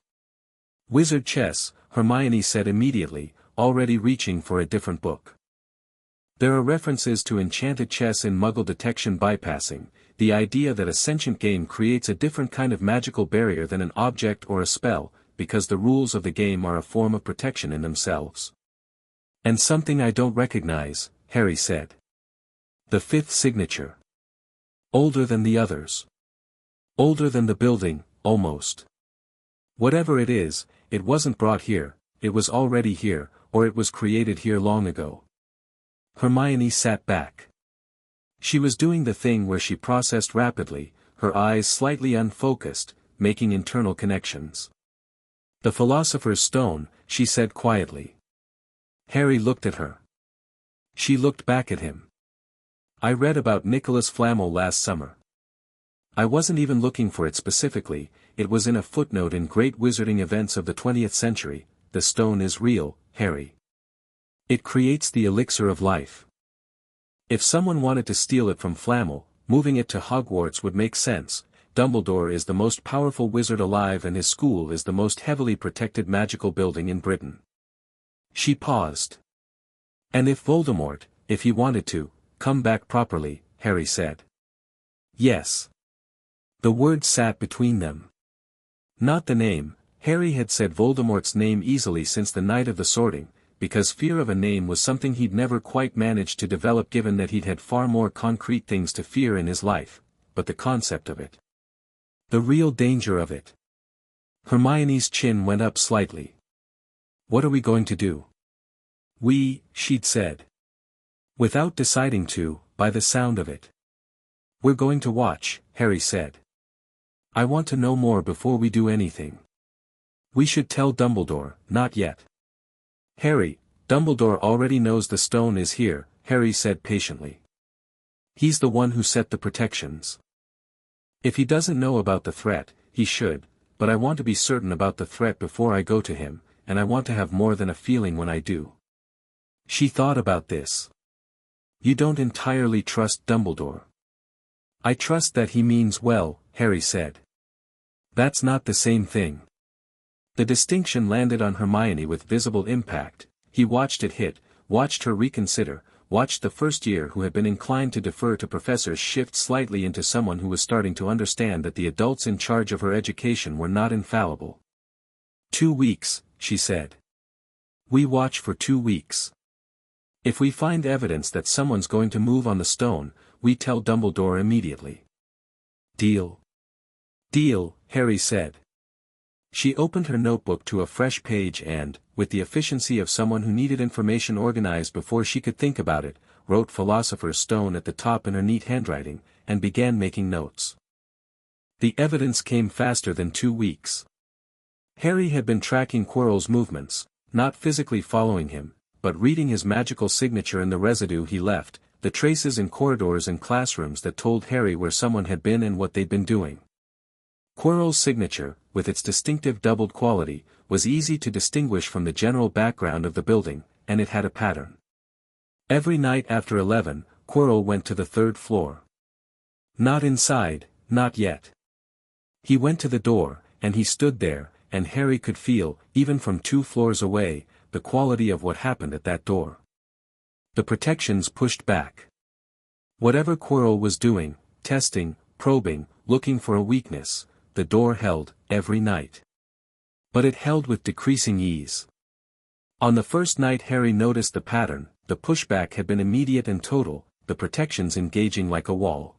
Wizard chess, Hermione said immediately, already reaching for a different book. There are references to enchanted chess in Muggle detection bypassing, the idea that a sentient game creates a different kind of magical barrier than an object or a spell, because the rules of the game are a form of protection in themselves. And something I don't recognize, Harry said. The fifth signature. Older than the others. Older than the building, almost. Whatever it is, it wasn't brought here, it was already here, or it was created here long ago. Hermione sat back. She was doing the thing where she processed rapidly, her eyes slightly unfocused, making internal connections. The Philosopher's Stone, she said quietly. Harry looked at her. She looked back at him. I read about Nicholas Flamel last summer. I wasn't even looking for it specifically, it was in a footnote in Great Wizarding Events of the 20th Century, the stone is real, Harry. It creates the elixir of life. If someone wanted to steal it from Flamel, moving it to Hogwarts would make sense. Dumbledore is the most powerful wizard alive and his school is the most heavily protected magical building in Britain. She paused. And if Voldemort, if he wanted to, come back properly, Harry said. Yes. The word sat between them. Not the name, Harry had said Voldemort's name easily since the night of the sorting, because fear of a name was something he'd never quite managed to develop given that he'd had far more concrete things to fear in his life, but the concept of it. The real danger of it. Hermione's chin went up slightly. What are we going to do? She'd said. Without deciding to, by the sound of it. We're going to watch, Harry said. I want to know more before we do anything. We should tell Dumbledore, not yet. Harry, Dumbledore already knows the stone is here, Harry said patiently. He's the one who set the protections. If he doesn't know about the threat, he should, but I want to be certain about the threat before I go to him, and I want to have more than a feeling when I do. She thought about this. You don't entirely trust Dumbledore. I trust that he means well, Harry said. That's not the same thing. The distinction landed on Hermione with visible impact. He watched it hit, watched her reconsider, watched the first year who had been inclined to defer to professors shift slightly into someone who was starting to understand that the adults in charge of her education were not infallible. 2 weeks, she said. We watch for 2 weeks. If we find evidence that someone's going to move on the stone, we tell Dumbledore immediately. Deal? Deal, Harry said. She opened her notebook to a fresh page and, with the efficiency of someone who needed information organized before she could think about it, wrote Philosopher's Stone at the top in her neat handwriting, and began making notes. The evidence came faster than 2 weeks. Harry had been tracking Quirrell's movements, not physically following him, but reading his magical signature in the residue he left, the traces in corridors and classrooms that told Harry where someone had been and what they'd been doing. Quirrell's signature, with its distinctive doubled quality, was easy to distinguish from the general background of the building, and it had a pattern. Every night after 11, Quirrell went to the 3rd floor. Not inside, not yet. He went to the door, and he stood there, and Harry could feel, even from 2 floors away, the quality of what happened at that door. The protections pushed back. Whatever Quirrell was doing, testing, probing, looking for a weakness, the door held, every night. But it held with decreasing ease. On the first night Harry noticed the pattern, the pushback had been immediate and total, the protections engaging like a wall.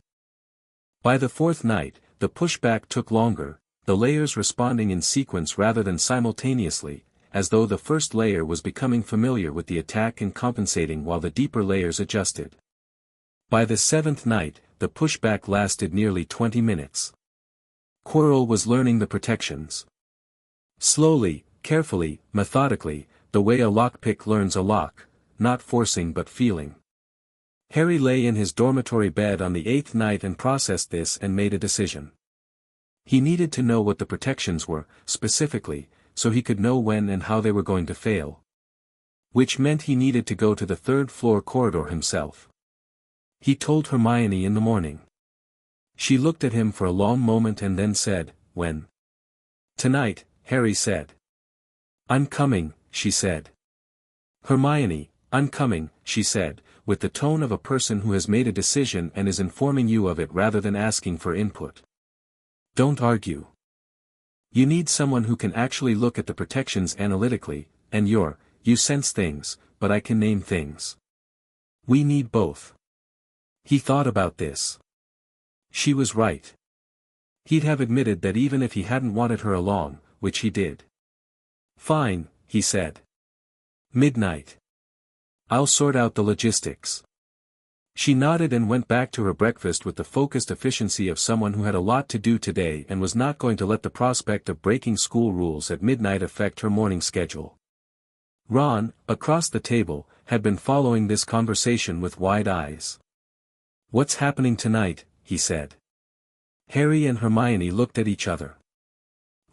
By the 4th night, the pushback took longer, the layers responding in sequence rather than simultaneously, as though the first layer was becoming familiar with the attack and compensating while the deeper layers adjusted. By the 7th night, the pushback lasted nearly 20 minutes. Quirrell was learning the protections. Slowly, carefully, methodically, the way a lockpick learns a lock, not forcing but feeling. Harry lay in his dormitory bed on the 8th night and processed this and made a decision. He needed to know what the protections were, specifically, so he could know when and how they were going to fail. Which meant he needed to go to the third-floor corridor himself. He told Hermione in the morning. She looked at him for a long moment and then said, "When?" "Tonight," Harry said. "I'm coming," she said. "Hermione, I'm coming," she said, with the tone of a person who has made a decision and is informing you of it rather than asking for input. "Don't argue. You need someone who can actually look at the protections analytically, and you sense things, but I can name things. We need both." He thought about this. She was right. He'd have admitted that even if he hadn't wanted her along, which he did. "Fine," he said. "Midnight. I'll sort out the logistics." She nodded and went back to her breakfast with the focused efficiency of someone who had a lot to do today and was not going to let the prospect of breaking school rules at midnight affect her morning schedule. Ron, across the table, had been following this conversation with wide eyes. "What's happening tonight?" he said. Harry and Hermione looked at each other.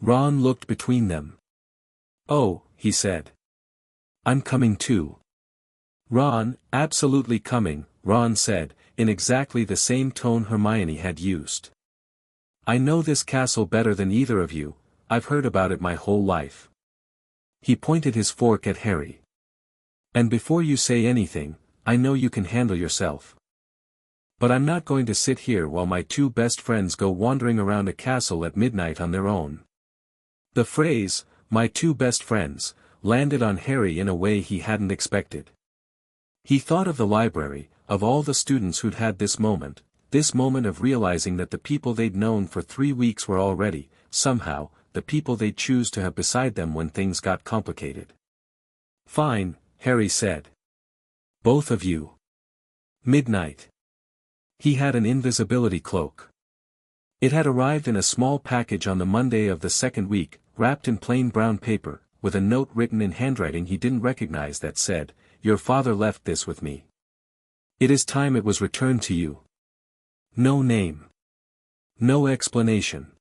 Ron looked between them. "Oh," he said. "I'm coming too." "Ron, absolutely coming," Ron said, in exactly the same tone Hermione had used. "I know this castle better than either of you, I've heard about it my whole life." He pointed his fork at Harry. "And before you say anything, I know you can handle yourself. But I'm not going to sit here while my two best friends go wandering around a castle at midnight on their own." The phrase, "my two best friends," landed on Harry in a way he hadn't expected. He thought of the library, of all the students who'd had this moment of realizing that the people they'd known for 3 weeks were already, somehow, the people they'd choose to have beside them when things got complicated. "Fine," Harry said. "Both of you. Midnight." He had an invisibility cloak. It had arrived in a small package on the Monday of the second week, wrapped in plain brown paper, with a note written in handwriting he didn't recognize that said, "Your father left this with me. It is time it was returned to you." No name. No explanation.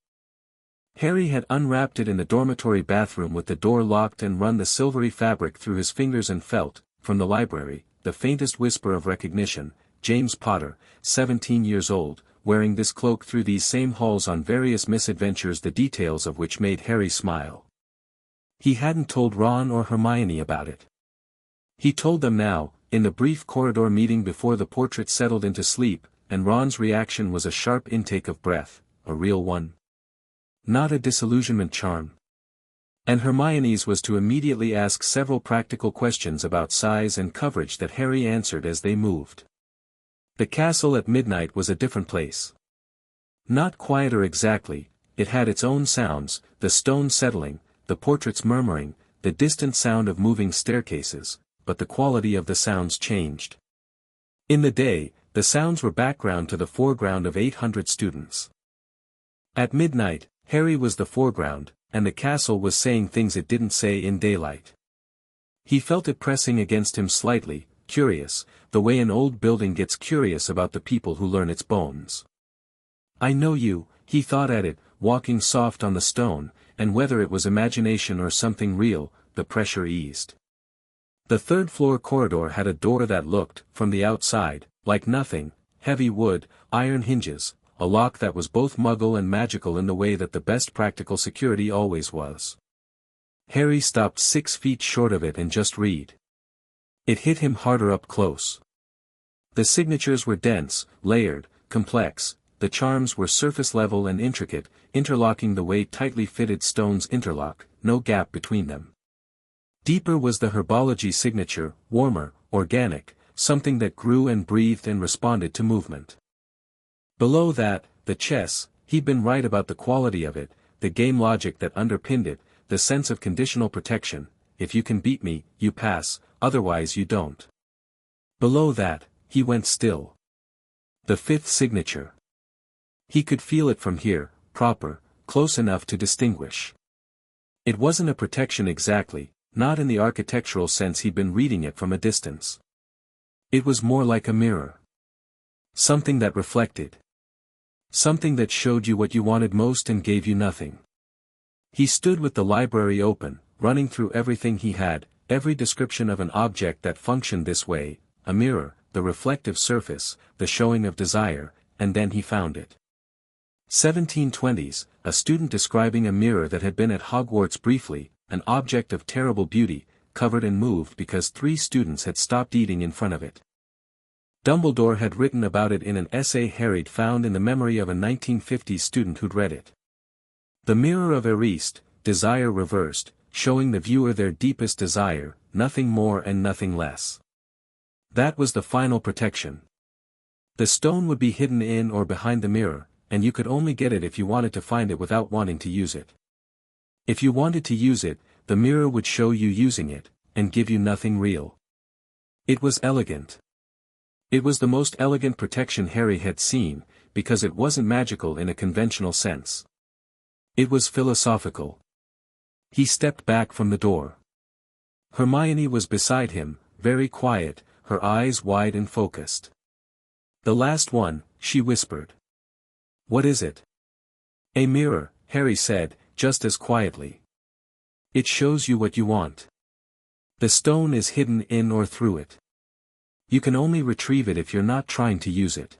Harry had unwrapped it in the dormitory bathroom with the door locked and run the silvery fabric through his fingers and felt, from the library, the faintest whisper of recognition. James Potter, 17 years old, wearing this cloak through these same halls on various misadventures, the details of which made Harry smile. He hadn't told Ron or Hermione about it. He told them now, in the brief corridor meeting before the portrait settled into sleep, and Ron's reaction was a sharp intake of breath, a real one. Not a disillusionment charm. And Hermione's was to immediately ask several practical questions about size and coverage that Harry answered as they moved. The castle at midnight was a different place. Not quieter exactly, it had its own sounds, the stone settling, the portraits murmuring, the distant sound of moving staircases, but the quality of the sounds changed. In the day, the sounds were background to the foreground of 800 students. At midnight, Harry was the foreground, and the castle was saying things it didn't say in daylight. He felt it pressing against him slightly, curious, the way an old building gets curious about the people who learn its bones. "I know you," he thought at it, walking soft on the stone, and whether it was imagination or something real, the pressure eased. The third-floor corridor had a door that looked, from the outside, like nothing, heavy wood, iron hinges, a lock that was both muggle and magical in the way that the best practical security always was. Harry stopped 6 feet short of it and just read. It hit him harder up close. The signatures were dense, layered, complex, the charms were surface-level and intricate, interlocking the way tightly fitted stones interlock, no gap between them. Deeper was the herbology signature, warmer, organic, something that grew and breathed and responded to movement. Below that, the chess, he'd been right about the quality of it, the game logic that underpinned it, the sense of conditional protection, if you can beat me, you pass, otherwise you don't. Below that, he went still. The fifth signature. He could feel it from here, proper, close enough to distinguish. It wasn't a protection exactly, not in the architectural sense he'd been reading it from a distance. It was more like a mirror. Something that reflected. Something that showed you what you wanted most and gave you nothing. He stood with the library open, running through everything he had, every description of an object that functioned this way, a mirror, the reflective surface, the showing of desire, and then he found it. 1720s, a student describing a mirror that had been at Hogwarts briefly, an object of terrible beauty, covered and moved because 3 students had stopped eating in front of it. Dumbledore had written about it in an essay Harry'd found in the memory of a 1950s student who'd read it. The mirror of Erist, desire reversed, showing the viewer their deepest desire, nothing more and nothing less. That was the final protection. The stone would be hidden in or behind the mirror, and you could only get it if you wanted to find it without wanting to use it. If you wanted to use it, the mirror would show you using it, and give you nothing real. It was elegant. It was the most elegant protection Harry had seen, because it wasn't magical in a conventional sense. It was philosophical. He stepped back from the door. Hermione was beside him, very quiet, her eyes wide and focused. "The last one," she whispered. "What is it?" "A mirror," Harry said, just as quietly. "It shows you what you want. The stone is hidden in or through it. You can only retrieve it if you're not trying to use it."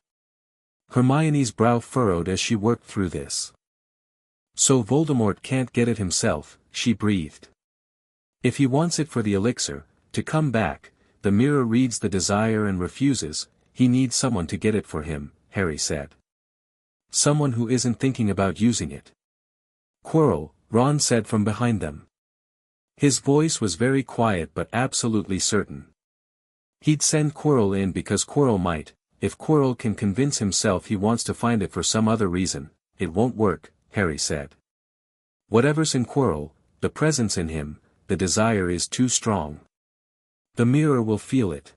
Hermione's brow furrowed as she worked through this. "So Voldemort can't get it himself," she breathed. "If he wants it for the elixir, to come back, the mirror reads the desire and refuses, he needs someone to get it for him," Harry said. "Someone who isn't thinking about using it." "Quirrell," Ron said from behind them. His voice was very quiet but absolutely certain. He'd send Quirrell in because Quirrell might. If Quirrell can convince himself he wants to find it for some other reason, it won't work, Harry said. Whatever's in Quirrell, the presence in him, the desire is too strong. The mirror will feel it.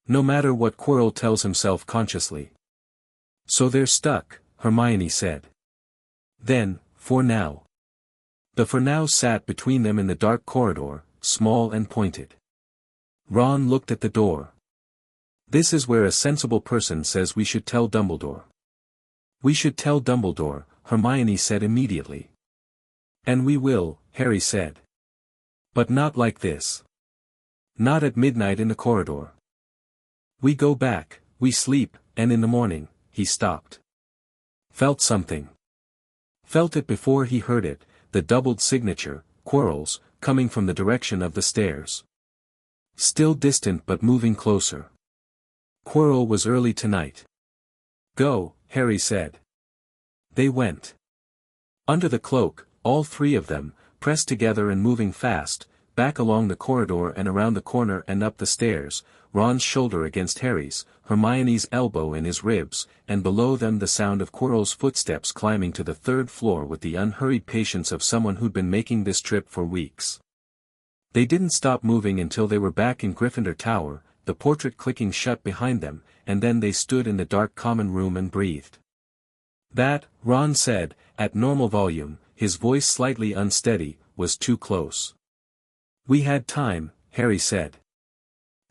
No matter what Quirrell tells himself consciously. "So they're stuck," Hermione said. Then, for now. The for now sat between them in the dark corridor, small and pointed. Ron looked at the door. "This is where a sensible person says we should tell Dumbledore." "We should tell Dumbledore," Hermione said immediately. "And we will," Harry said. "But not like this. Not at midnight in the corridor. We go back, we sleep, and in the morning," he stopped. Felt something. Felt it before he heard it, the doubled signature, Quirrell's, coming from the direction of the stairs. Still distant but moving closer. Quirrell was early tonight. "Go," Harry said. They went. Under the cloak, all 3 of them, pressed together and moving fast, back along the corridor and around the corner and up the stairs, Ron's shoulder against Harry's, Hermione's elbow in his ribs, and below them the sound of Quirrell's footsteps climbing to the 3rd floor with the unhurried patience of someone who'd been making this trip for weeks. They didn't stop moving until they were back in Gryffindor Tower, the portrait clicking shut behind them, and then they stood in the dark common room and breathed. That, Ron said, at normal volume, his voice slightly unsteady, was too close. "We had time," Harry said.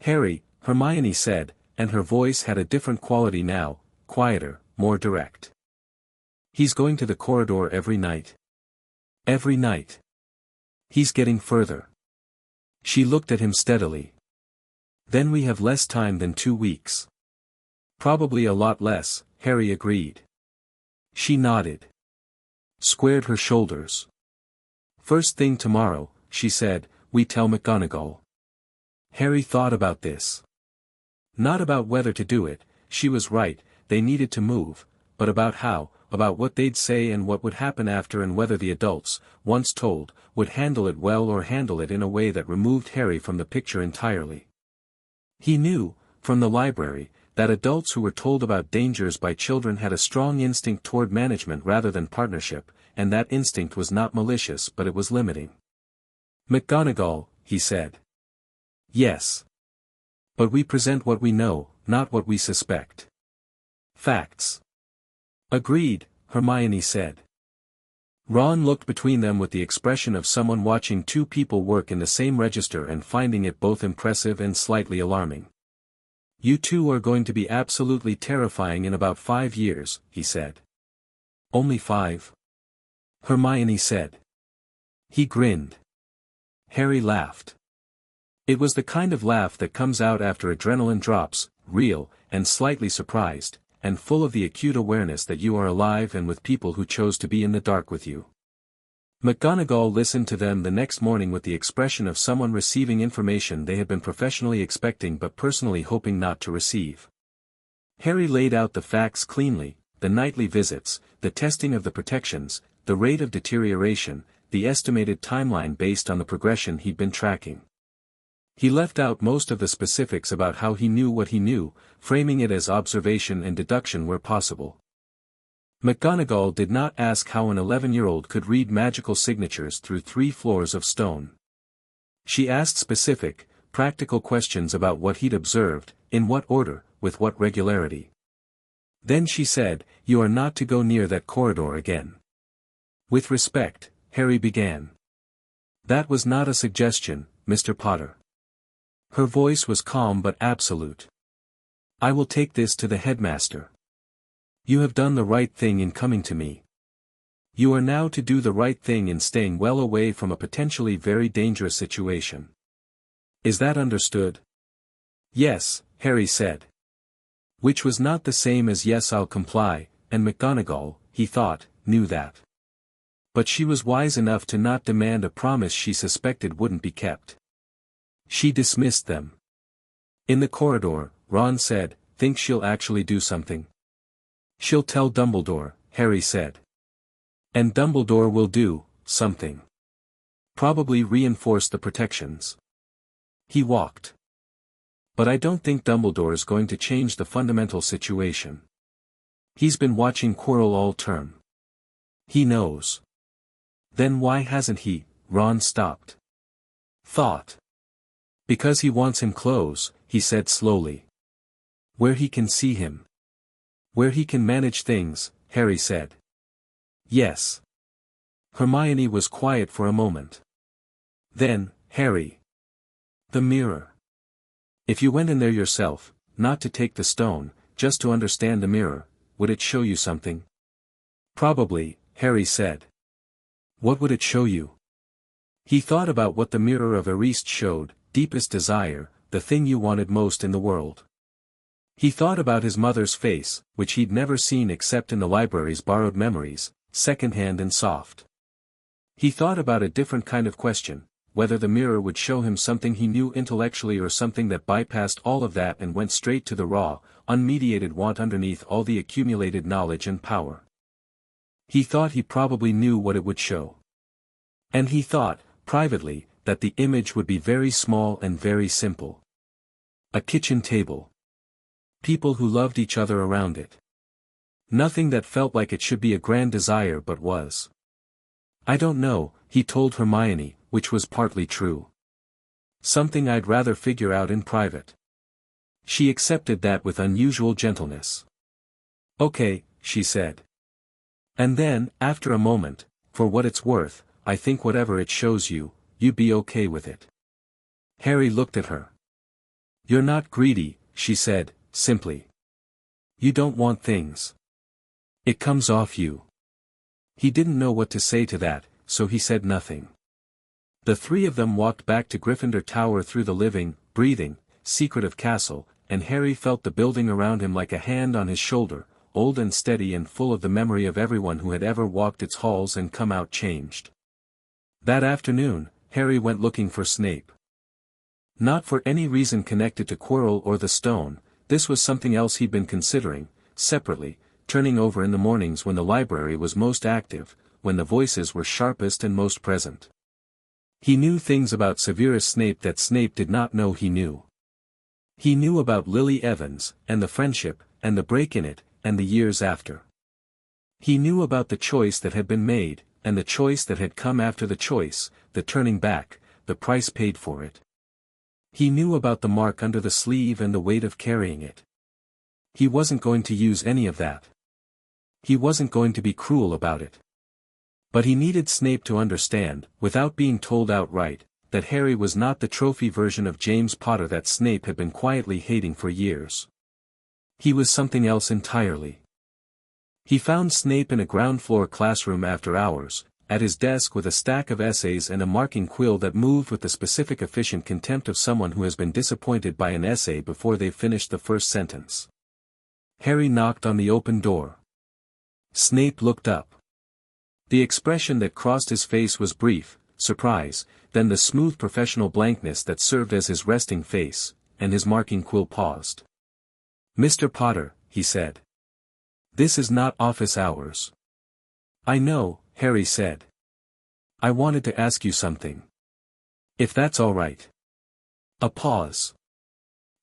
"Harry," Hermione said, and her voice had a different quality now, quieter, more direct. "He's going to the corridor every night. Every night. He's getting further." She looked at him steadily. "Then we have less time than 2 weeks. "Probably a lot less," Harry agreed. She nodded. Squared her shoulders. "First thing tomorrow," she said, "we tell McGonagall." Harry thought about this. Not about whether to do it, she was right, they needed to move, but about how, about what they'd say and what would happen after and whether the adults, once told, would handle it well or handle it in a way that removed Harry from the picture entirely. He knew, from the library, that adults who were told about dangers by children had a strong instinct toward management rather than partnership, and that instinct was not malicious but it was limiting. "McGonagall," he said. "Yes. But we present what we know, not what we suspect. Facts." "Agreed," Hermione said. Ron looked between them with the expression of someone watching 2 people work in the same register and finding it both impressive and slightly alarming. "You 2 are going to be absolutely terrifying in about 5 years," he said. "Only 5?" Hermione said. He grinned. Harry laughed. It was the kind of laugh that comes out after adrenaline drops, real, and slightly surprised, and full of the acute awareness that you are alive and with people who chose to be in the dark with you. McGonagall listened to them the next morning with the expression of someone receiving information they had been professionally expecting but personally hoping not to receive. Harry laid out the facts cleanly: the nightly visits, the testing of the protections, the rate of deterioration, the estimated timeline based on the progression he'd been tracking. He left out most of the specifics about how he knew what he knew, framing it as observation and deduction where possible. McGonagall did not ask how an 11-year-old could read magical signatures through 3 floors of stone. She asked specific, practical questions about what he'd observed, in what order, with what regularity. Then she said, "You are not to go near that corridor again." "With respect," Harry began. "That was not a suggestion, Mr. Potter." Her voice was calm but absolute. "I will take this to the headmaster. You have done the right thing in coming to me. You are now to do the right thing in staying well away from a potentially very dangerous situation. Is that understood?" "Yes," Harry said. Which was not the same as "yes, I'll comply," and McGonagall, he thought, knew that. But she was wise enough to not demand a promise she suspected wouldn't be kept. She dismissed them. "In the corridor," Ron said, "think she'll actually do something?" "She'll tell Dumbledore," Harry said. "And Dumbledore will do something. Probably reinforce the protections." He walked. "But I don't think Dumbledore's going to change the fundamental situation. He's been watching Quirrell all term. He knows." "Then why hasn't he?" Ron stopped. Thought. "Because he wants him close," he said slowly. "Where he can see him. Where he can manage things," Harry said. "Yes." Hermione was quiet for a moment. Then, "Harry. The mirror. If you went in there yourself, not to take the stone, just to understand the mirror, would it show you something?" "Probably," Harry said. "What would it show you?" He thought about what the mirror of Eriste showed: deepest desire, the thing you wanted most in the world. He thought about his mother's face, which he'd never seen except in the library's borrowed memories, secondhand and soft. He thought about a different kind of question: whether the mirror would show him something he knew intellectually or something that bypassed all of that and went straight to the raw, unmediated want underneath all the accumulated knowledge and power. He thought he probably knew what it would show. And he thought, privately, that the image would be very small and very simple. A kitchen table. People who loved each other around it. Nothing that felt like it should be a grand desire but was. "I don't know," he told Hermione, which was partly true. "Something I'd rather figure out in private." She accepted that with unusual gentleness. "Okay," she said. And then, after a moment, "For what it's worth, I think whatever it shows you, you'd be okay with it." Harry looked at her. "You're not greedy," she said, simply. "You don't want things. It comes off you." He didn't know what to say to that, so he said nothing. The 3 of them walked back to Gryffindor Tower through the living, breathing, secretive castle, and Harry felt the building around him like a hand on his shoulder, old and steady and full of the memory of everyone who had ever walked its halls and come out changed. That afternoon, Harry went looking for Snape. Not for any reason connected to Quirrell or the stone, this was something else he'd been considering, separately, turning over in the mornings when the library was most active, when the voices were sharpest and most present. He knew things about Severus Snape that Snape did not know he knew. He knew about Lily Evans, and the friendship, and the break in it, and the years after. He knew about the choice that had been made, and the choice that had come after the choice, the turning back, the price paid for it. He knew about the mark under the sleeve and the weight of carrying it. He wasn't going to use any of that. He wasn't going to be cruel about it. But he needed Snape to understand, without being told outright, that Harry was not the trophy version of James Potter that Snape had been quietly hating for years. He was something else entirely. He found Snape in a ground-floor classroom after hours, at his desk with a stack of essays and a marking quill that moved with the specific efficient contempt of someone who has been disappointed by an essay before they've finished the first sentence. Harry knocked on the open door. Snape looked up. The expression that crossed his face was brief, surprise, then the smooth professional blankness that served as his resting face, and his marking quill paused. "Mr. Potter," he said. "This is not office hours." "I know," Harry said. "I wanted to ask you something. If that's all right." A pause.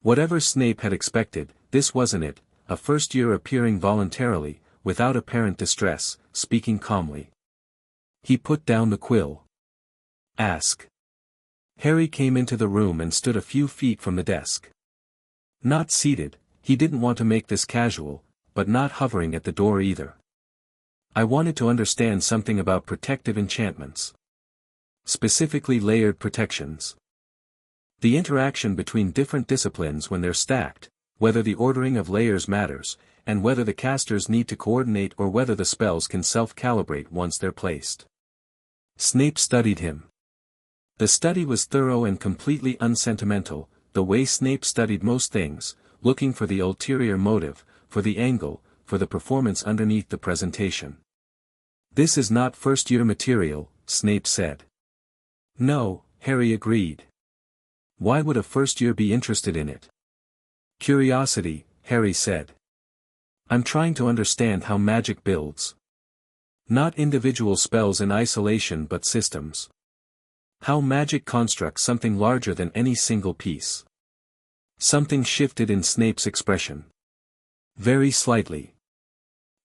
Whatever Snape had expected, this wasn't it, a first year appearing voluntarily, without apparent distress, speaking calmly. He put down the quill. "Ask." Harry came into the room and stood a few feet from the desk. Not seated, he didn't want to make this casual, but not hovering at the door either. "I wanted to understand something about protective enchantments. Specifically layered protections. The interaction between different disciplines when they're stacked, whether the ordering of layers matters, and whether the casters need to coordinate or whether the spells can self-calibrate once they're placed." Snape studied him. The study was thorough and completely unsentimental, the way Snape studied most things, looking for the ulterior motive, for the angle, for the performance underneath the presentation. "This is not first-year material," Snape said. "No," Harry agreed. "Why would a first-year be interested in it?" "Curiosity," Harry said. "I'm trying to understand how magic builds. Not individual spells in isolation but systems. How magic constructs something larger than any single piece." Something shifted in Snape's expression. Very slightly.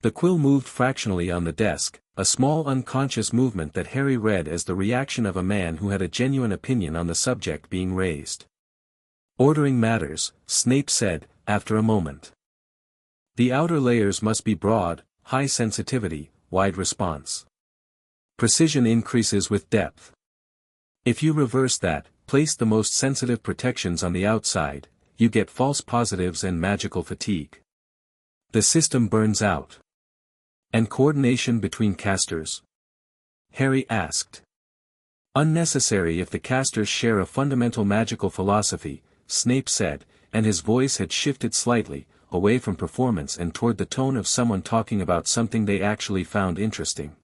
The quill moved fractionally on the desk, a small unconscious movement that Harry read as the reaction of a man who had a genuine opinion on the subject being raised. "Ordering matters," Snape said, after a moment. "The outer layers must be broad, high sensitivity, wide response. Precision increases with depth. If you reverse that, place the most sensitive protections on the outside, you get false positives and magical fatigue. The system burns out." "And coordination between casters?" Harry asked. "Unnecessary if the casters share a fundamental magical philosophy," Snape said, and his voice had shifted slightly, away from performance and toward the tone of someone talking about something they actually found interesting.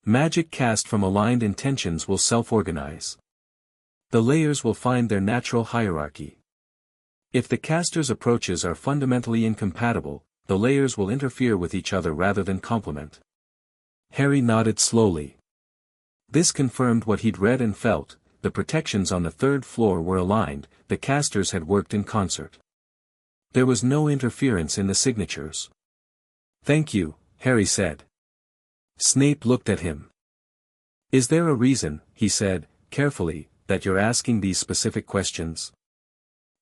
"Magic cast from aligned intentions will self-organize. The layers will find their natural hierarchy. If the caster's approaches are fundamentally incompatible, the layers will interfere with each other rather than complement." Harry nodded slowly. This confirmed what he'd read and felt, the protections on the third floor were aligned, the casters had worked in concert. There was no interference in the signatures. "Thank you," Harry said. Snape looked at him. "Is there a reason," he said, carefully, "that you're asking these specific questions?"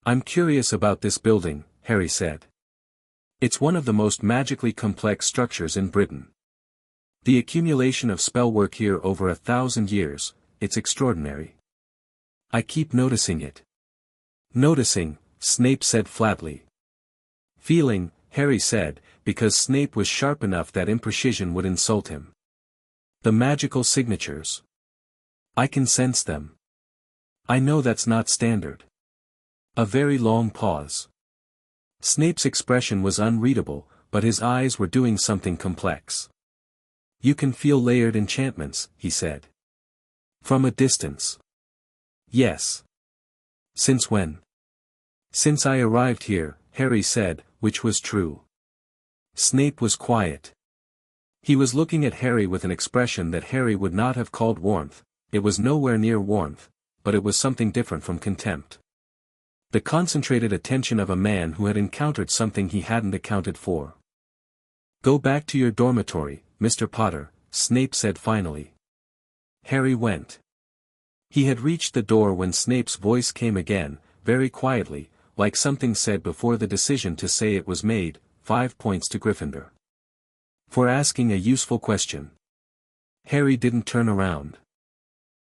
"I'm curious about this building," Harry said. "It's one of the most magically complex structures in Britain. The accumulation of spellwork here over 1,000 years, it's extraordinary. I keep noticing it." "Noticing," Snape said flatly. "Feeling," Harry said, because Snape was sharp enough that imprecision would insult him. "The magical signatures. I can sense them. I know that's not standard." A very long pause. Snape's expression was unreadable, but his eyes were doing something complex. "You can feel layered enchantments," he said. "From a distance?" "Yes." "Since when?" "Since I arrived here," Harry said, which was true. Snape was quiet. He was looking at Harry with an expression that Harry would not have called warmth. It was nowhere near warmth, but it was something different from contempt. The concentrated attention of a man who had encountered something he hadn't accounted for. "Go back to your dormitory, Mr. Potter," Snape said finally. Harry went. He had reached the door when Snape's voice came again, very quietly, like something said before the decision to say it was made, 5 points to Gryffindor. "For asking a useful question." Harry didn't turn around.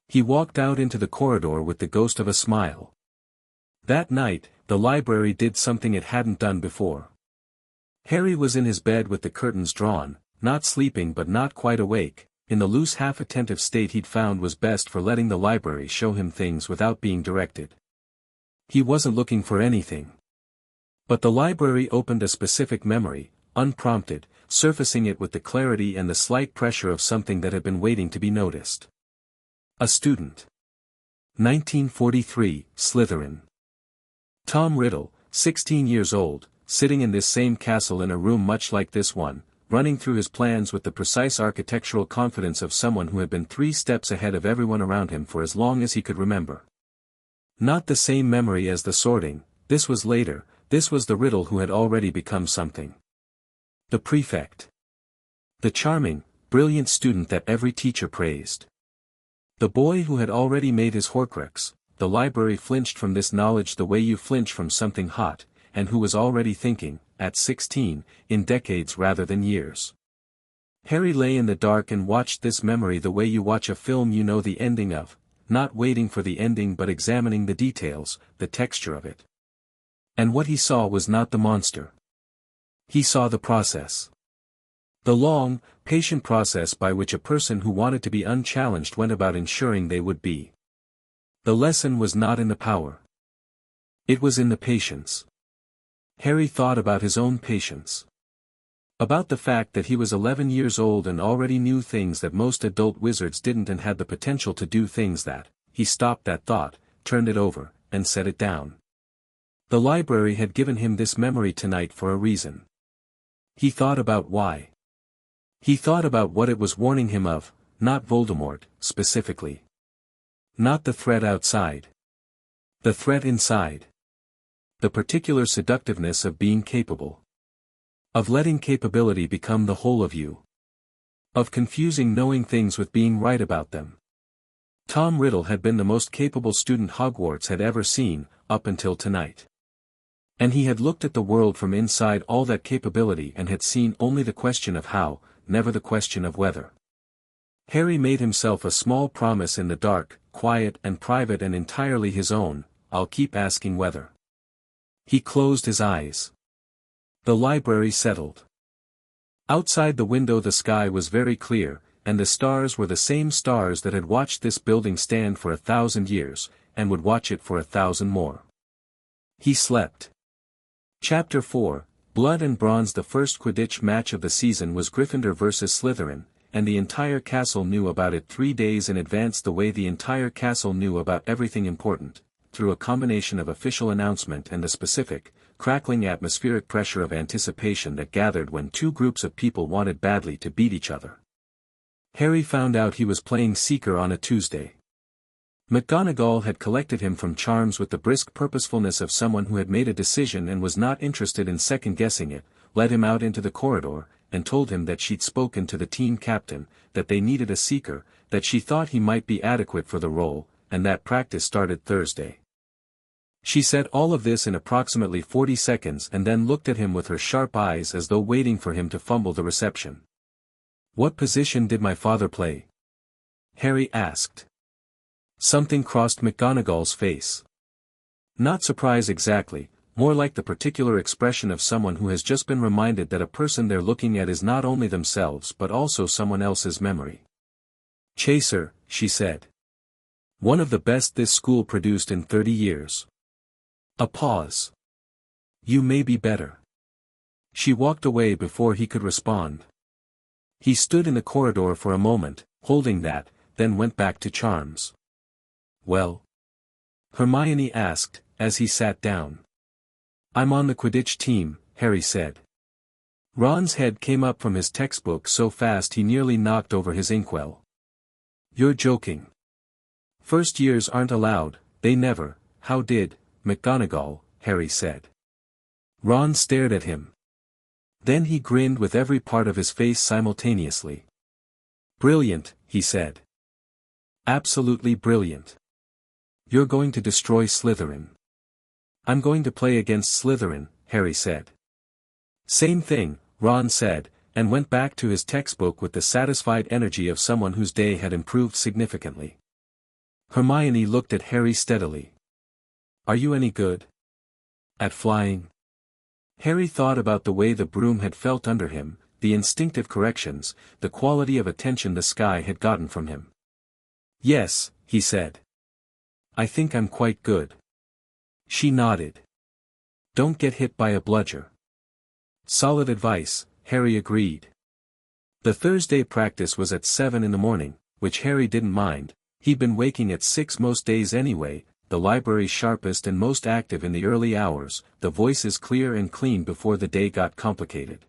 He walked out into the corridor with the ghost of a smile. That night, the library did something it hadn't done before. Harry was in his bed with the curtains drawn, not sleeping but not quite awake, in the loose half-attentive state he'd found was best for letting the library show him things without being directed. He wasn't looking for anything. But the library opened a specific memory, unprompted, surfacing it with the clarity and the slight pressure of something that had been waiting to be noticed. A student. 1943, Slytherin. Tom Riddle, 16 years old, sitting in this same castle in a room much like this one, running through his plans with the precise architectural confidence of someone who had been 3 steps ahead of everyone around him for as long as he could remember. Not the same memory as the sorting, this was later, this was the Riddle who had already become something. The prefect. The charming, brilliant student that every teacher praised. The boy who had already made his Horcrux. The library flinched from this knowledge the way you flinch from something hot, and who was already thinking, at 16, in decades rather than years. Harry lay in the dark and watched this memory the way you watch a film you know the ending of, not waiting for the ending but examining the details, the texture of it. And what he saw was not the monster. He saw the process. The long, patient process by which a person who wanted to be unchallenged went about ensuring they would be. The lesson was not in the power. It was in the patience. Harry thought about his own patience. About the fact that he was 11 years old and already knew things that most adult wizards didn't and had the potential to do things that, he stopped that thought, turned it over, and set it down. The library had given him this memory tonight for a reason. He thought about why. He thought about what it was warning him of, not Voldemort, specifically. Not the threat outside. The threat inside. The particular seductiveness of being capable. Of letting capability become the whole of you. Of confusing knowing things with being right about them. Tom Riddle had been the most capable student Hogwarts had ever seen, up until tonight. And he had looked at the world from inside all that capability and had seen only the question of how, never the question of whether. Harry made himself a small promise in the dark, quiet and private and entirely his own, I'll keep asking whether. He closed his eyes. The library settled. Outside the window the sky was very clear, and the stars were the same stars that had watched this building stand for 1,000 years, and would watch it for 1,000 more. He slept. Chapter 4, Blood and Bronze. The first Quidditch match of the season was Gryffindor versus Slytherin, and the entire castle knew about it 3 days in advance the way the entire castle knew about everything important, through a combination of official announcement and the specific, crackling atmospheric pressure of anticipation that gathered when 2 groups of people wanted badly to beat each other. Harry found out he was playing Seeker on a Tuesday. McGonagall had collected him from charms with the brisk purposefulness of someone who had made a decision and was not interested in second-guessing it, led him out into the corridor, and told him that she'd spoken to the team captain, that they needed a Seeker, that she thought he might be adequate for the role, and that practice started Thursday. She said all of this in approximately 40 seconds and then looked at him with her sharp eyes as though waiting for him to fumble the reception. "What position did my father play?" Harry asked. Something crossed McGonagall's face. Not surprise exactly, more like the particular expression of someone who has just been reminded that a person they're looking at is not only themselves but also someone else's memory. "Chaser," she said. "One of the best this school produced in 30 years. A pause. "You may be better." She walked away before he could respond. He stood in the corridor for a moment, holding that, then went back to charms. "Well?" Hermione asked, as he sat down. "I'm on the Quidditch team," Harry said. Ron's head came up from his textbook so fast he nearly knocked over his inkwell. "You're joking. First years aren't allowed, they never." "How did, McGonagall?" Harry said. Ron stared at him. Then he grinned with every part of his face simultaneously. "Brilliant," he said. "Absolutely brilliant. You're going to destroy Slytherin." "I'm going to play against Slytherin," Harry said. "Same thing," Ron said, and went back to his textbook with the satisfied energy of someone whose day had improved significantly. Hermione looked at Harry steadily. "Are you any good at flying?" Harry thought about the way the broom had felt under him, the instinctive corrections, the quality of attention the sky had gotten from him. "Yes," he said. "I think I'm quite good." She nodded. "Don't get hit by a bludger." "Solid advice," Harry agreed. The Thursday practice was at 7 in the morning, which Harry didn't mind. He'd been waking at 6 most days anyway, the library sharpest and most active in the early hours, the voices clear and clean before the day got complicated.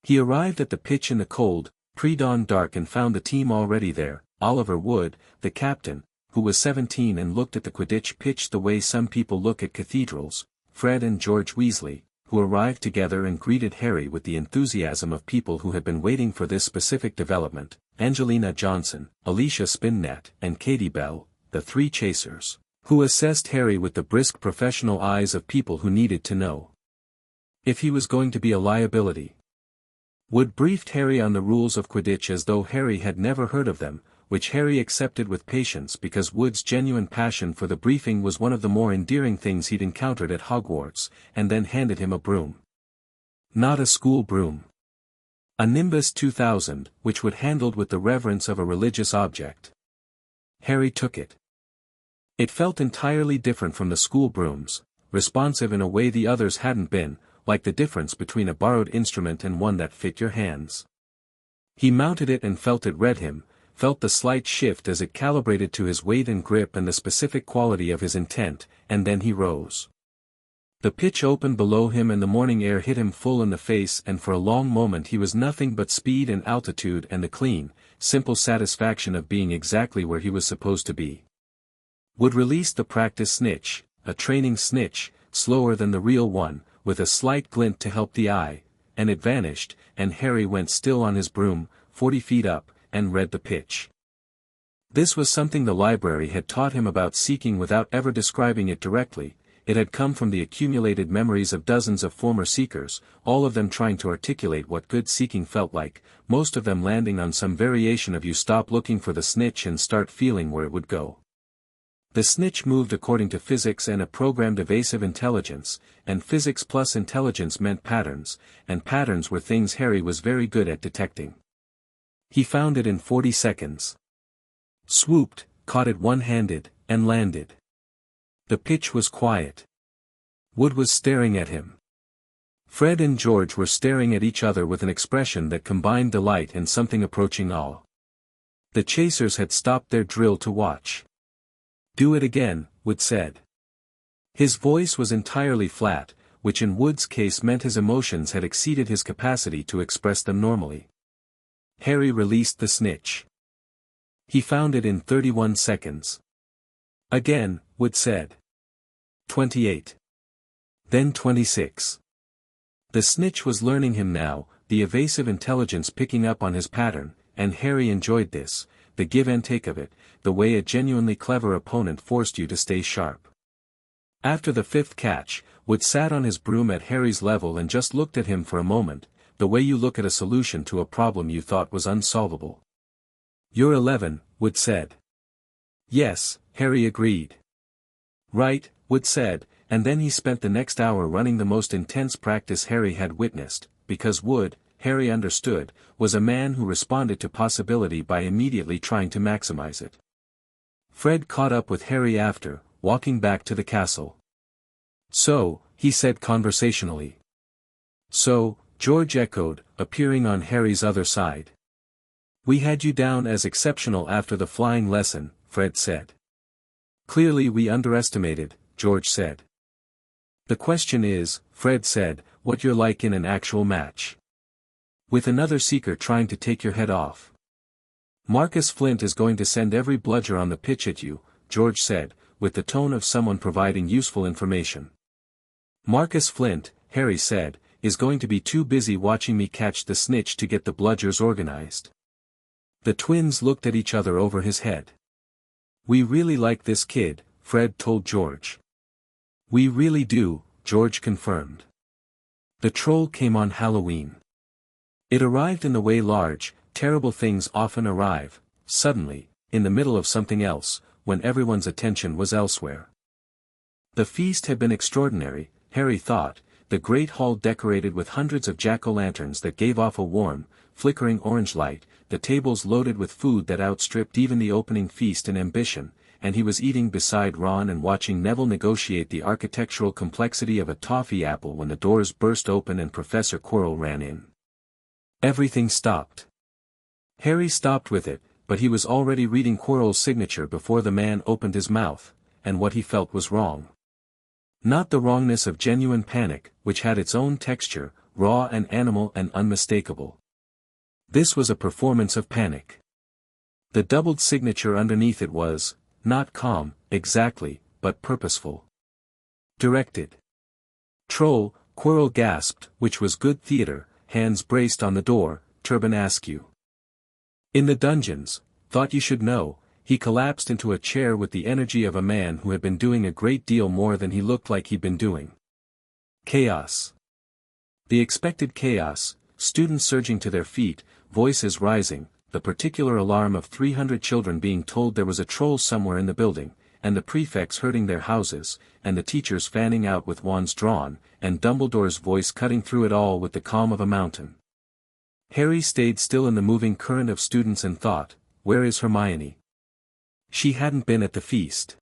He arrived at the pitch in the cold, pre-dawn dark and found the team already there. Oliver Wood, the captain, who was 17 and looked at the Quidditch pitch the way some people look at cathedrals, Fred and George Weasley, who arrived together and greeted Harry with the enthusiasm of people who had been waiting for this specific development, Angelina Johnson, Alicia Spinnet, and Katie Bell, the three chasers, who assessed Harry with the brisk professional eyes of people who needed to know if he was going to be a liability. Wood briefed Harry on the rules of Quidditch as though Harry had never heard of them, which Harry accepted with patience because Wood's genuine passion for the briefing was one of the more endearing things he'd encountered at Hogwarts, and then handed him a broom. Not a school broom. A Nimbus 2000, which Wood handled with the reverence of a religious object. Harry took it. It felt entirely different from the school brooms, responsive in a way the others hadn't been, like the difference between a borrowed instrument and one that fit your hands. He mounted it and felt it read him, felt the slight shift as it calibrated to his weight and grip and the specific quality of his intent, and then he rose. The pitch opened below him and the morning air hit him full in the face, and for a long moment he was nothing but speed and altitude and the clean, simple satisfaction of being exactly where he was supposed to be. Wood released the practice snitch, a training snitch, slower than the real one, with a slight glint to help the eye, and it vanished, and Harry went still on his broom, 40 feet up, and read the pitch. This was something the library had taught him about seeking without ever describing it directly. It had come from the accumulated memories of dozens of former seekers, all of them trying to articulate what good seeking felt like, most of them landing on some variation of you stop looking for the snitch and start feeling where it would go. The snitch moved according to physics and a programmed evasive intelligence, and physics plus intelligence meant patterns, and patterns were things Harry was very good at detecting. He found it in 40 seconds. Swooped, caught it one-handed, and landed. The pitch was quiet. Wood was staring at him. Fred and George were staring at each other with an expression that combined delight and something approaching awe. The chasers had stopped their drill to watch. "Do it again," Wood said. His voice was entirely flat, which in Wood's case meant his emotions had exceeded his capacity to express them normally. Harry released the snitch. He found it in 31 seconds. "Again," Wood said. 28. Then 26. The snitch was learning him now, the evasive intelligence picking up on his pattern, and Harry enjoyed this, the give and take of it, the way a genuinely clever opponent forced you to stay sharp. After the fifth catch, Wood sat on his broom at Harry's level and just looked at him for a moment, the way you look at a solution to a problem you thought was unsolvable. "You're 11, Wood said. "Yes," Harry agreed. "Right," Wood said, and then he spent the next hour running the most intense practice Harry had witnessed, because Wood, Harry understood, was a man who responded to possibility by immediately trying to maximize it. Fred caught up with Harry after, walking back to the castle. "So," he said conversationally. "So," George echoed, appearing on Harry's other side. "We had you down as exceptional after the flying lesson," Fred said. "Clearly we underestimated," George said. "The question is," Fred said, "what you're like in an actual match. With another seeker trying to take your head off." "Marcus Flint is going to send every bludger on the pitch at you," George said, with the tone of someone providing useful information. "Marcus Flint," Harry said, "is going to be too busy watching me catch the snitch to get the bludgers organized." The twins looked at each other over his head. "We really like this kid," Fred told George. "We really do," George confirmed. The troll came on Halloween. It arrived in the way large, terrible things often arrive, suddenly, in the middle of something else, when everyone's attention was elsewhere. The feast had been extraordinary, Harry thought, the great hall decorated with hundreds of jack-o'-lanterns that gave off a warm, flickering orange light, the tables loaded with food that outstripped even the opening feast in ambition, and he was eating beside Ron and watching Neville negotiate the architectural complexity of a toffee apple when the doors burst open and Professor Quirrell ran in. Everything stopped. Harry stopped with it, but he was already reading Quirrell's signature before the man opened his mouth, and what he felt was wrong. Not the wrongness of genuine panic, which had its own texture, raw and animal and unmistakable. This was a performance of panic. The doubled signature underneath it was, not calm, exactly, but purposeful. Directed. Troll, Quirrell gasped, which was good theater, hands braced on the door, turban askew. In the dungeons, thought you should know, he collapsed into a chair with the energy of a man who had been doing a great deal more than he looked like he'd been doing. Chaos. The expected chaos, students surging to their feet, voices rising, the particular alarm of 300 children being told there was a troll somewhere in the building, and the prefects herding their houses, and the teachers fanning out with wands drawn, and Dumbledore's voice cutting through it all with the calm of a mountain. Harry stayed still in the moving current of students and thought, where is Hermione? She hadn't been at the feast.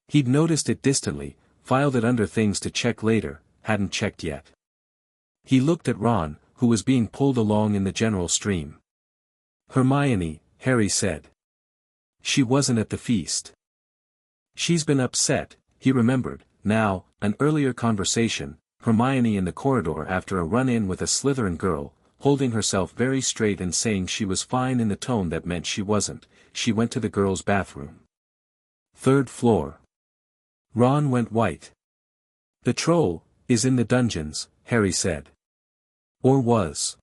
He'd noticed it distantly, filed it under things to check later, hadn't checked yet. He looked at Ron, who was being pulled along in the general stream. Hermione, Harry said. She wasn't at the feast. She's been upset, he remembered, now, an earlier conversation, Hermione in the corridor after a run-in with a Slytherin girl, holding herself very straight and saying she was fine in the tone that meant she wasn't. She went to the girls' bathroom. 3rd floor. Ron went white. The troll is in the dungeons, Harry said. Or was.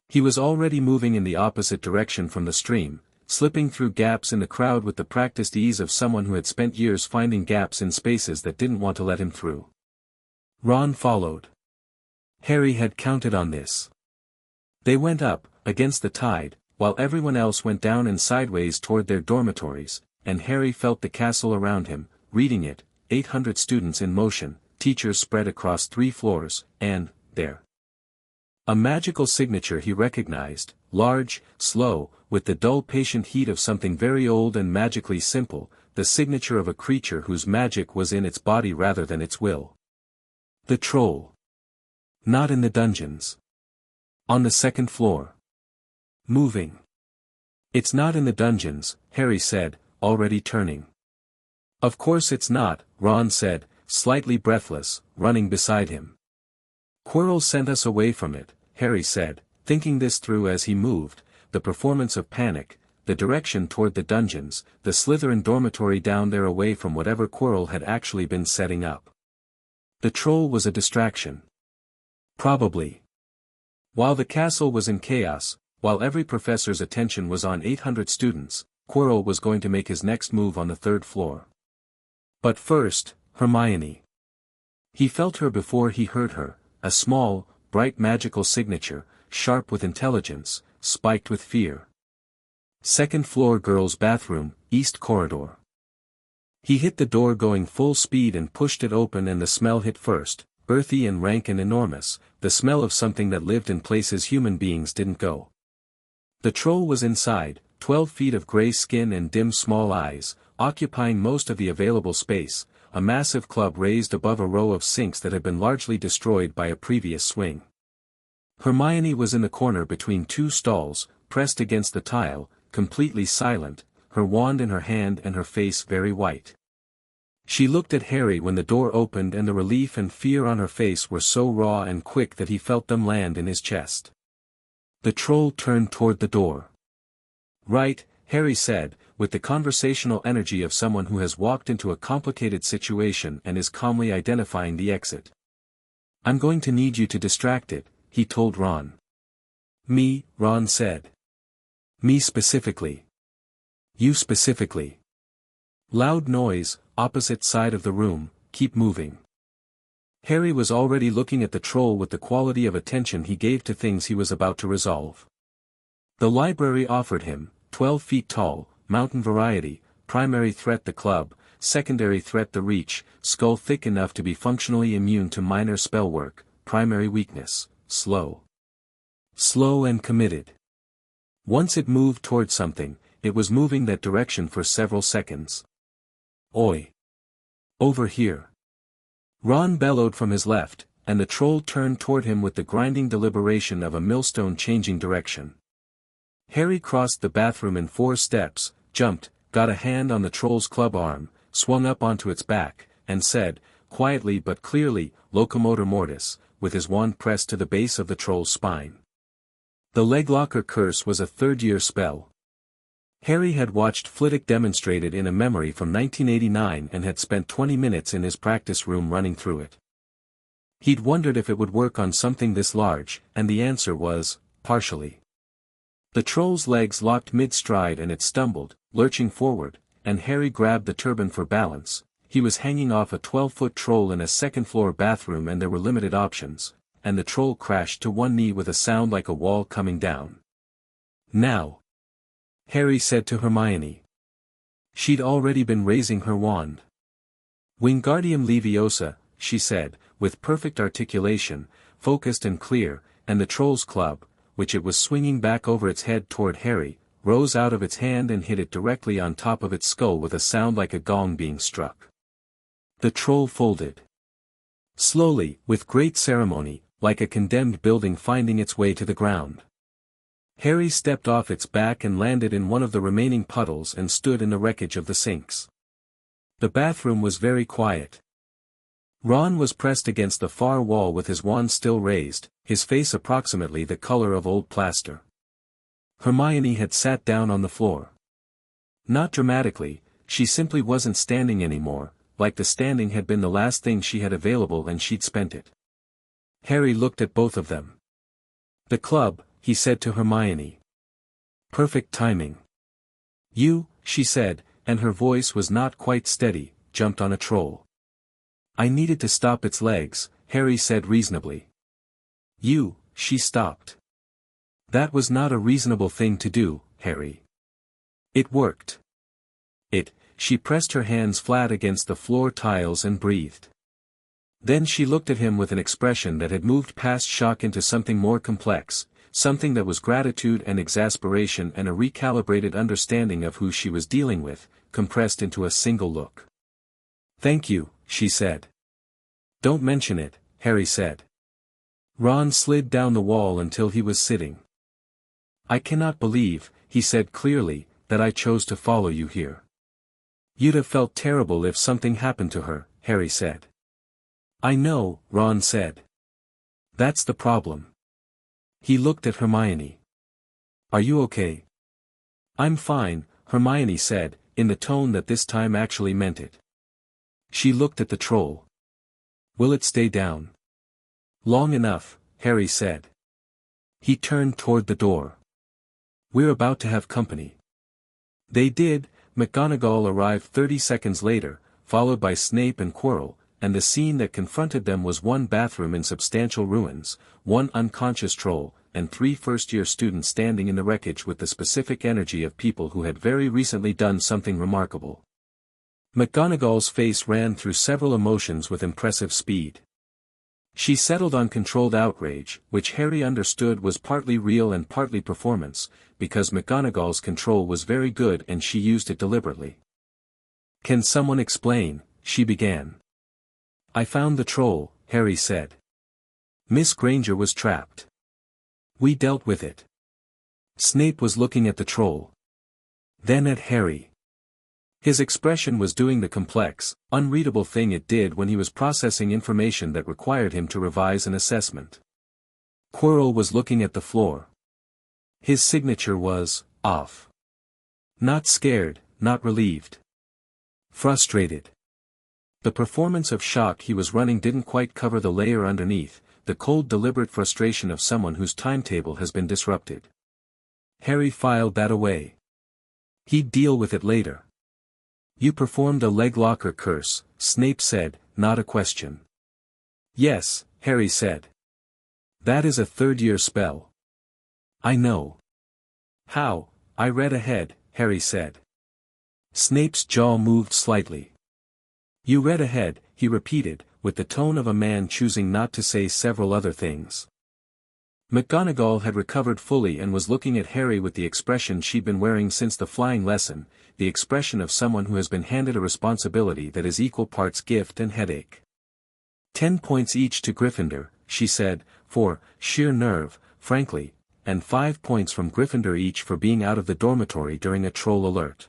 He was already moving in the opposite direction from the stream, slipping through gaps in the crowd with the practiced ease of someone who had spent years finding gaps in spaces that didn't want to let him through. Ron followed. Harry had counted on this. They went up, against the tide, while everyone else went down and sideways toward their dormitories, and Harry felt the castle around him, reading it, 800 students in motion, teachers spread across 3 floors, and, there. A magical signature he recognized, large, slow, with the dull patient heat of something very old and magically simple, the signature of a creature whose magic was in its body rather than its will. The troll. Not in the dungeons. On the 2nd floor. Moving. It's not in the dungeons, Harry said, already turning. Of course it's not, Ron said, slightly breathless, running beside him. Quirrell sent us away from it, Harry said, thinking this through as he moved, the performance of panic, the direction toward the dungeons, the Slytherin dormitory down there away from whatever Quirrell had actually been setting up. The troll was a distraction. Probably. While the castle was in chaos, while every professor's attention was on 800 students, Quirrell was going to make his next move on the 3rd floor. But first, Hermione. He felt her before he heard her, a small, bright magical signature, sharp with intelligence, spiked with fear. 2nd floor girls' bathroom, east corridor. He hit the door going full speed and pushed it open, and the smell hit first, earthy and rank and enormous, the smell of something that lived in places human beings didn't go. The troll was inside, 12 feet of gray skin and dim small eyes, occupying most of the available space, a massive club raised above a row of sinks that had been largely destroyed by a previous swing. Hermione was in the corner between 2 stalls, pressed against the tile, completely silent, her wand in her hand and her face very white. She looked at Harry when the door opened, and the relief and fear on her face were so raw and quick that he felt them land in his chest. The troll turned toward the door. Right, Harry said, with the conversational energy of someone who has walked into a complicated situation and is calmly identifying the exit. I'm going to need you to distract it, he told Ron. Me, Ron said. Me specifically. You specifically. Loud noise, opposite side of the room, keep moving. Harry was already looking at the troll with the quality of attention he gave to things he was about to resolve. The library offered him, 12 feet tall, mountain variety, primary threat the club, secondary threat the reach, skull thick enough to be functionally immune to minor spell work, primary weakness, slow. Slow and committed. Once it moved toward something, it was moving that direction for several seconds. Oi! Over here! Ron bellowed from his left, and the troll turned toward him with the grinding deliberation of a millstone changing direction. Harry crossed the bathroom in 4 steps, jumped, got a hand on the troll's club arm, swung up onto its back, and said, quietly but clearly, Locomotor Mortis, with his wand pressed to the base of the troll's spine. The Leglocker curse was a 3rd-year spell. Harry had watched Flitwick demonstrate it in a memory from 1989 and had spent 20 minutes in his practice room running through it. He'd wondered if it would work on something this large, and the answer was, partially. The troll's legs locked mid-stride and it stumbled, lurching forward, and Harry grabbed the turban for balance. He was hanging off a 12-foot troll in a second-floor bathroom and there were limited options, and the troll crashed to one knee with a sound like a wall coming down. Now, Harry said to Hermione. She'd already been raising her wand. Wingardium Leviosa, she said, with perfect articulation, focused and clear, and the troll's club, which it was swinging back over its head toward Harry, rose out of its hand and hit it directly on top of its skull with a sound like a gong being struck. The troll folded. Slowly, with great ceremony, like a condemned building finding its way to the ground. Harry stepped off its back and landed in one of the remaining puddles and stood in the wreckage of the sinks. The bathroom was very quiet. Ron was pressed against the far wall with his wand still raised, his face approximately the color of old plaster. Hermione had sat down on the floor. Not dramatically, she simply wasn't standing anymore, like the standing had been the last thing she had available and she'd spent it. Harry looked at both of them. The club, he said to Hermione. Perfect timing. You, she said, and her voice was not quite steady, jumped on a troll. I needed to stop its legs, Harry said reasonably. You, she stopped. That was not a reasonable thing to do, Harry. It worked. She pressed her hands flat against the floor tiles and breathed. Then she looked at him with an expression that had moved past shock into something more complex, something that was gratitude and exasperation and a recalibrated understanding of who she was dealing with, compressed into a single look. Thank you, she said. Don't mention it, Harry said. Ron slid down the wall until he was sitting. I cannot believe, he said clearly, that I chose to follow you here. You'd have felt terrible if something happened to her, Harry said. I know, Ron said. That's the problem. He looked at Hermione. Are you okay? I'm fine, Hermione said, in the tone that this time actually meant it. She looked at the troll. Will it stay down? Long enough, Harry said. He turned toward the door. We're about to have company. They did. McGonagall arrived 30 seconds later, followed by Snape and Quirrell, and the scene that confronted them was one bathroom in substantial ruins, one unconscious troll, and 3 first-year students standing in the wreckage with the specific energy of people who had very recently done something remarkable. McGonagall's face ran through several emotions with impressive speed. She settled on controlled outrage, which Harry understood was partly real and partly performance, because McGonagall's control was very good and she used it deliberately. Can someone explain? She began. I found the troll, Harry said. Miss Granger was trapped. We dealt with it. Snape was looking at the troll. Then at Harry. His expression was doing the complex, unreadable thing it did when he was processing information that required him to revise an assessment. Quirrell was looking at the floor. His signature was, off. Not scared, not relieved. Frustrated. The performance of shock he was running didn't quite cover the layer underneath, the cold deliberate frustration of someone whose timetable has been disrupted. Harry filed that away. He'd deal with it later. You performed a Leglocker curse, Snape said, not a question. Yes, Harry said. That is a 3rd-year spell. I know. How? I read ahead, Harry said. Snape's jaw moved slightly. You read ahead, he repeated, with the tone of a man choosing not to say several other things. McGonagall had recovered fully and was looking at Harry with the expression she'd been wearing since the flying lesson, the expression of someone who has been handed a responsibility that is equal parts gift and headache. 10 points each to Gryffindor, she said, for sheer nerve, frankly, and 5 points from Gryffindor each for being out of the dormitory during a troll alert.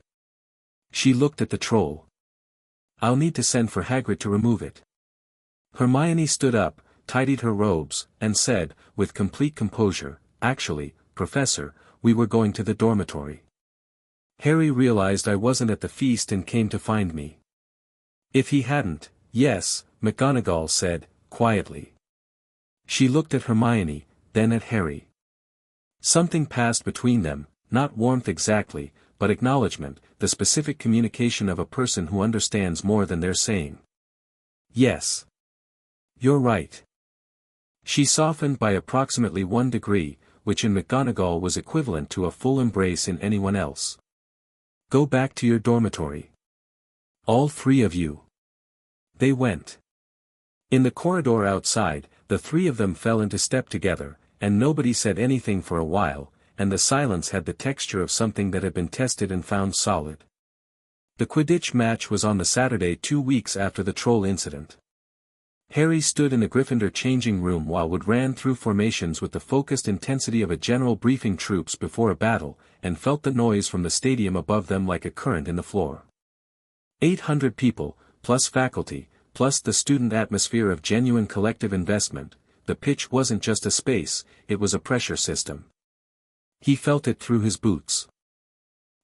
She looked at the troll. I'll need to send for Hagrid to remove it. Hermione stood up, tidied her robes, and said, with complete composure, actually, Professor, we were going to the dormitory. Harry realized I wasn't at the feast and came to find me. If he hadn't, yes, McGonagall said, quietly. She looked at Hermione, then at Harry. Something passed between them, not warmth exactly, but acknowledgement, the specific communication of a person who understands more than they're saying. Yes. You're right. She softened by approximately 1 degree, which in McGonagall was equivalent to a full embrace in anyone else. Go back to your dormitory. All 3 of you. They went. In the corridor outside, the 3 of them fell into step together, and nobody said anything for a while, and the silence had the texture of something that had been tested and found solid. The Quidditch match was on the Saturday 2 weeks after the troll incident. Harry stood in the Gryffindor changing room while Wood ran through formations with the focused intensity of a general briefing troops before a battle, and felt the noise from the stadium above them like a current in the floor. 800 people, plus faculty, plus the student atmosphere of genuine collective investment. The pitch wasn't just a space, it was a pressure system. He felt it through his boots.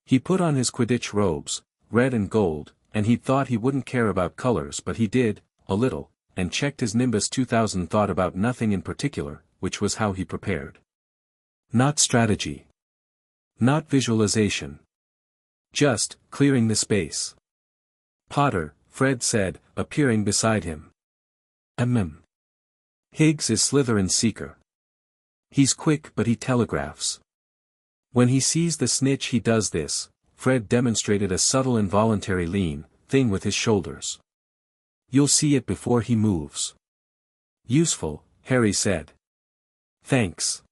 He put on his Quidditch robes, red and gold, and he thought he wouldn't care about colors, but he did, a little, and checked his Nimbus 2000 thought about nothing in particular, which was how he prepared. Not strategy. Not visualization. Just, clearing the space. Potter, Fred said, appearing beside him. Higgs is Slytherin's seeker. He's quick but he telegraphs. When he sees the snitch he does this, Fred demonstrated a subtle involuntary lean, thing with his shoulders. You'll see it before he moves. Useful, Harry said. Thanks.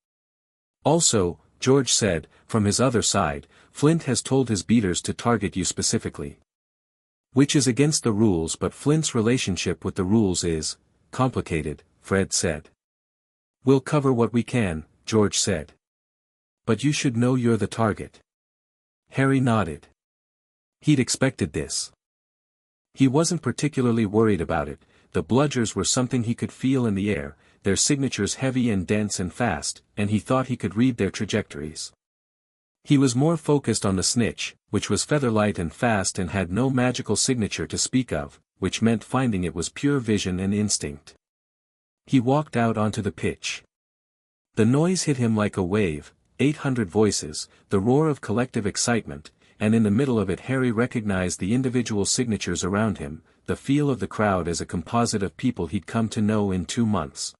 Also, George said, from his other side, Flint has told his beaters to target you specifically. Which is against the rules, but Flint's relationship with the rules is complicated, Fred said. We'll cover what we can, George said. But you should know you're the target. Harry nodded. He'd expected this. He wasn't particularly worried about it, the bludgers were something he could feel in the air, their signatures heavy and dense and fast, and he thought he could read their trajectories. He was more focused on the snitch, which was featherlight and fast and had no magical signature to speak of, which meant finding it was pure vision and instinct. He walked out onto the pitch. The noise hit him like a wave, 800 voices, the roar of collective excitement, and in the middle of it Harry recognized the individual signatures around him, the feel of the crowd as a composite of people he'd come to know in 2 months.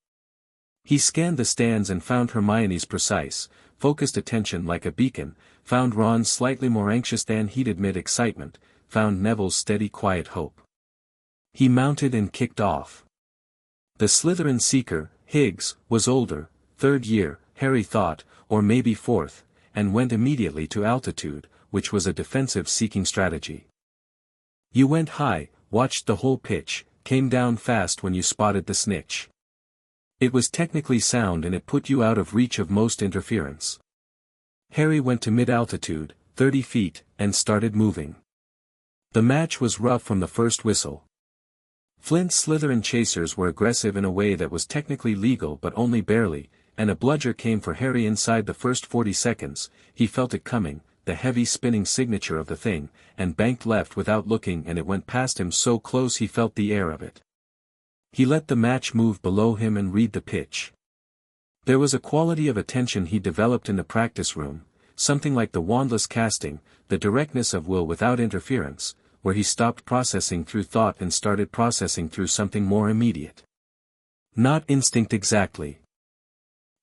He scanned the stands and found Hermione's precise, focused attention like a beacon, found Ron's slightly more anxious than he'd admit excitement, found Neville's steady quiet hope. He mounted and kicked off. The Slytherin seeker, Higgs, was older, 3rd year, Harry thought, or maybe 4th, and went immediately to altitude, which was a defensive seeking strategy. You went high, watched the whole pitch, came down fast when you spotted the snitch. It was technically sound and it put you out of reach of most interference. Harry went to mid-altitude, 30 feet, and started moving. The match was rough from the first whistle. Flint's Slytherin chasers were aggressive in a way that was technically legal but only barely, and a bludger came for Harry inside the first 40 seconds, he felt it coming, the heavy spinning signature of the thing, and banked left without looking and it went past him so close he felt the air of it. He let the match move below him and read the pitch. There was a quality of attention he developed in the practice room, something like the wandless casting, the directness of will without interference, where he stopped processing through thought and started processing through something more immediate. Not instinct exactly.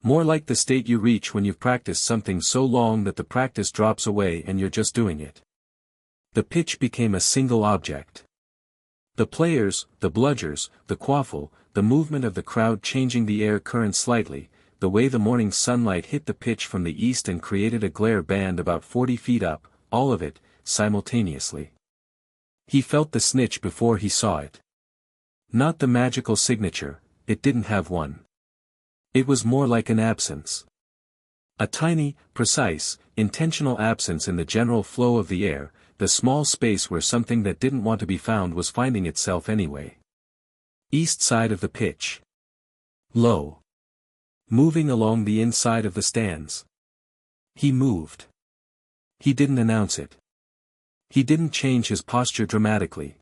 More like the state you reach when you've practiced something so long that the practice drops away and you're just doing it. The pitch became a single object. The players, the bludgers, the quaffle, the movement of the crowd changing the air current slightly, the way the morning sunlight hit the pitch from the east and created a glare band about 40 feet up, all of it, simultaneously. He felt the snitch before he saw it. Not the magical signature, it didn't have one. It was more like an absence. A tiny, precise, intentional absence in the general flow of the air, the small space where something that didn't want to be found was finding itself anyway. East side of the pitch. Low. Moving along the inside of the stands. He moved. He didn't announce it. He didn't change his posture dramatically.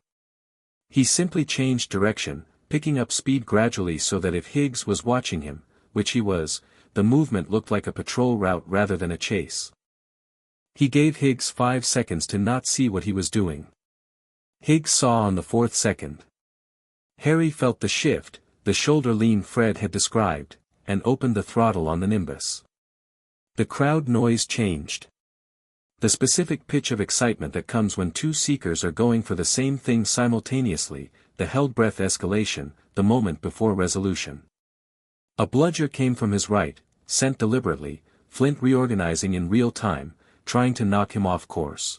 He simply changed direction, picking up speed gradually so that if Higgs was watching him, which he was, the movement looked like a patrol route rather than a chase. He gave Higgs 5 seconds to not see what he was doing. Higgs saw on the 4th second. Harry felt the shift, the shoulder lean Fred had described, and opened the throttle on the Nimbus. The crowd noise changed. The specific pitch of excitement that comes when two seekers are going for the same thing simultaneously, the held breath escalation, the moment before resolution. A bludger came from his right, sent deliberately, Flint reorganizing in real time, trying to knock him off course.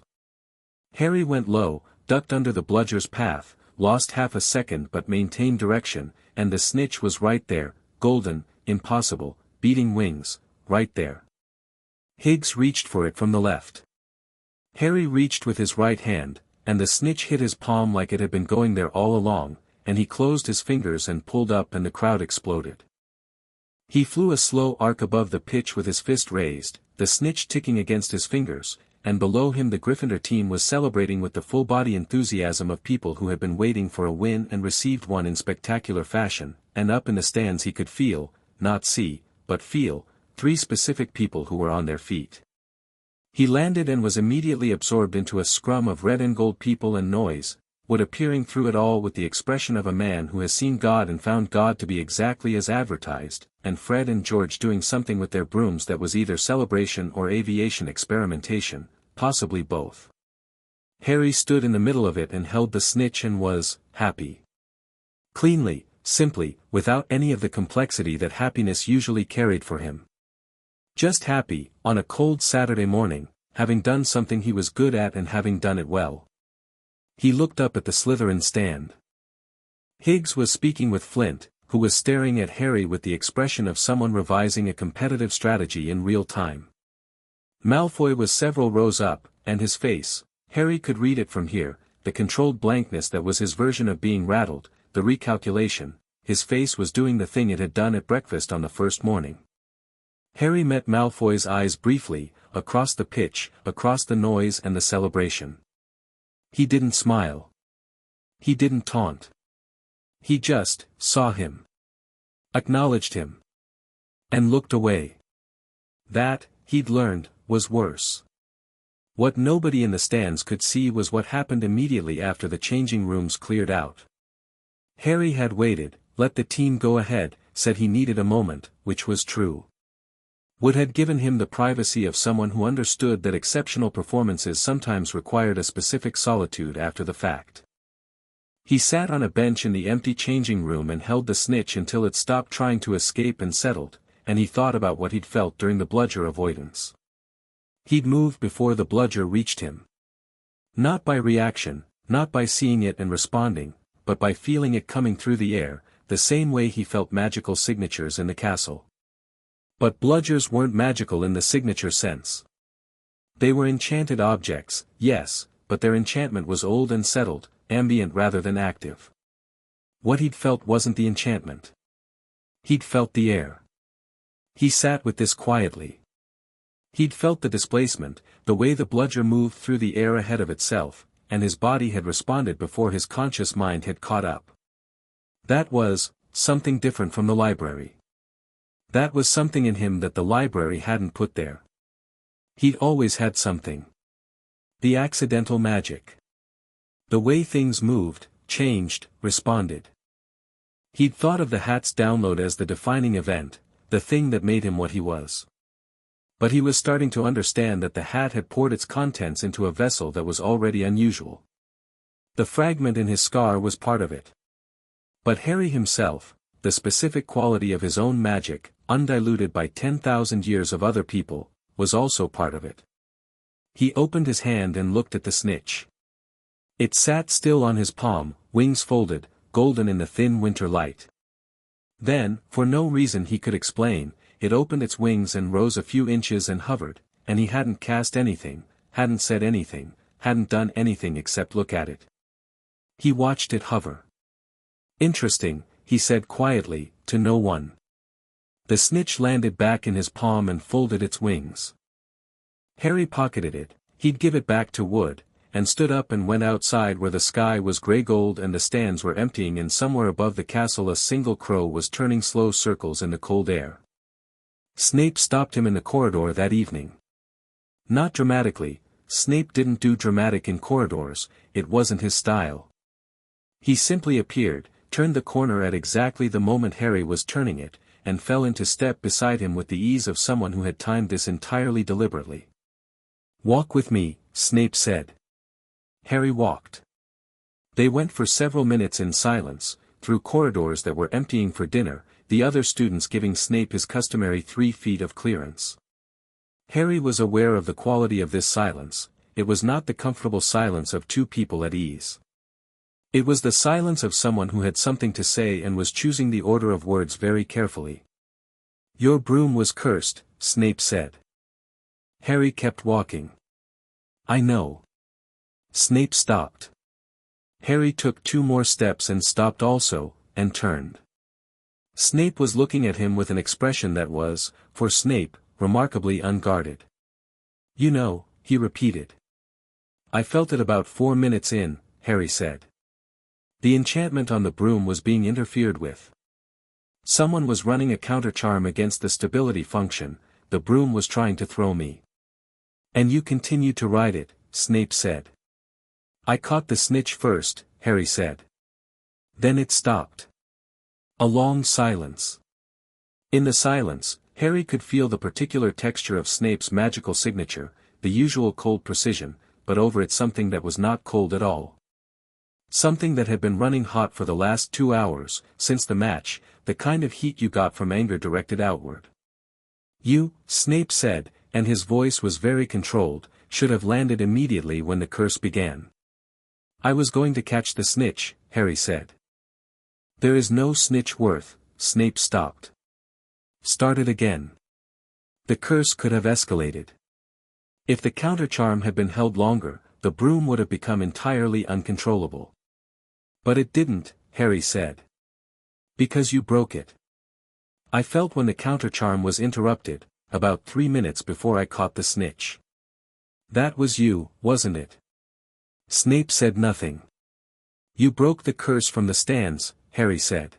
Harry went low, ducked under the bludger's path, lost half a second but maintained direction, and the snitch was right there, golden, impossible, beating wings, right there. Higgs reached for it from the left. Harry reached with his right hand, and the snitch hit his palm like it had been going there all along, and he closed his fingers and pulled up and the crowd exploded. He flew a slow arc above the pitch with his fist raised, the snitch ticking against his fingers, and below him the Gryffindor team was celebrating with the full-body enthusiasm of people who had been waiting for a win and received one in spectacular fashion, and up in the stands he could feel, not see, but feel, 3 specific people who were on their feet. He landed and was immediately absorbed into a scrum of red and gold people and noise, Wood appearing through it all with the expression of a man who has seen God and found God to be exactly as advertised, and Fred and George doing something with their brooms that was either celebration or aviation experimentation, possibly both. Harry stood in the middle of it and held the snitch and was happy. Cleanly, simply, without any of the complexity that happiness usually carried for him. Just happy, on a cold Saturday morning, having done something he was good at and having done it well. He looked up at the Slytherin stand. Higgs was speaking with Flint, who was staring at Harry with the expression of someone revising a competitive strategy in real time. Malfoy was several rows up, and his face, Harry could read it from here, the controlled blankness that was his version of being rattled, the recalculation, his face was doing the thing it had done at breakfast on the first morning. Harry met Malfoy's eyes briefly, across the pitch, across the noise and the celebration. He didn't smile. He didn't taunt. He just saw him. Acknowledged him. And looked away. That, he'd learned, was worse. What nobody in the stands could see was what happened immediately after the changing rooms cleared out. Harry had waited, let the team go ahead, said he needed a moment, which was true. Wood had given him the privacy of someone who understood that exceptional performances sometimes required a specific solitude after the fact. He sat on a bench in the empty changing room and held the snitch until it stopped trying to escape and settled, and he thought about what he'd felt during the bludger avoidance. He'd moved before the bludger reached him. Not by reaction, not by seeing it and responding, but by feeling it coming through the air, the same way he felt magical signatures in the castle. But bludgers weren't magical in the signature sense. They were enchanted objects, yes, but their enchantment was old and settled, ambient rather than active. What he'd felt wasn't the enchantment. He'd felt the air. He sat with this quietly. He'd felt the displacement, the way the bludger moved through the air ahead of itself, and his body had responded before his conscious mind had caught up. That was something different from the library. That was something in him that the library hadn't put there. He'd always had something. The accidental magic. The way things moved, changed, responded. He'd thought of the hat's download as the defining event, the thing that made him what he was. But he was starting to understand that the hat had poured its contents into a vessel that was already unusual. The fragment in his scar was part of it. But Harry himself, the specific quality of his own magic, undiluted by 10,000 years of other people, was also part of it. He opened his hand and looked at the snitch. It sat still on his palm, wings folded, golden in the thin winter light. Then, for no reason he could explain, it opened its wings and rose a few inches and hovered, and he hadn't cast anything, hadn't said anything, hadn't done anything except look at it. He watched it hover. Interesting, he said quietly, to no one. The snitch landed back in his palm and folded its wings. Harry pocketed it, he'd give it back to Wood, and stood up and went outside where the sky was grey gold and the stands were emptying, and somewhere above the castle a single crow was turning slow circles in the cold air. Snape stopped him in the corridor that evening. Not dramatically, Snape didn't do dramatic in corridors, it wasn't his style. He simply appeared, turned the corner at exactly the moment Harry was turning it, and fell into step beside him with the ease of someone who had timed this entirely deliberately. "Walk with me," Snape said. Harry walked. They went for several minutes in silence, through corridors that were emptying for dinner, the other students giving Snape his customary 3 feet of clearance. Harry was aware of the quality of this silence. It was not the comfortable silence of two people at ease. It was the silence of someone who had something to say and was choosing the order of words very carefully. "Your broom was cursed," Snape said. Harry kept walking. "I know." Snape stopped. Harry took 2 more steps and stopped also, and turned. Snape was looking at him with an expression that was, for Snape, remarkably unguarded. "You know," he repeated. "I felt it about 4 minutes in," Harry said. The enchantment on the broom was being interfered with. Someone was running a counter-charm against the stability function, the broom was trying to throw me. "And you continued to ride it," Snape said. "I caught the snitch first," Harry said. Then it stopped. A long silence. In the silence, Harry could feel the particular texture of Snape's magical signature, the usual cold precision, but over it something that was not cold at all. Something that had been running hot for the last 2 hours, since the match, the kind of heat you got from anger directed outward. "You," Snape said, and his voice was very controlled, "should have landed immediately when the curse began." "I was going to catch the snitch," Harry said. "There is no snitch worth," Snape stopped. Started again. The curse could have escalated. If the counter-charm had been held longer, the broom would have become entirely uncontrollable. "But it didn't," Harry said. "Because you broke it. I felt when the counter-charm was interrupted, about 3 minutes before I caught the snitch." "That was you, wasn't it?" Snape said nothing. "You broke the curse from the stands," Harry said.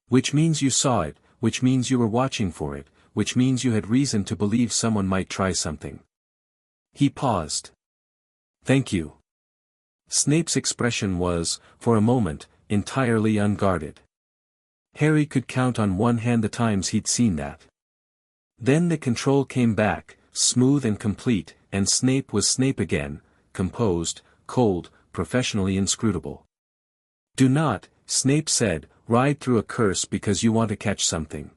"Which means you saw it, which means you were watching for it, which means you had reason to believe someone might try something." He paused. "Thank you." Snape's expression was, for a moment, entirely unguarded. Harry could count on one hand the times he'd seen that. Then the control came back, smooth and complete, and Snape was Snape again, composed, cold, professionally inscrutable. "Do not," Snape said, "ride through a curse because you want to catch something."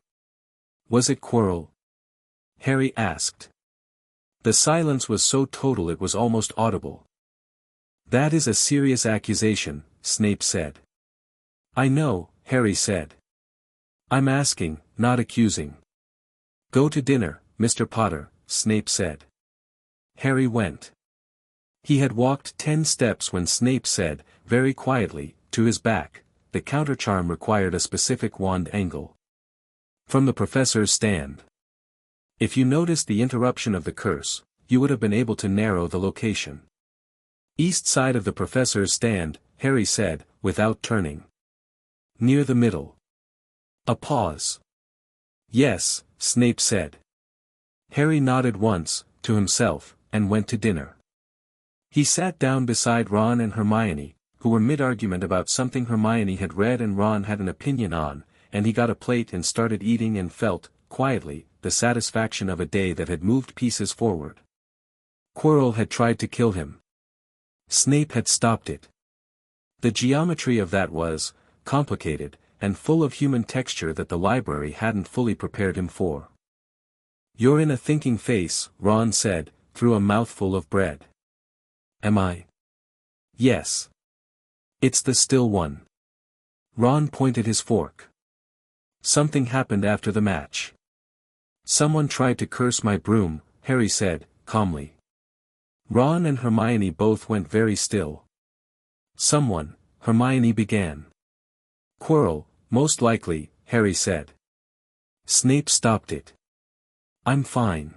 "Was it Quirrell?" Harry asked. The silence was so total it was almost audible. "That is a serious accusation," Snape said. "I know," Harry said. "I'm asking, not accusing." "Go to dinner, Mr. Potter," Snape said. Harry went. He had walked 10 steps when Snape said, very quietly, to his back, "The counter-charm required a specific wand angle. From the professor's stand. If you noticed the interruption of the curse, you would have been able to narrow the location." "East side of the professor's stand," Harry said, without turning. "Near the middle." A pause. "Yes," Snape said. Harry nodded once, to himself, and went to dinner. He sat down beside Ron and Hermione, who were mid-argument about something Hermione had read and Ron had an opinion on, and he got a plate and started eating and felt, quietly, the satisfaction of a day that had moved pieces forward. Quirrell had tried to kill him. Snape had stopped it. The geometry of that was complicated, and full of human texture that the library hadn't fully prepared him for. "You're in a thinking face," Ron said, through a mouthful of bread. "Am I?" "Yes. It's the still one." Ron pointed his fork. "Something happened after the match. Someone tried to curse my broom," Harry said, calmly. Ron and Hermione both went very still. "Someone," Hermione began. "Quirrell, most likely," Harry said. Snape stopped it. "I'm fine."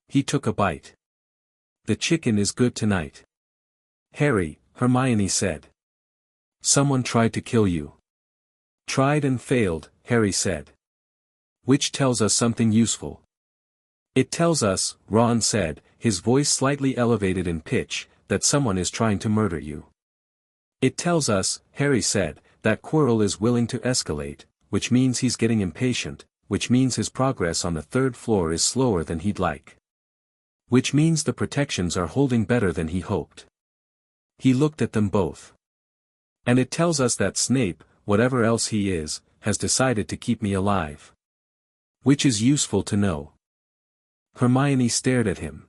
He took a bite. "The chicken is good tonight." "Harry," Hermione said. "Someone tried to kill you." "Tried and failed," Harry said. "Which tells us something useful." "It tells us," Ron said, his voice slightly elevated in pitch, "that someone is trying to murder you." "It tells us," Harry said, "that Quirrell is willing to escalate, which means he's getting impatient, which means his progress on the third floor is slower than he'd like. Which means the protections are holding better than he hoped." He looked at them both. "And it tells us that Snape, whatever else he is, has decided to keep me alive. Which is useful to know." Hermione stared at him.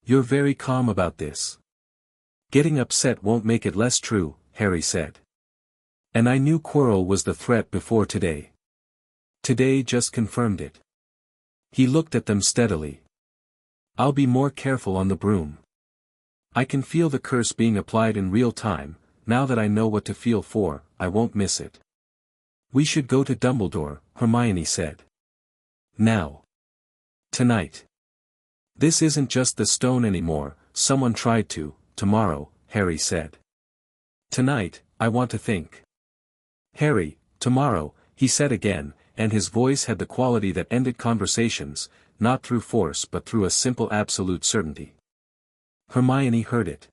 "You're very calm about this." "Getting upset won't make it less true," Harry said. "And I knew Quirrell was the threat before today. Today just confirmed it." He looked at them steadily. "I'll be more careful on the broom. I can feel the curse being applied in real time. Now that I know what to feel for, I won't miss it." "We should go to Dumbledore," Hermione said. "Now. Tonight. This isn't just the stone anymore, someone tried to, tomorrow," Harry said. "Tonight, I want to think." "Harry, tomorrow," he said again, and his voice had the quality that ended conversations, not through force but through a simple absolute certainty. Hermione heard it.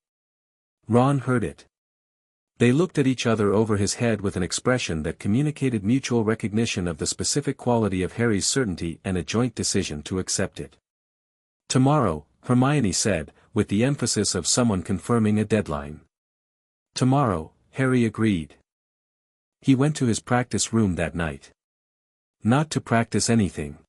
Ron heard it. They looked at each other over his head with an expression that communicated mutual recognition of the specific quality of Harry's certainty and a joint decision to accept it. "Tomorrow," Hermione said, with the emphasis of someone confirming a deadline. "Tomorrow," Harry agreed. He went to his practice room that night. Not to practice anything.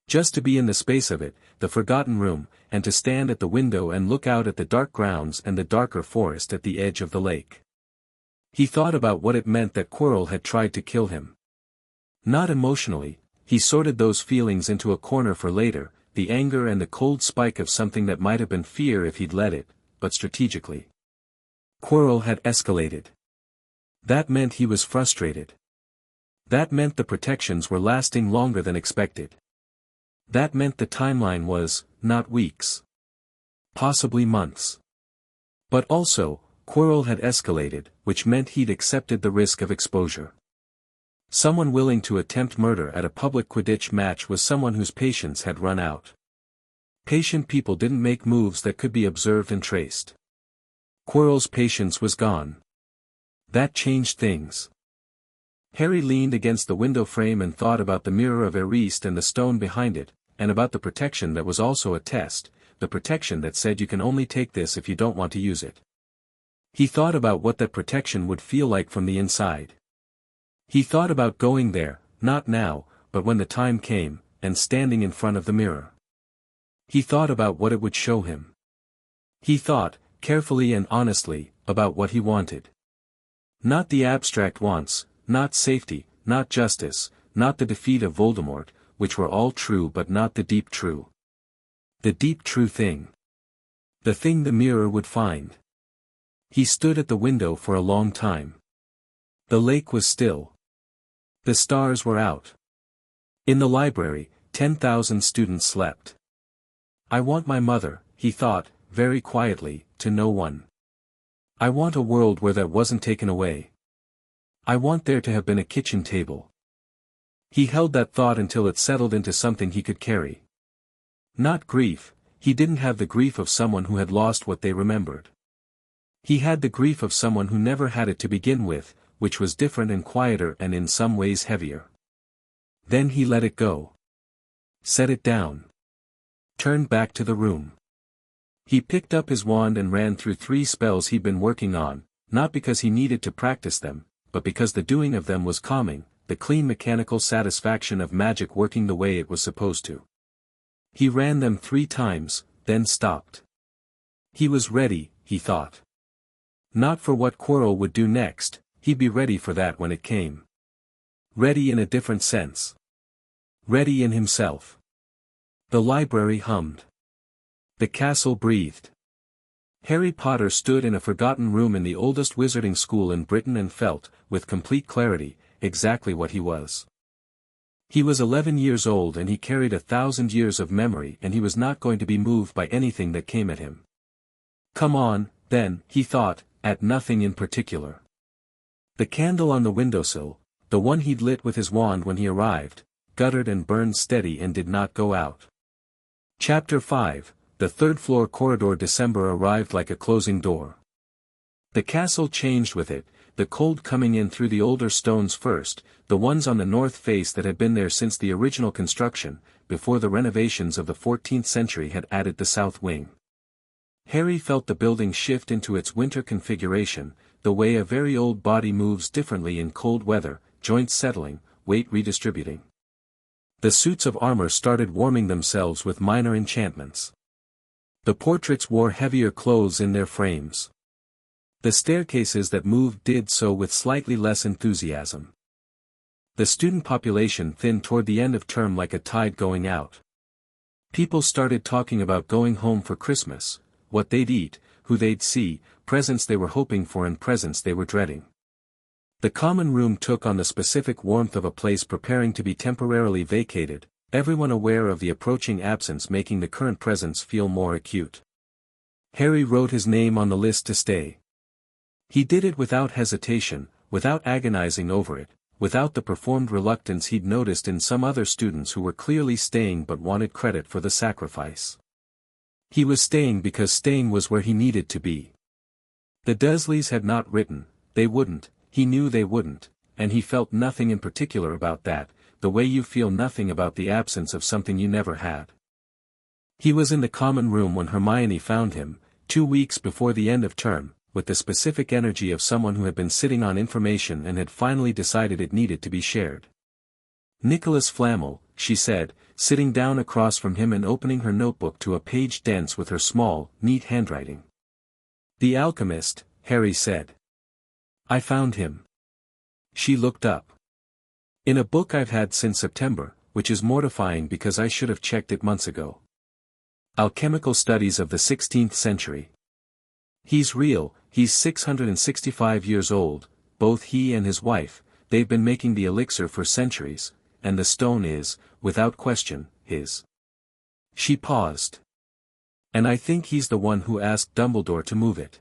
Just to be in the space of it, the forgotten room, and to stand at the window and look out at the dark grounds and the darker forest at the edge of the lake. He thought about what it meant that Quirrell had tried to kill him. Not emotionally, he sorted those feelings into a corner for later, the anger and the cold spike of something that might have been fear if he'd let it, but strategically. Quirrell had escalated. That meant he was frustrated. That meant the protections were lasting longer than expected. That meant the timeline was, not weeks. Possibly months. But also, Quirrell had escalated, which meant he'd accepted the risk of exposure. Someone willing to attempt murder at a public Quidditch match was someone whose patience had run out. Patient people didn't make moves that could be observed and traced. Quirrell's patience was gone. That changed things. Harry leaned against the window frame and thought about the mirror of Eriste and the stone behind it, and about the protection that was also a test, the protection that said you can only take this if you don't want to use it. He thought about what that protection would feel like from the inside. He thought about going there, not now, but when the time came, and standing in front of the mirror. He thought about what it would show him. He thought, carefully and honestly, about what he wanted. Not the abstract wants, not safety, not justice, not the defeat of Voldemort, which were all true but not the deep true. The deep true thing. The thing the mirror would find. He stood at the window for a long time. The lake was still. The stars were out. In the library, 10,000 students slept. "I want my mother," he thought, very quietly, to no one. "I want a world where that wasn't taken away. I want there to have been a kitchen table." He held that thought until it settled into something he could carry. Not grief, he didn't have the grief of someone who had lost what they remembered. He had the grief of someone who never had it to begin with, which was different and quieter and in some ways heavier. Then he let it go. Set it down. Turned back to the room. He picked up his wand and ran through 3 spells he'd been working on, not because he needed to practice them, but because the doing of them was calming, the clean mechanical satisfaction of magic working the way it was supposed to. He ran them 3 times, then stopped. He was ready, he thought. Not for what Quirrell would do next, he'd be ready for that when it came. Ready in a different sense. Ready in himself. The library hummed. The castle breathed. Harry Potter stood in a forgotten room in the oldest wizarding school in Britain and felt, with complete clarity, exactly what he was. He was 11 years old and he carried 1,000 years of memory, and he was not going to be moved by anything that came at him. Come on, then, he thought, at nothing in particular. The candle on the windowsill, the one he'd lit with his wand when he arrived, guttered and burned steady and did not go out. Chapter 5, the third-floor corridor. December arrived like a closing door. The castle changed with it, the cold coming in through the older stones first, the ones on the north face that had been there since the original construction, before the renovations of the 14th century had added the south wing. Harry felt the building shift into its winter configuration, the way a very old body moves differently in cold weather, joints settling, weight redistributing. The suits of armor started warming themselves with minor enchantments. The portraits wore heavier clothes in their frames. The staircases that moved did so with slightly less enthusiasm. The student population thinned toward the end of term like a tide going out. People started talking about going home for Christmas, what they'd eat, who they'd see, presents they were hoping for and presents they were dreading. The common room took on the specific warmth of a place preparing to be temporarily vacated, everyone aware of the approaching absence making the current presence feel more acute. Harry wrote his name on the list to stay. He did it without hesitation, without agonizing over it, without the performed reluctance he'd noticed in some other students who were clearly staying but wanted credit for the sacrifice. He was staying because staying was where he needed to be. The Dursleys had not written, they wouldn't, he knew they wouldn't, and he felt nothing in particular about that, the way you feel nothing about the absence of something you never had. He was in the common room when Hermione found him, 2 weeks before the end of term, with the specific energy of someone who had been sitting on information and had finally decided it needed to be shared. Nicholas Flamel, she said, sitting down across from him and opening her notebook to a page dense with her small, neat handwriting. The alchemist, Harry said. I found him. She looked up. In a book I've had since September, which is mortifying because I should have checked it months ago. Alchemical Studies of the 16th Century. He's real, he's 665 years old, both he and his wife, they've been making the elixir for centuries, and the stone is, without question, his. She paused. And I think he's the one who asked Dumbledore to move it.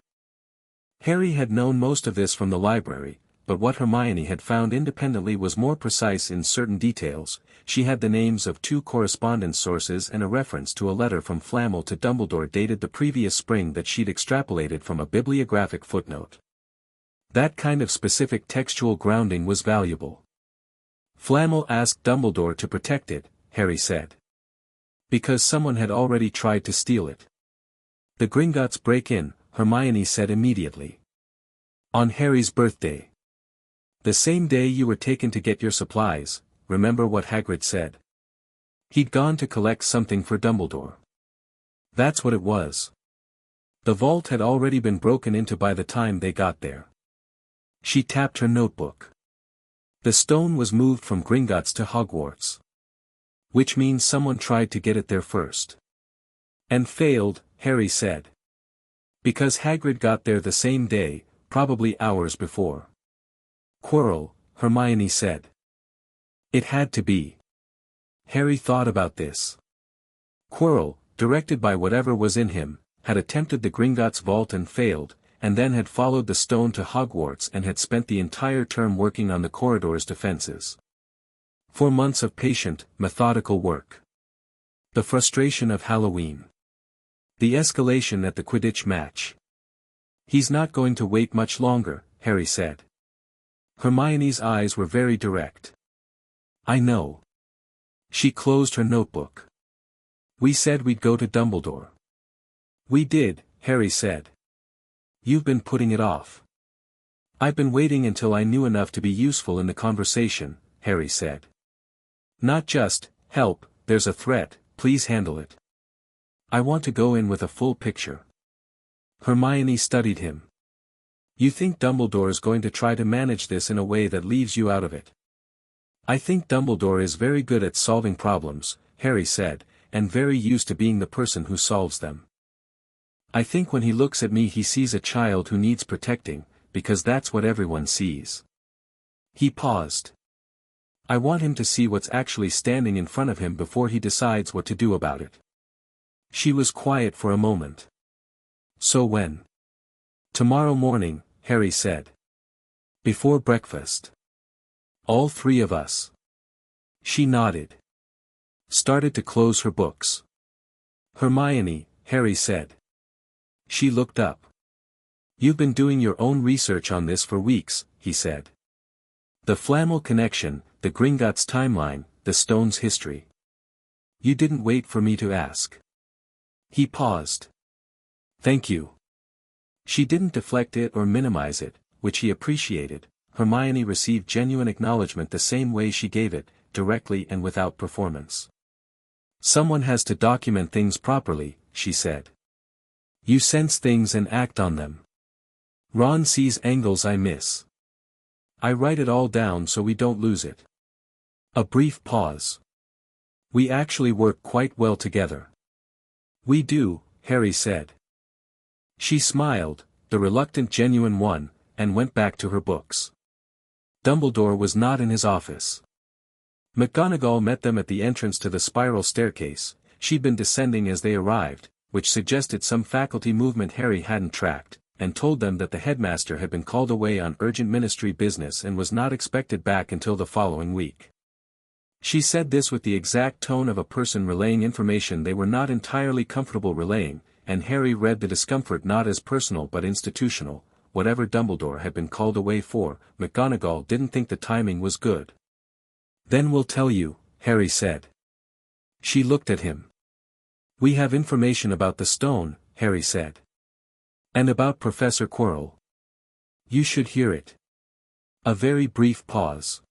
Harry had known most of this from the library, but what Hermione had found independently was more precise in certain details. She had the names of 2 correspondence sources and a reference to a letter from Flamel to Dumbledore dated the previous spring that she'd extrapolated from a bibliographic footnote. That kind of specific textual grounding was valuable. Flamel asked Dumbledore to protect it, Harry said. Because someone had already tried to steal it. The Gringotts break in, Hermione said immediately. On Harry's birthday. The same day you were taken to get your supplies, remember what Hagrid said? He'd gone to collect something for Dumbledore. That's what it was. The vault had already been broken into by the time they got there. She tapped her notebook. The stone was moved from Gringotts to Hogwarts. Which means someone tried to get it there first. And failed, Harry said. Because Hagrid got there the same day, probably hours before. Quirrell, Hermione said. It had to be. Harry thought about this. Quirrell, directed by whatever was in him, had attempted the Gringotts vault and failed, and then had followed the stone to Hogwarts and had spent the entire term working on the corridor's defenses. 4 months of patient, methodical work. The frustration of Halloween. The escalation at the Quidditch match. He's not going to wait much longer, Harry said. Hermione's eyes were very direct. I know. She closed her notebook. We said we'd go to Dumbledore. We did, Harry said. You've been putting it off. I've been waiting until I knew enough to be useful in the conversation, Harry said. Not just, help, there's a threat, please handle it. I want to go in with a full picture. Hermione studied him. You think Dumbledore's going to try to manage this in a way that leaves you out of it? I think Dumbledore is very good at solving problems, Harry said, and very used to being the person who solves them. I think when he looks at me he sees a child who needs protecting, because that's what everyone sees. He paused. I want him to see what's actually standing in front of him before he decides what to do about it. She was quiet for a moment. So when? Tomorrow morning, Harry said. Before breakfast. All three of us. She nodded. Started to close her books. Hermione, Harry said. She looked up. You've been doing your own research on this for weeks, he said. The Flamel connection, the Gringotts timeline, the stone's history. You didn't wait for me to ask. He paused. Thank you. She didn't deflect it or minimize it, which he appreciated. Hermione received genuine acknowledgement the same way she gave it, directly and without performance. Someone has to document things properly, she said. You sense things and act on them. Ron sees angles I miss. I write it all down so we don't lose it. A brief pause. We actually work quite well together. We do, Harry said. She smiled, the reluctant genuine one, and went back to her books. Dumbledore was not in his office. McGonagall met them at the entrance to the spiral staircase. She'd been descending as they arrived, which suggested some faculty movement Harry hadn't tracked, and told them that the headmaster had been called away on urgent ministry business and was not expected back until the following week. She said this with the exact tone of a person relaying information they were not entirely comfortable relaying, and Harry read the discomfort not as personal but institutional. Whatever Dumbledore had been called away for, McGonagall didn't think the timing was good. Then we'll tell you, Harry said. She looked at him. We have information about the stone, Harry said. And about Professor Quirrell. You should hear it. A very brief pause.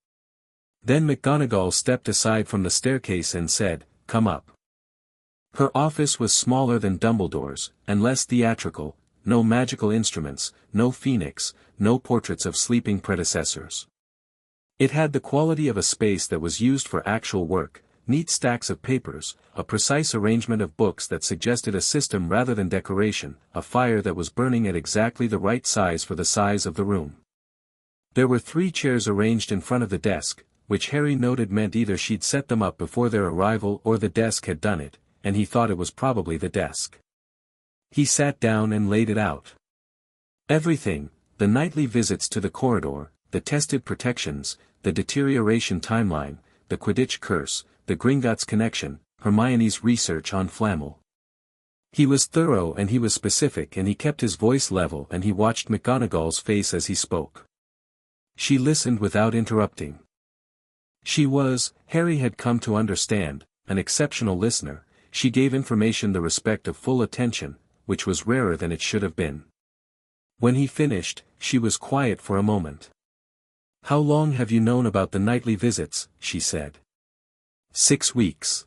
Then McGonagall stepped aside from the staircase and said, Come up. Her office was smaller than Dumbledore's, and less theatrical, no magical instruments, no phoenix, no portraits of sleeping predecessors. It had the quality of a space that was used for actual work, neat stacks of papers, a precise arrangement of books that suggested a system rather than decoration, a fire that was burning at exactly the right size for the size of the room. There were 3 chairs arranged in front of the desk, which Harry noted meant either she'd set them up before their arrival or the desk had done it, and he thought it was probably the desk. He sat down and laid it out. Everything, the nightly visits to the corridor, the tested protections, the deterioration timeline, the Quidditch curse, the Gringotts connection, Hermione's research on Flamel. He was thorough and he was specific and he kept his voice level and he watched McGonagall's face as he spoke. She listened without interrupting. She was, Harry had come to understand, an exceptional listener. She gave information the respect of full attention, which was rarer than it should have been. When he finished, she was quiet for a moment. How long have you known about the nightly visits, she said. 6 weeks.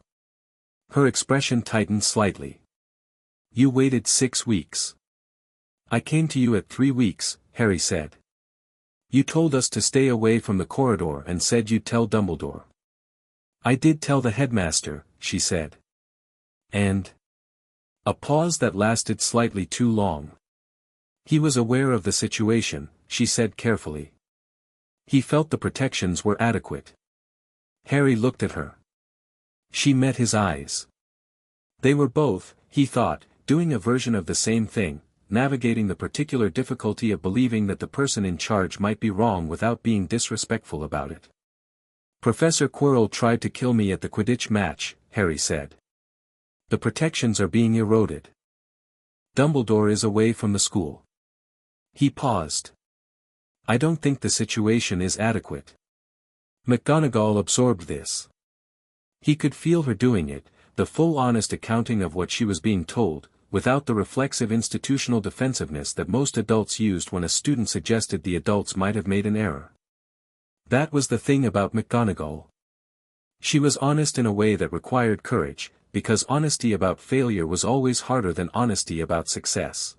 Her expression tightened slightly. You waited 6 weeks. I came to you at 3 weeks, Harry said. You told us to stay away from the corridor and said you'd tell Dumbledore. I did tell the headmaster, she said. And? A pause that lasted slightly too long. He was aware of the situation, she said carefully. He felt the protections were adequate. Harry looked at her. She met his eyes. They were both, he thought, doing a version of the same thing, navigating the particular difficulty of believing that the person in charge might be wrong without being disrespectful about it. Professor Quirrell tried to kill me at the Quidditch match, Harry said. The protections are being eroded. Dumbledore is away from the school. He paused. I don't think the situation is adequate. McGonagall absorbed this. He could feel her doing it, the full honest accounting of what she was being told, without the reflexive institutional defensiveness that most adults used when a student suggested the adults might have made an error. That was the thing about McGonagall. She was honest in a way that required courage, because honesty about failure was always harder than honesty about success.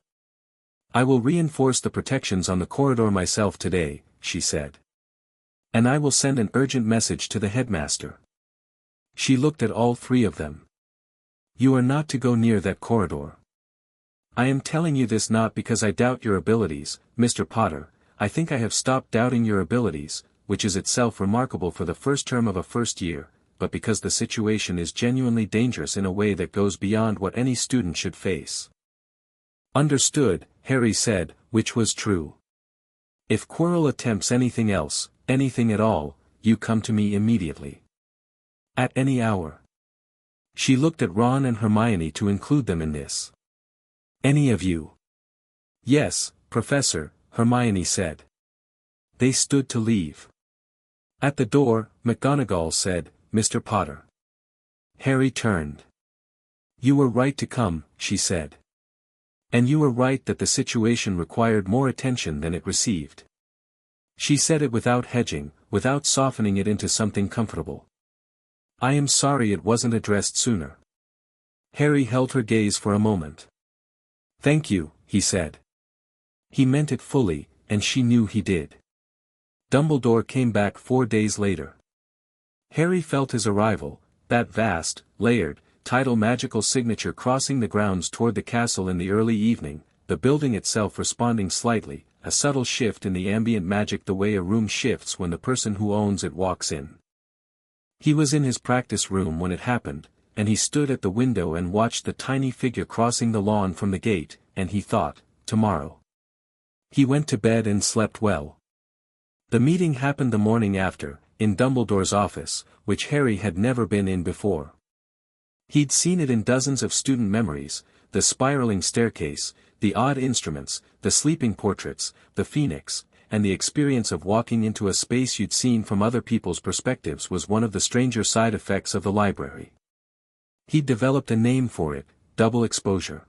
"I will reinforce the protections on the corridor myself today," she said. "And I will send an urgent message to the headmaster." She looked at all three of them. "You are not to go near that corridor. I am telling you this not because I doubt your abilities, Mr. Potter. I think I have stopped doubting your abilities, which is itself remarkable for the first term of a first year, but because the situation is genuinely dangerous in a way that goes beyond what any student should face." "Understood," Harry said, which was true. "If Quirrell attempts anything else, anything at all, you come to me immediately. At any hour." She looked at Ron and Hermione to include them in this. "Any of you?" "Yes, Professor," Hermione said. They stood to leave. At the door, McGonagall said, "Mr. Potter." Harry turned. "You were right to come," she said. "And you were right that the situation required more attention than it received." She said it without hedging, without softening it into something comfortable. "I am sorry it wasn't addressed sooner." Harry held her gaze for a moment. "Thank you," he said. He meant it fully, and she knew he did. Dumbledore came back 4 days later. Harry felt his arrival, that vast, layered, tidal magical signature crossing the grounds toward the castle in the early evening, the building itself responding slightly, a subtle shift in the ambient magic the way a room shifts when the person who owns it walks in. He was in his practice room when it happened, and he stood at the window and watched the tiny figure crossing the lawn from the gate, and he thought, tomorrow. He went to bed and slept well. The meeting happened the morning after, in Dumbledore's office, which Harry had never been in before. He'd seen it in dozens of student memories, the spiraling staircase, the odd instruments, the sleeping portraits, the phoenix, and the experience of walking into a space you'd seen from other people's perspectives was one of the stranger side effects of the library. He'd developed a name for it, double exposure.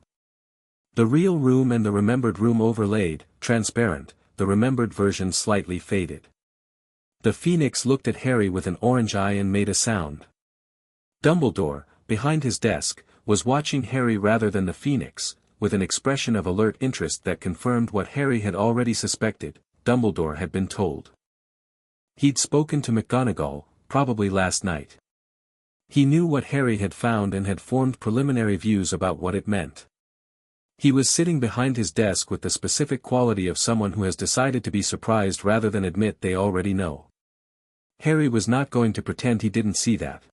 The real room and the remembered room overlaid, transparent, the remembered version slightly faded. The phoenix looked at Harry with an orange eye and made a sound. Dumbledore, behind his desk, was watching Harry rather than the phoenix, with an expression of alert interest that confirmed what Harry had already suspected. Dumbledore had been told. He'd spoken to McGonagall, probably last night. He knew what Harry had found and had formed preliminary views about what it meant. He was sitting behind his desk with the specific quality of someone who has decided to be surprised rather than admit they already know. Harry was not going to pretend he didn't see that.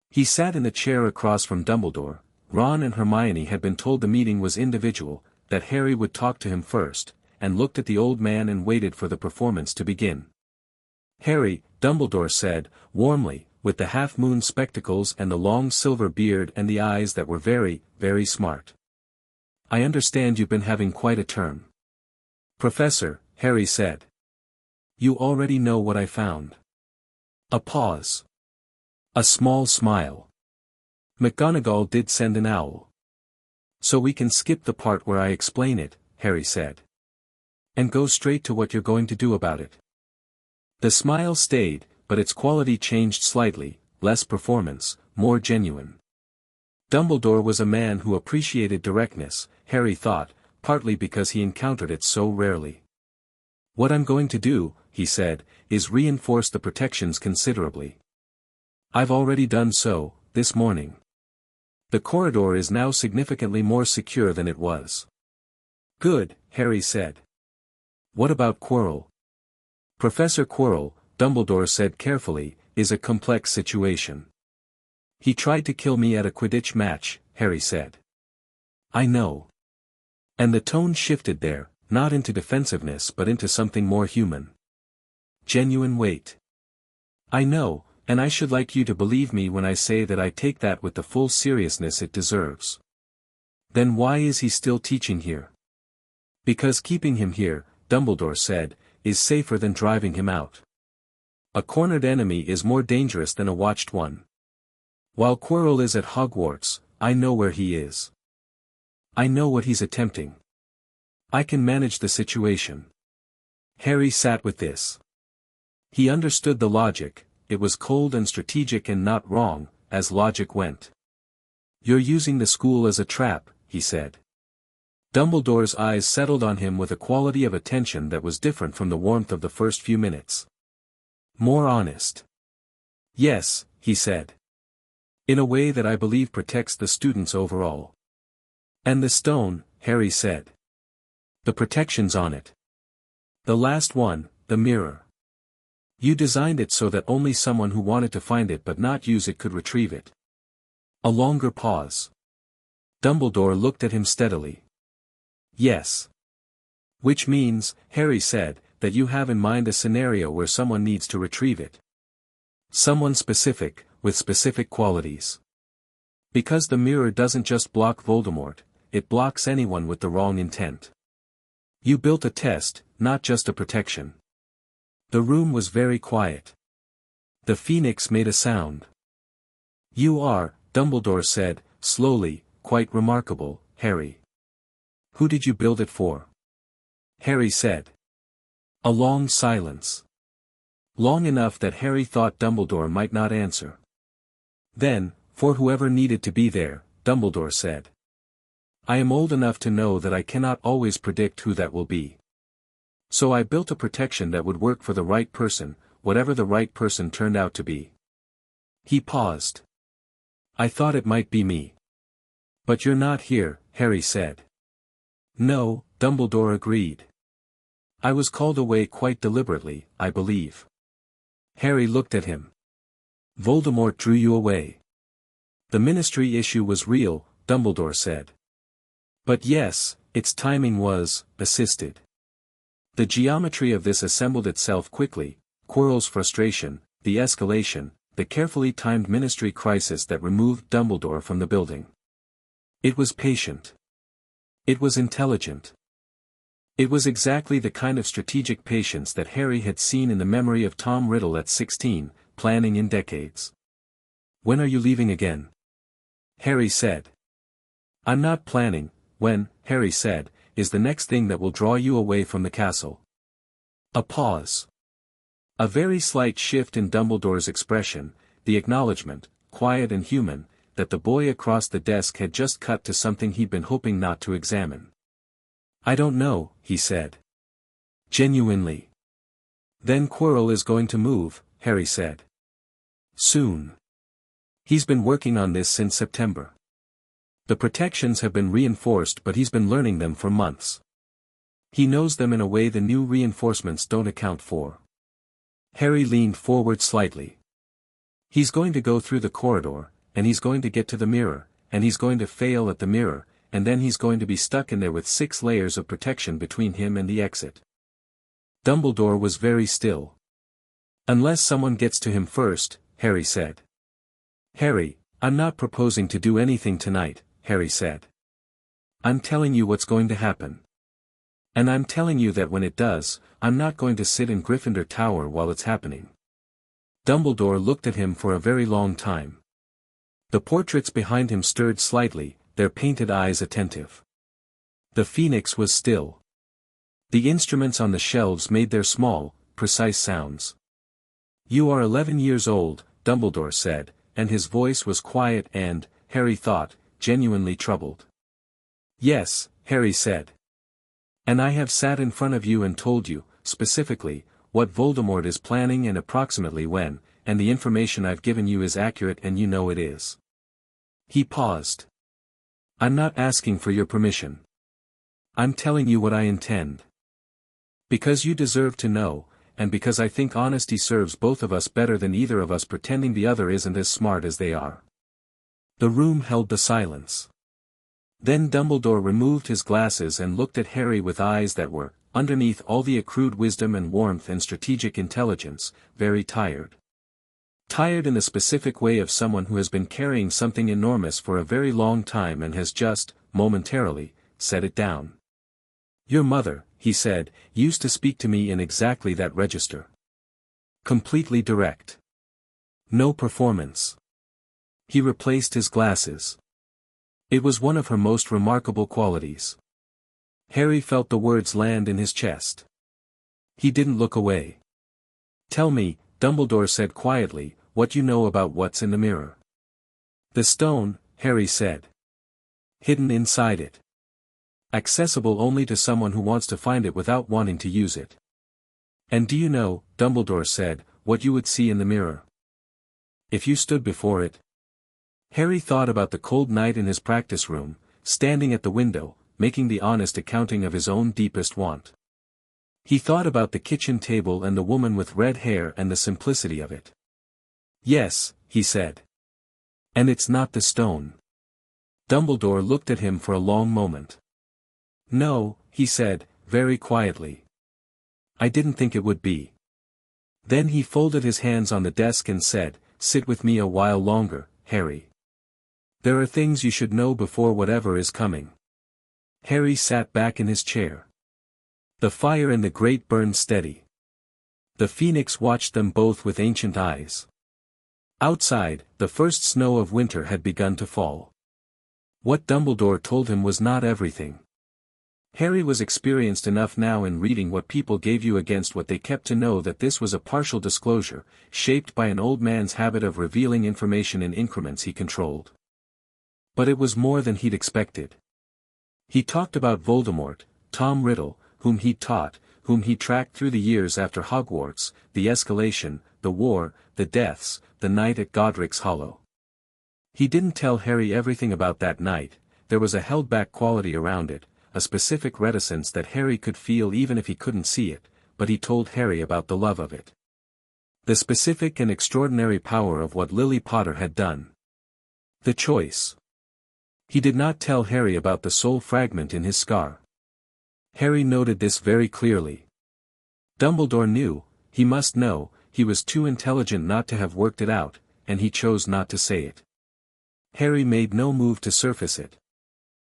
He sat in the chair across from Dumbledore. Ron and Hermione had been told the meeting was individual, that Harry would talk to him first, and looked at the old man and waited for the performance to begin. "Harry," Dumbledore said, warmly, with the half-moon spectacles and the long silver beard and the eyes that were very, very smart. "I understand you've been having quite a term." "Professor," Harry said. "You already know what I found." A pause. A small smile. "McGonagall did send an owl. So we can skip the part where I explain it," Harry said. "And go straight to what you're going to do about it." The smile stayed, but its quality changed slightly, less performance, more genuine. Dumbledore was a man who appreciated directness, Harry thought, partly because he encountered it so rarely. "What I'm going to do," he said, "is reinforce the protections considerably. I've already done so, this morning. The corridor is now significantly more secure than it was." "Good," Harry said. "What about Quirrell?" "Professor Quirrell," Dumbledore said carefully, "is a complex situation. He tried to kill me at a Quidditch match," Harry said. "I know." And the tone shifted there, not into defensiveness but into something more human. Genuine weight. "I know, and I should like you to believe me when I say that I take that with the full seriousness it deserves." "Then why is he still teaching here?" "Because keeping him here," Dumbledore said, "is safer than driving him out. A cornered enemy is more dangerous than a watched one. While Quirrell is at Hogwarts, I know where he is." I know what he's attempting. I can manage the situation. Harry sat with this. He understood the logic, it was cold and strategic and not wrong, as logic went. You're using the school as a trap, he said. Dumbledore's eyes settled on him with a quality of attention that was different from the warmth of the first few minutes. More honest. Yes, he said. In a way that I believe protects the students overall. And the stone, Harry said. The protection's on it. The last one, the mirror. You designed it so that only someone who wanted to find it but not use it could retrieve it. A longer pause. Dumbledore looked at him steadily. Yes. Which means, Harry said, that you have in mind a scenario where someone needs to retrieve it. Someone specific, with specific qualities. Because the mirror doesn't just block Voldemort, it blocks anyone with the wrong intent. You built a test, not just a protection. The room was very quiet. The phoenix made a sound. You are, Dumbledore said, slowly, quite remarkable, Harry. Who did you build it for? Harry said. A long silence. Long enough that Harry thought Dumbledore might not answer. Then, for whoever needed to be there, Dumbledore said. I am old enough to know that I cannot always predict who that will be. So I built a protection that would work for the right person, whatever the right person turned out to be. He paused. I thought it might be me. But you're not here, Harry said. No, Dumbledore agreed. I was called away quite deliberately, I believe. Harry looked at him. Voldemort drew you away. The ministry issue was real, Dumbledore said. But yes, its timing was, assisted. The geometry of this assembled itself quickly, Quirrell's frustration, the escalation, the carefully timed ministry crisis that removed Dumbledore from the building. It was patient. It was intelligent. It was exactly the kind of strategic patience that Harry had seen in the memory of Tom Riddle at 16, planning in decades. When are you leaving again? Harry said. I'm not planning. When, Harry said, is the next thing that will draw you away from the castle. A pause. A very slight shift in Dumbledore's expression, the acknowledgement, quiet and human, that the boy across the desk had just cut to something he'd been hoping not to examine. I don't know, he said. Genuinely. Then Quirrell is going to move, Harry said. Soon. He's been working on this since September. The protections have been reinforced but he's been learning them for months. He knows them in a way the new reinforcements don't account for. Harry leaned forward slightly. He's going to go through the corridor, and he's going to get to the mirror, and he's going to fail at the mirror, and then he's going to be stuck in there with 6 layers of protection between him and the exit. Dumbledore was very still. Unless someone gets to him first, Harry said. Harry, I'm not proposing to do anything tonight, Harry said. I'm telling you what's going to happen. And I'm telling you that when it does, I'm not going to sit in Gryffindor Tower while it's happening. Dumbledore looked at him for a very long time. The portraits behind him stirred slightly, their painted eyes attentive. The phoenix was still. The instruments on the shelves made their small, precise sounds. You are 11 years old, Dumbledore said, and his voice was quiet and, Harry thought, genuinely troubled. Yes, Harry said. And I have sat in front of you and told you, specifically, what Voldemort is planning and approximately when, and the information I've given you is accurate and you know it is. He paused. I'm not asking for your permission. I'm telling you what I intend. Because you deserve to know, and because I think honesty serves both of us better than either of us pretending the other isn't as smart as they are. The room held the silence. Then Dumbledore removed his glasses and looked at Harry with eyes that were, underneath all the accrued wisdom and warmth and strategic intelligence, very tired. Tired in the specific way of someone who has been carrying something enormous for a very long time and has just, momentarily, set it down. Your mother, he said, used to speak to me in exactly that register. Completely direct. No performance. He replaced his glasses. It was one of her most remarkable qualities. Harry felt the words land in his chest. He didn't look away. "Tell me," Dumbledore said quietly, "what you know about what's in the mirror." "The stone," Harry said. "Hidden inside it. Accessible only to someone who wants to find it without wanting to use it." "And do you know," Dumbledore said, "what you would see in the mirror if you stood before it?" Harry thought about the cold night in his practice room, standing at the window, making the honest accounting of his own deepest want. He thought about the kitchen table and the woman with red hair and the simplicity of it. "Yes," he said. "And it's not the stone." Dumbledore looked at him for a long moment. "No," he said, very quietly. "I didn't think it would be." Then he folded his hands on the desk and said, "Sit with me a while longer, Harry. There are things you should know before whatever is coming." Harry sat back in his chair. The fire in the grate burned steady. The phoenix watched them both with ancient eyes. Outside, the first snow of winter had begun to fall. What Dumbledore told him was not everything. Harry was experienced enough now in reading what people gave you against what they kept to know that this was a partial disclosure, shaped by an old man's habit of revealing information in increments he controlled. But it was more than he'd expected. He talked about Voldemort, Tom Riddle, whom he'd taught, whom he tracked through the years after Hogwarts, the escalation, the war, the deaths, the night at Godric's Hollow. He didn't tell Harry everything about that night. There was a held-back quality around it, a specific reticence that Harry could feel even if he couldn't see it, but he told Harry about the love of it. The specific and extraordinary power of what Lily Potter had done. The choice. He did not tell Harry about the soul fragment in his scar. Harry noted this very clearly. Dumbledore knew, he must know, he was too intelligent not to have worked it out, and he chose not to say it. Harry made no move to surface it.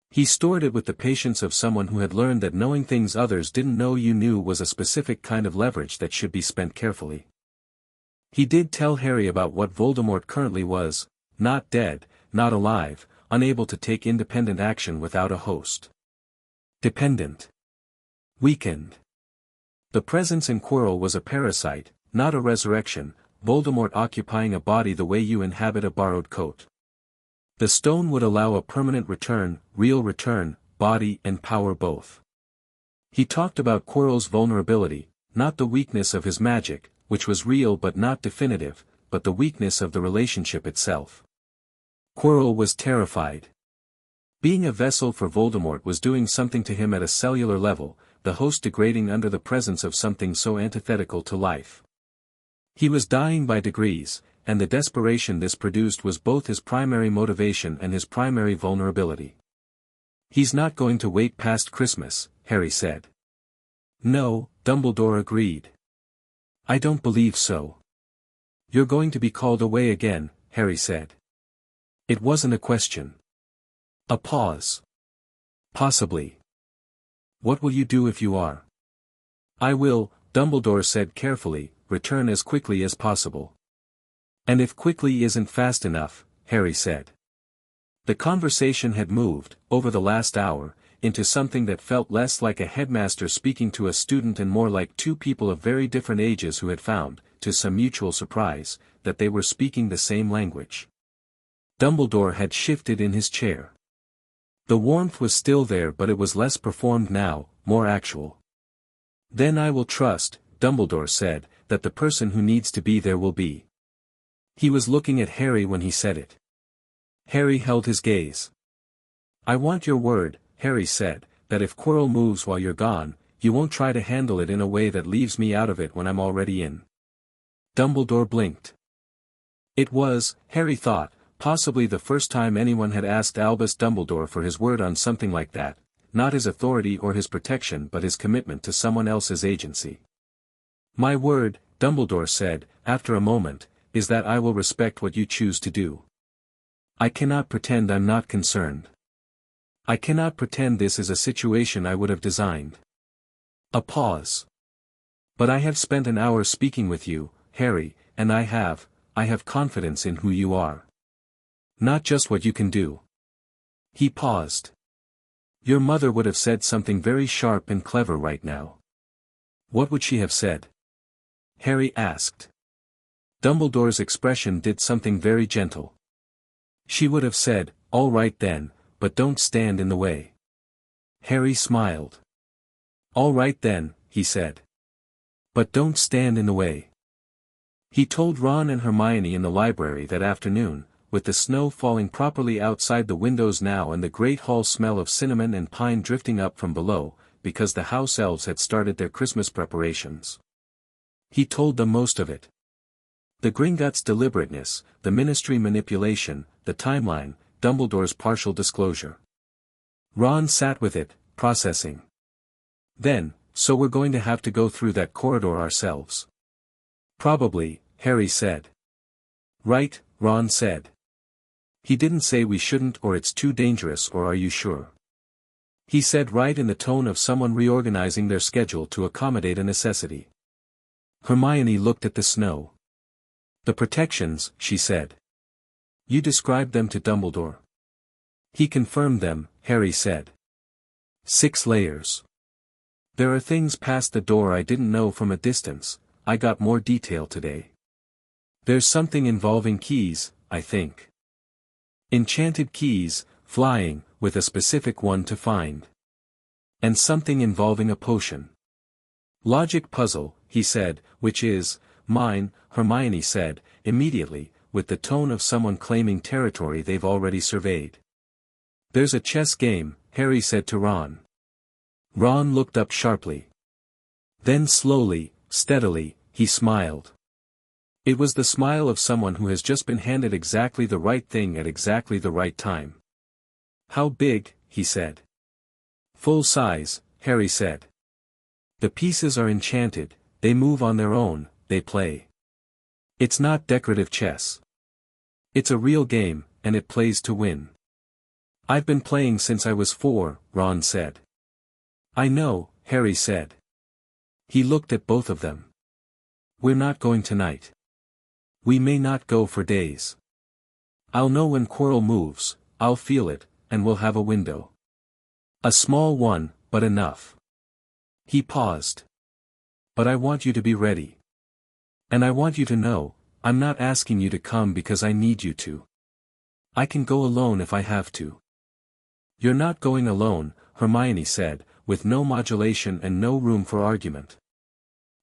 He stored it with the patience of someone who had learned that knowing things others didn't know you knew was a specific kind of leverage that should be spent carefully. He did tell Harry about what Voldemort currently was, not dead, not alive, unable to take independent action without a host. Dependent. Weakened. The presence in Quirrell was a parasite, not a resurrection, Voldemort occupying a body the way you inhabit a borrowed coat. The stone would allow a permanent return, real return, body and power both. He talked about Quirrell's vulnerability, not the weakness of his magic, which was real but not definitive, but the weakness of the relationship itself. Quirrell was terrified. Being a vessel for Voldemort was doing something to him at a cellular level, the host degrading under the presence of something so antithetical to life. He was dying by degrees, and the desperation this produced was both his primary motivation and his primary vulnerability. "He's not going to wait past Christmas," Harry said. "No," Dumbledore agreed. "I don't believe so." "You're going to be called away again," Harry said. It wasn't a question. A pause. "Possibly. What will you do if you are?" "I will," Dumbledore said carefully, "return as quickly as possible." "And if quickly isn't fast enough," Harry said. The conversation had moved, over the last hour, into something that felt less like a headmaster speaking to a student and more like two people of very different ages who had found, to some mutual surprise, that they were speaking the same language. Dumbledore had shifted in his chair. The warmth was still there, but it was less performed now, more actual. "Then I will trust," Dumbledore said, "that the person who needs to be there will be." He was looking at Harry when he said it. Harry held his gaze. "I want your word," Harry said, "that if Quirrell moves while you're gone, you won't try to handle it in a way that leaves me out of it when I'm already in." Dumbledore blinked. It was, Harry thought, possibly the first time anyone had asked Albus Dumbledore for his word on something like that, not his authority or his protection but his commitment to someone else's agency. "My word," Dumbledore said, after a moment, "is that I will respect what you choose to do. I cannot pretend I'm not concerned. I cannot pretend this is a situation I would have designed." A pause. "But I have spent an hour speaking with you, Harry, and I have confidence in who you are. Not just what you can do." He paused. Your mother would have said something very sharp and clever right now. What would she have said? Harry asked. Dumbledore's expression did something very gentle. She would have said, all right then, but don't stand in the way. Harry smiled. All right then, he said. But don't stand in the way. He told Ron and Hermione in the library that afternoon, with the snow falling properly outside the windows now and the great hall smell of cinnamon and pine drifting up from below, because the house elves had started their Christmas preparations. He told them most of it. The Gringotts' deliberateness, the Ministry manipulation, the timeline, Dumbledore's partial disclosure. Ron sat with it, processing. Then, so we're going to have to go through that corridor ourselves. Probably, Harry said. Right, Ron said. He didn't say we shouldn't or it's too dangerous or are you sure? He said right in the tone of someone reorganizing their schedule to accommodate a necessity. Hermione looked at the snow. The protections, she said. You described them to Dumbledore. He confirmed them, Harry said. 6 layers. There are things past the door I didn't know from a distance, I got more detail today. There's something involving keys, I think. Enchanted keys, flying, with a specific one to find. And something involving a potion. Logic puzzle, he said, which is, mine, Hermione said, immediately, with the tone of someone claiming territory they've already surveyed. There's a chess game, Harry said to Ron. Ron looked up sharply. Then slowly, steadily, he smiled. It was the smile of someone who has just been handed exactly the right thing at exactly the right time. How big, he said. Full size, Harry said. The pieces are enchanted, they move on their own, they play. It's not decorative chess. It's a real game, and it plays to win. I've been playing since I was 4, Ron said. I know, Harry said. He looked at both of them. We're not going tonight. We may not go for days. I'll know when Quirrell moves, I'll feel it, and we'll have a window. A small one, but enough. He paused. But I want you to be ready. And I want you to know, I'm not asking you to come because I need you to. I can go alone if I have to. You're not going alone, Hermione said, with no modulation and no room for argument.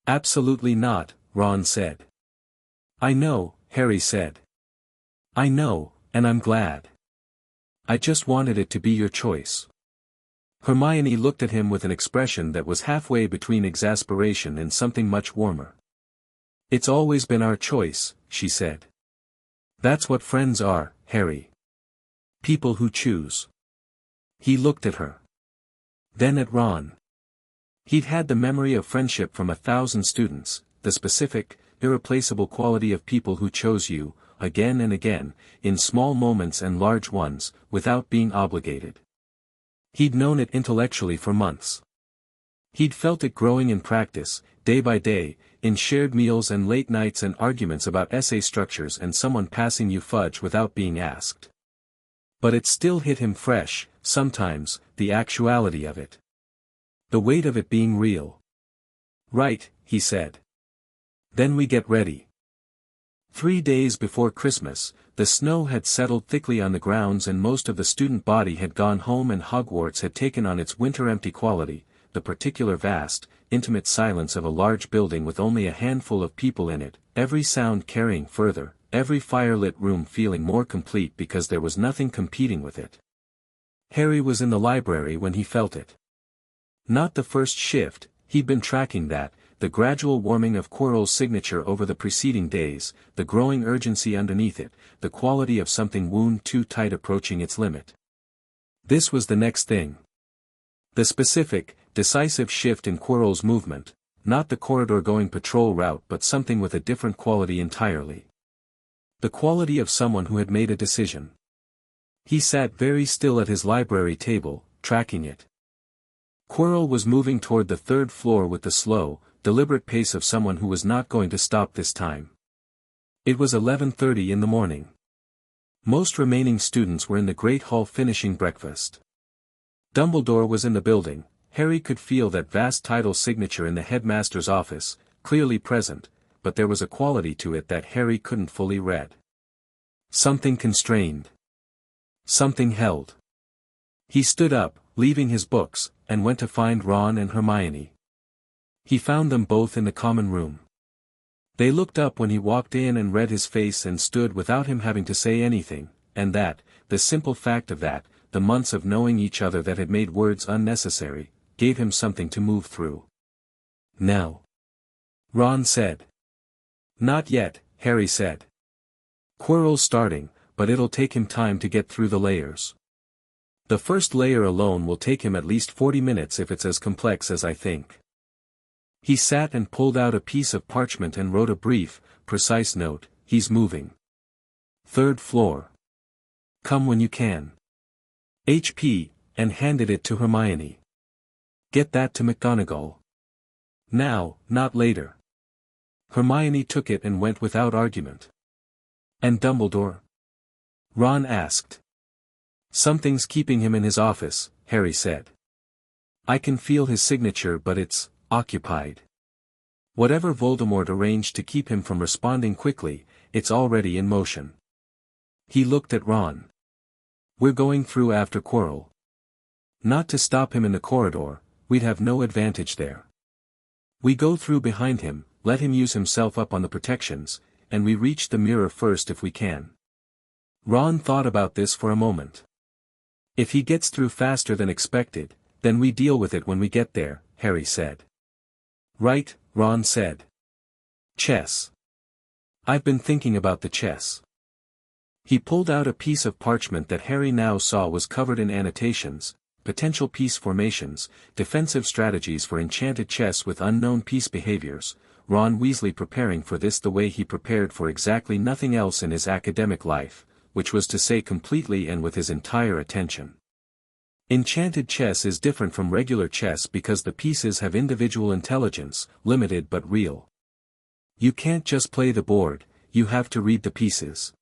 Absolutely not, Ron said. I know, Harry said. I know, and I'm glad. I just wanted it to be your choice. Hermione looked at him with an expression that was halfway between exasperation and something much warmer. It's always been our choice, she said. That's what friends are, Harry. People who choose. He looked at her. Then at Ron. He'd had the memory of friendship from 1,000 students, the specific, irreplaceable quality of people who chose you, again and again, in small moments and large ones, without being obligated. He'd known it intellectually for months. He'd felt it growing in practice, day by day, in shared meals and late nights and arguments about essay structures and someone passing you fudge without being asked. But it still hit him fresh, sometimes, the actuality of it. The weight of it being real. Right, he said. Then we get ready. 3 days before Christmas, the snow had settled thickly on the grounds and most of the student body had gone home and Hogwarts had taken on its winter-empty quality, the particular vast, intimate silence of a large building with only a handful of people in it, every sound carrying further, every firelit room feeling more complete because there was nothing competing with it. Harry was in the library when he felt it. Not the first shift, he'd been tracking that, the gradual warming of Quirrell's signature over the preceding days, the growing urgency underneath it, the quality of something wound too tight approaching its limit. This was the next thing. The specific, decisive shift in Quirrell's movement, not the corridor-going patrol route but something with a different quality entirely. The quality of someone who had made a decision. He sat very still at his library table, tracking it. Quirrell was moving toward the 3rd floor with the slow, deliberate pace of someone who was not going to stop this time. It was 11:30 in the morning. Most remaining students were in the Great Hall finishing breakfast. Dumbledore was in the building. Harry could feel that vast title signature in the headmaster's office, clearly present, but there was a quality to it that Harry couldn't fully read. Something constrained. Something held. He stood up, leaving his books, and went to find Ron and Hermione. He found them both in the common room. They looked up when he walked in and read his face and stood without him having to say anything, and that, the simple fact of that, the months of knowing each other that had made words unnecessary, gave him something to move through. Now. Ron said. Not yet, Harry said. Quirrell's starting, but it'll take him time to get through the layers. The first layer alone will take him at least 40 minutes if it's as complex as I think. He sat and pulled out a piece of parchment and wrote a brief, precise note. He's moving. 3rd floor. Come when you can. HP, and handed it to Hermione. Get that to McGonagall. Now, not later. Hermione took it and went without argument. And Dumbledore? Ron asked. Something's keeping him in his office, Harry said. I can feel his signature, but it's occupied. Whatever Voldemort arranged to keep him from responding quickly, it's already in motion. He looked at Ron. We're going through after Quirrell. Not to stop him in the corridor, we'd have no advantage there. We go through behind him, let him use himself up on the protections, and we reach the mirror first if we can. Ron thought about this for a moment. If he gets through faster than expected, then we deal with it when we get there, Harry said. Right, Ron said. Chess. I've been thinking about the chess. He pulled out a piece of parchment that Harry now saw was covered in annotations, potential piece formations, defensive strategies for enchanted chess with unknown piece behaviors, Ron Weasley preparing for this the way he prepared for exactly nothing else in his academic life, which was to say completely and with his entire attention. Enchanted chess is different from regular chess because the pieces have individual intelligence, limited but real. You can't just play the board, you have to read the pieces.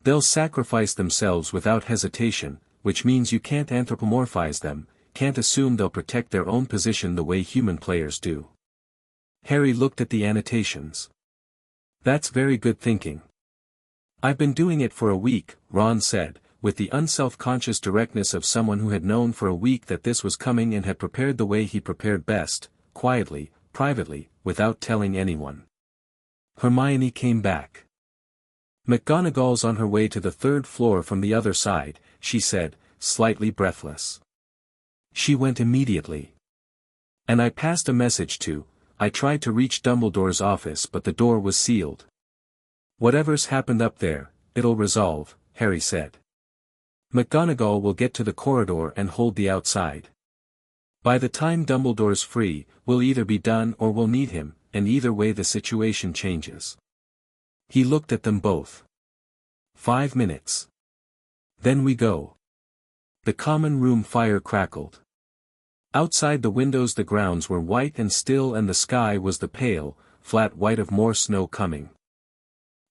They'll sacrifice themselves without hesitation, which means you can't anthropomorphize them, can't assume they'll protect their own position the way human players do. Harry looked at the annotations. That's very good thinking. I've been doing it for a week, Ron said, with the unself-conscious directness of someone who had known for a week that this was coming and had prepared the way he prepared best, quietly, privately, without telling anyone. Hermione came back. McGonagall's on her way to the 3rd floor from the other side, she said, slightly breathless. She went immediately. And I passed a message to. I tried to reach Dumbledore's office but the door was sealed. Whatever's happened up there, it'll resolve, Harry said. McGonagall will get to the corridor and hold the outside. By the time Dumbledore's free, we'll either be done or we'll need him, and either way the situation changes. He looked at them both. 5 minutes. Then we go. The common room fire crackled. Outside the windows the grounds were white and still and the sky was the pale, flat white of more snow coming.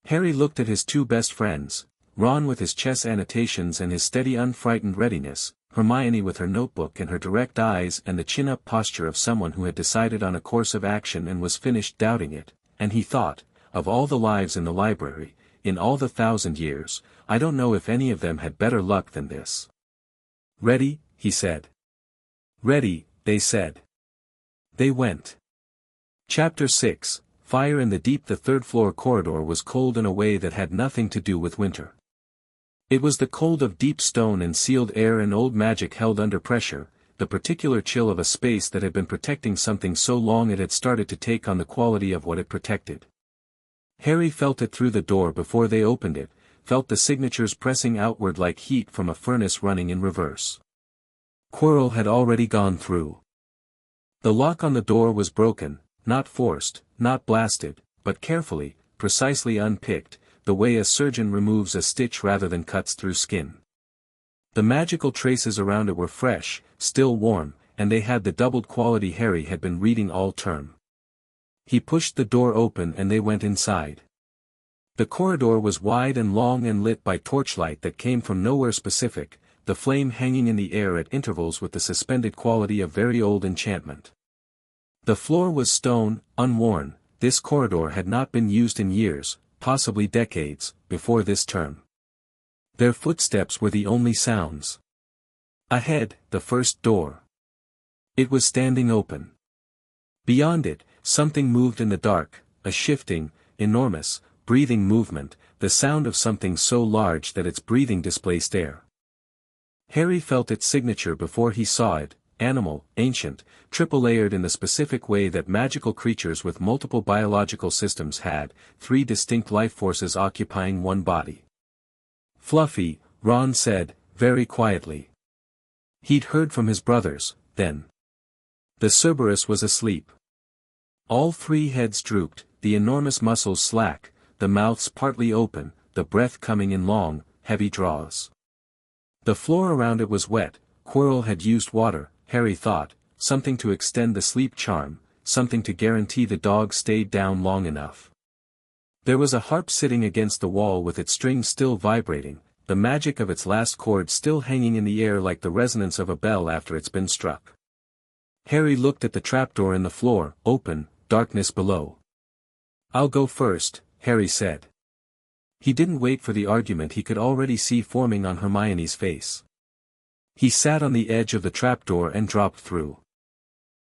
Harry looked at his two best friends, Ron with his chess annotations and his steady unfrightened readiness, Hermione with her notebook and her direct eyes and the chin-up posture of someone who had decided on a course of action and was finished doubting it, and he thought, of all the lives in the library, in all the 1,000 years, I don't know if any of them had better luck than this. Ready, he said. Ready, they said. They went. Chapter 6, Fire in the Deep. The 3rd floor corridor was cold in a way that had nothing to do with winter. It was the cold of deep stone and sealed air and old magic held under pressure, the particular chill of a space that had been protecting something so long it had started to take on the quality of what it protected. Harry felt it through the door before they opened it, felt the signatures pressing outward like heat from a furnace running in reverse. Quirrell had already gone through. The lock on the door was broken, not forced, not blasted, but carefully, precisely unpicked, the way a surgeon removes a stitch rather than cuts through skin. The magical traces around it were fresh, still warm, and they had the doubled quality Harry had been reading all term. He pushed the door open and they went inside. The corridor was wide and long and lit by torchlight that came from nowhere specific, the flame hanging in the air at intervals with the suspended quality of very old enchantment. The floor was stone, unworn. This corridor had not been used in years, possibly decades, before this term. Their footsteps were the only sounds. Ahead, the first door. It was standing open. Beyond it, something moved in the dark, a shifting, enormous, breathing movement, the sound of something so large that its breathing displaced air. Harry felt its signature before he saw it, animal, ancient, triple-layered in the specific way that magical creatures with multiple biological systems had, 3 distinct life forces occupying one body. Fluffy, Ron said, very quietly. He'd heard from his brothers, then. The Cerberus was asleep. All 3 heads drooped, the enormous muscles slack, the mouths partly open, the breath coming in long, heavy draws. The floor around it was wet. Quirrell had used water, Harry thought, something to extend the sleep charm, something to guarantee the dog stayed down long enough. There was a harp sitting against the wall with its strings still vibrating, the magic of its last chord still hanging in the air like the resonance of a bell after it's been struck. Harry looked at the trapdoor in the floor, open, darkness below. "I'll go first," Harry said. He didn't wait for the argument he could already see forming on Hermione's face. He sat on the edge of the trapdoor and dropped through.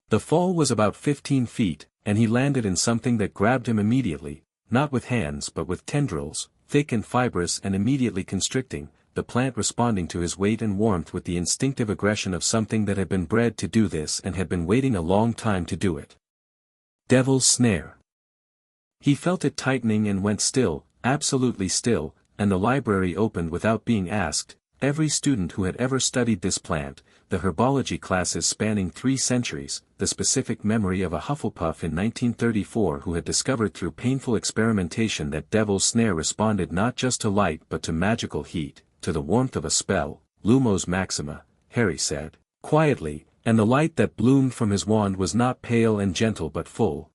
The fall was about 15 feet, and he landed in something that grabbed him immediately, not with hands but with tendrils, thick and fibrous and immediately constricting, the plant responding to his weight and warmth with the instinctive aggression of something that had been bred to do this and had been waiting a long time to do it. Devil's snare. He felt it tightening and went still, absolutely still, and the library opened without being asked. Every student who had ever studied this plant, the herbology classes spanning 3 centuries, the specific memory of a Hufflepuff in 1934 who had discovered through painful experimentation that Devil's Snare responded not just to light but to magical heat, to the warmth of a spell, Lumos Maxima, Harry said, quietly, and the light that bloomed from his wand was not pale and gentle but full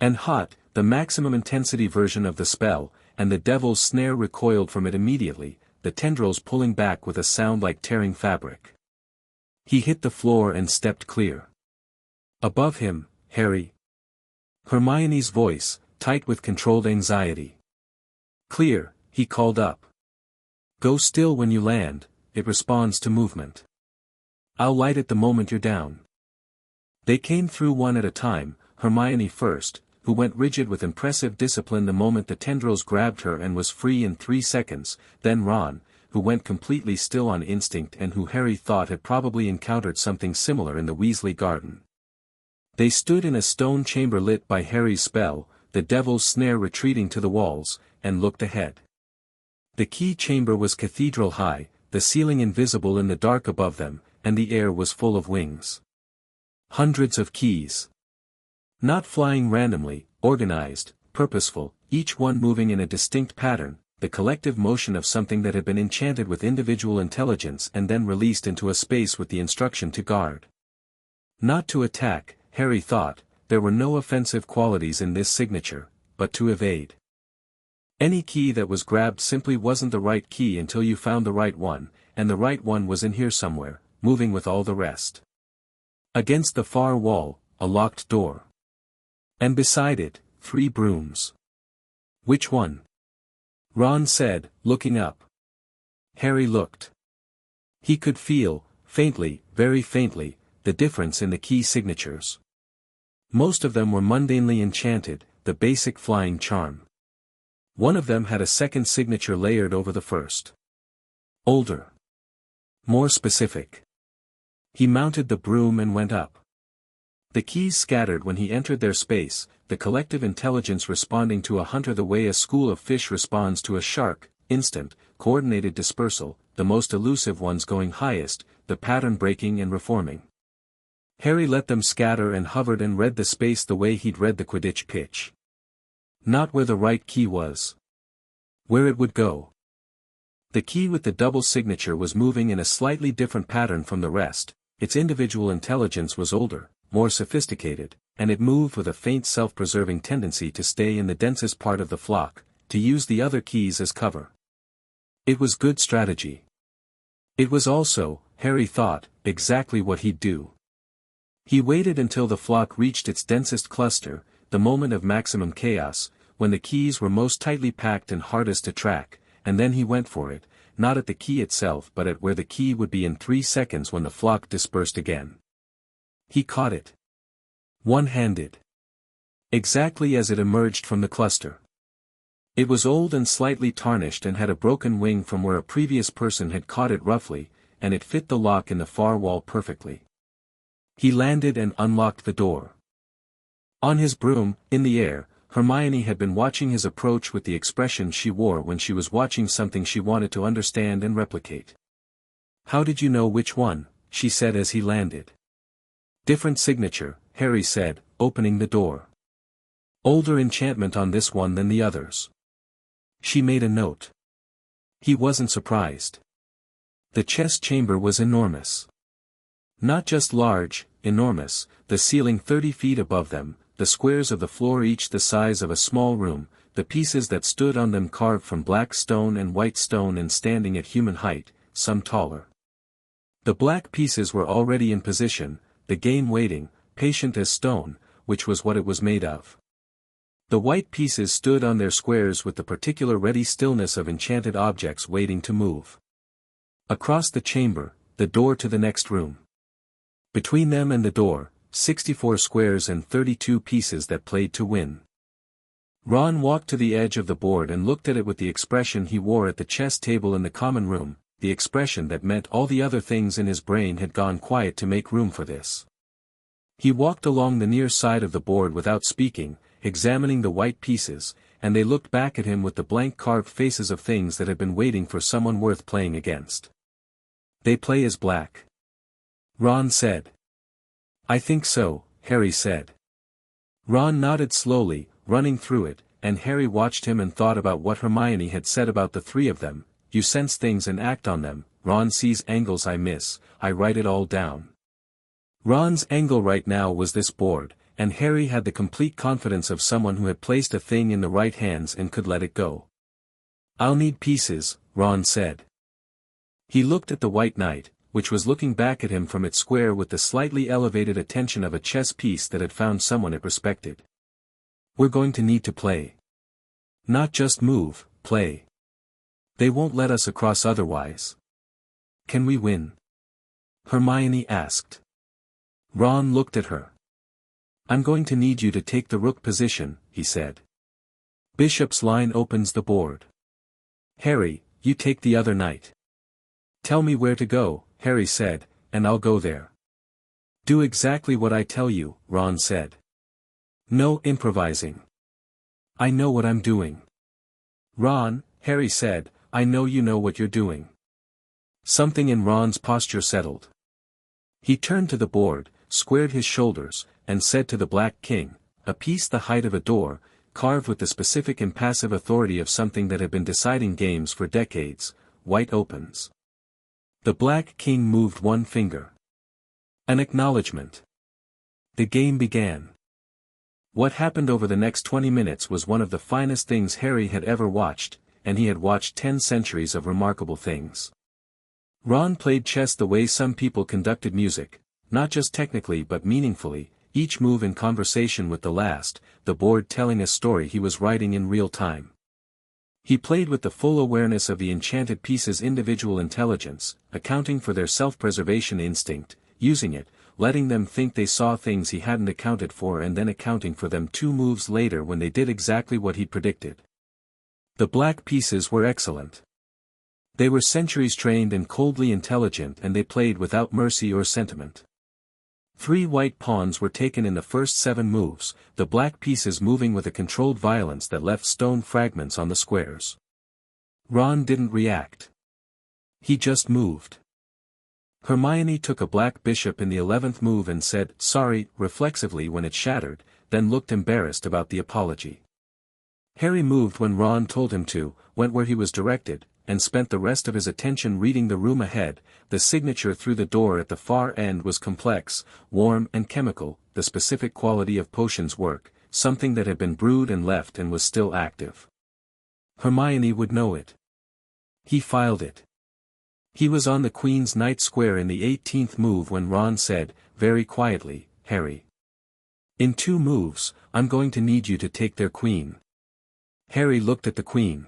and hot, the maximum intensity version of the spell, and the Devil's Snare recoiled from it immediately, the tendrils pulling back with a sound like tearing fabric. He hit the floor and stepped clear. Above him, Harry. Hermione's voice, tight with controlled anxiety. "Clear," he called up. "Go still when you land, it responds to movement. I'll light it the moment you're down." They came through one at a time, Hermione first, who went rigid with impressive discipline the moment the tendrils grabbed her and was free in 3 seconds, then Ron, who went completely still on instinct and who Harry thought had probably encountered something similar in the Weasley garden. They stood in a stone chamber lit by Harry's spell, the Devil's Snare retreating to the walls, and looked ahead. The key chamber was cathedral high, the ceiling invisible in the dark above them, and the air was full of wings. Hundreds of keys. Not flying randomly, organized, purposeful, each one moving in a distinct pattern, the collective motion of something that had been enchanted with individual intelligence and then released into a space with the instruction to guard. Not to attack, Harry thought, there were no offensive qualities in this signature, but to evade. Any key that was grabbed simply wasn't the right key until you found the right one, and the right one was in here somewhere, moving with all the rest. Against the far wall, a locked door. And beside it, 3 brooms. "Which one?" Ron said, looking up. Harry looked. He could feel, faintly, very faintly, the difference in the key signatures. Most of them were mundanely enchanted, the basic flying charm. One of them had a second signature layered over the first. Older. More specific. He mounted the broom and went up. The keys scattered when he entered their space, the collective intelligence responding to a hunter the way a school of fish responds to a shark, instant, coordinated dispersal, the most elusive ones going highest, the pattern breaking and reforming. Harry let them scatter and hovered and read the space the way he'd read the Quidditch pitch. Not where the right key was. Where it would go. The key with the double signature was moving in a slightly different pattern from the rest, its individual intelligence was older, more sophisticated, and it moved with a faint self-preserving tendency to stay in the densest part of the flock, to use the other keys as cover. It was good strategy. It was also, Harry thought, exactly what he'd do. He waited until the flock reached its densest cluster, the moment of maximum chaos, when the keys were most tightly packed and hardest to track, and then he went for it, not at the key itself but at where the key would be in 3 seconds when the flock dispersed again. He caught it. One-handed. Exactly as it emerged from the cluster. It was old and slightly tarnished and had a broken wing from where a previous person had caught it roughly, and it fit the lock in the far wall perfectly. He landed and unlocked the door. On his broom, in the air, Hermione had been watching his approach with the expression she wore when she was watching something she wanted to understand and replicate. "How did you know which one?" she said as he landed. "Different signature," Harry said, opening the door. "Older enchantment on this one than the others." She made a note. He wasn't surprised. The chest chamber was enormous. Not just large, enormous, the ceiling 30 feet above them, the squares of the floor each the size of a small room, the pieces that stood on them carved from black stone and white stone and standing at human height, some taller. The black pieces were already in position, the game waiting, patient as stone, which was what it was made of. The white pieces stood on their squares with the particular ready stillness of enchanted objects waiting to move. Across the chamber, the door to the next room. Between them and the door, 64 squares and 32 pieces that played to win. Ron walked to the edge of the board and looked at it with the expression he wore at the chess table in the common room, the expression that meant all the other things in his brain had gone quiet to make room for this. He walked along the near side of the board without speaking, examining the white pieces, and they looked back at him with the blank carved faces of things that had been waiting for someone worth playing against. "They play as black?" Ron said. "I think so," Harry said. Ron nodded slowly, running through it, and Harry watched him and thought about what Hermione had said about the three of them. "You sense things and act on them. Ron sees angles I miss, I write it all down." Ron's angle right now was this board, and Harry had the complete confidence of someone who had placed a thing in the right hands and could let it go. "I'll need pieces," Ron said. He looked at the White Knight, which was looking back at him from its square with the slightly elevated attention of a chess piece that had found someone it respected. "We're going to need to play. Not just move, play. They won't let us across otherwise." "Can we win?" Hermione asked. Ron looked at her. "I'm going to need you to take the rook position," he said. "Bishop's line opens the board. Harry, you take the other knight." "Tell me where to go," Harry said, "and I'll go there." "Do exactly what I tell you," Ron said. "No improvising." "I know what I'm doing." "Ron," Harry said, "I know you know what you're doing." Something in Ron's posture settled. He turned to the board, squared his shoulders, and said to the Black King, a piece the height of a door, carved with the specific impassive authority of something that had been deciding games for decades, "White opens." The Black King moved one finger. An acknowledgement. The game began. What happened over the next 20 minutes was one of the finest things Harry had ever watched, and he had watched 10 centuries of remarkable things. Ron played chess the way some people conducted music, not just technically but meaningfully, each move in conversation with the last, the board telling a story he was writing in real time. He played with the full awareness of the enchanted piece's individual intelligence, accounting for their self-preservation instinct, using it, letting them think they saw things he hadn't accounted for and then accounting for them 2 moves later when they did exactly what he'd predicted. The black pieces were excellent. They were centuries trained and coldly intelligent, and they played without mercy or sentiment. 3 white pawns were taken in the first 7 moves, the black pieces moving with a controlled violence that left stone fragments on the squares. Ron didn't react. He just moved. Hermione took a black bishop in the 11th move and said, "Sorry," reflexively when it shattered, then looked embarrassed about the apology. Harry moved when Ron told him to, went where he was directed, and spent the rest of his attention reading the room ahead. The signature through the door at the far end was complex, warm and chemical, the specific quality of potions work, something that had been brewed and left and was still active. Hermione would know it. He filed it. He was on the Queen's Knight Square in the 18th move when Ron said, very quietly, Harry. In 2 moves, I'm going to need you to take their queen. Harry looked at the queen.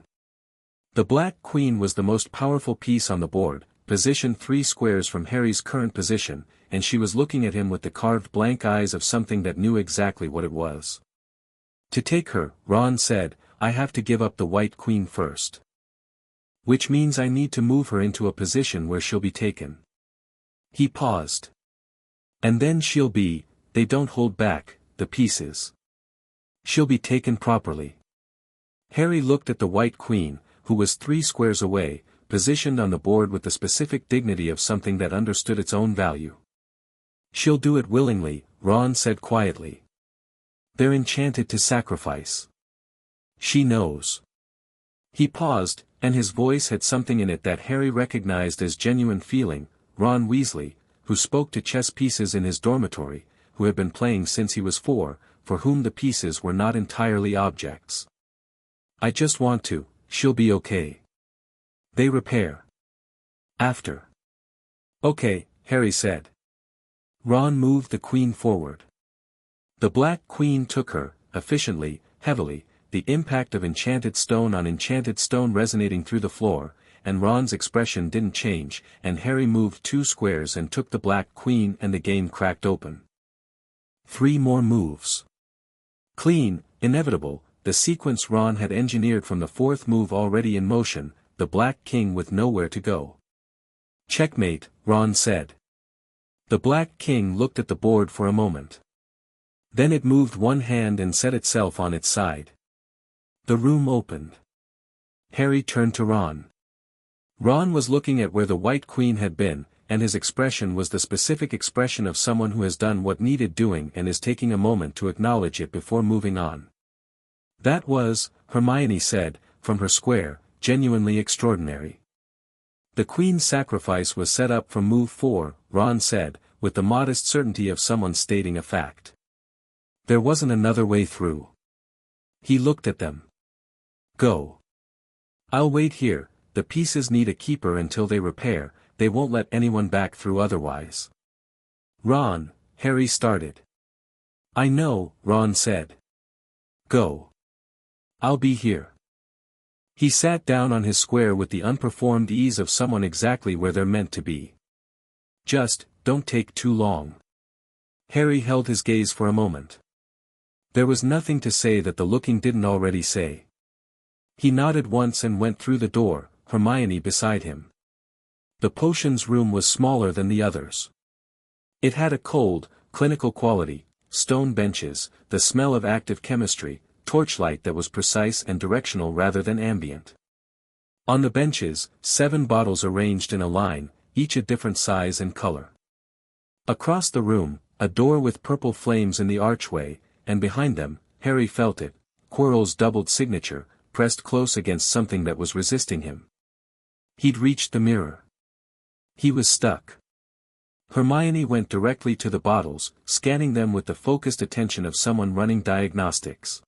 The Black Queen was the most powerful piece on the board, positioned 3 squares from Harry's current position, and she was looking at him with the carved blank eyes of something that knew exactly what it was. To take her, Ron said, I have to give up the White Queen first. Which means I need to move her into a position where she'll be taken. He paused. And then she'll be, they don't hold back, the pieces. She'll be taken properly. Harry looked at the White Queen, who was 3 squares away, positioned on the board with the specific dignity of something that understood its own value. She'll do it willingly, Ron said quietly. They're enchanted to sacrifice. She knows. He paused, and his voice had something in it that Harry recognized as genuine feeling. Ron Weasley, who spoke to chess pieces in his dormitory, who had been playing since he was 4, for whom the pieces were not entirely objects. I just want to, she'll be okay. They repair. After. Okay, Harry said. Ron moved the queen forward. The Black Queen took her, efficiently, heavily, the impact of enchanted stone on enchanted stone resonating through the floor, and Ron's expression didn't change, and Harry moved 2 squares and took the Black Queen and the game cracked open. 3 more moves. Clean, inevitable, the sequence Ron had engineered from the 4th move already in motion, the Black King with nowhere to go. Checkmate, Ron said. The Black King looked at the board for a moment. Then it moved one hand and set itself on its side. The room opened. Harry turned to Ron. Ron was looking at where the White Queen had been, and his expression was the specific expression of someone who has done what needed doing and is taking a moment to acknowledge it before moving on. That was, Hermione said, from her square, genuinely extraordinary. The Queen's sacrifice was set up from move 4, Ron said, with the modest certainty of someone stating a fact. There wasn't another way through. He looked at them. Go. I'll wait here, the pieces need a keeper until they repair, they won't let anyone back through otherwise. Ron, Harry started. I know, Ron said. Go. I'll be here. He sat down on his square with the unperformed ease of someone exactly where they're meant to be. Just, don't take too long. Harry held his gaze for a moment. There was nothing to say that the looking didn't already say. He nodded once and went through the door, Hermione beside him. The potions room was smaller than the others. It had a cold, clinical quality, stone benches, the smell of active chemistry, torchlight that was precise and directional rather than ambient. On the benches, 7 bottles arranged in a line, each a different size and color. Across the room, a door with purple flames in the archway, and behind them, Harry felt it, Quirrell's doubled signature, pressed close against something that was resisting him. He'd reached the mirror. He was stuck. Hermione went directly to the bottles, scanning them with the focused attention of someone running diagnostics.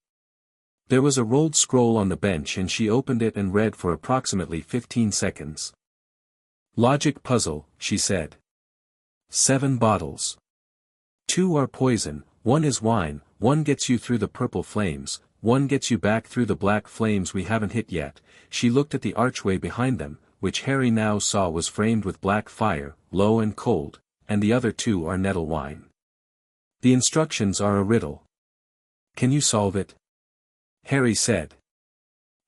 There was a rolled scroll on the bench and she opened it and read for approximately 15 seconds. Logic puzzle, she said. 7 bottles. 2 are poison, 1 is wine, 1 gets you through the purple flames, 1 gets you back through the black flames we haven't hit yet. She looked at the archway behind them, which Harry now saw was framed with black fire, low and cold, and the other 2 are nettle wine. The instructions are a riddle. Can you solve it? Harry said.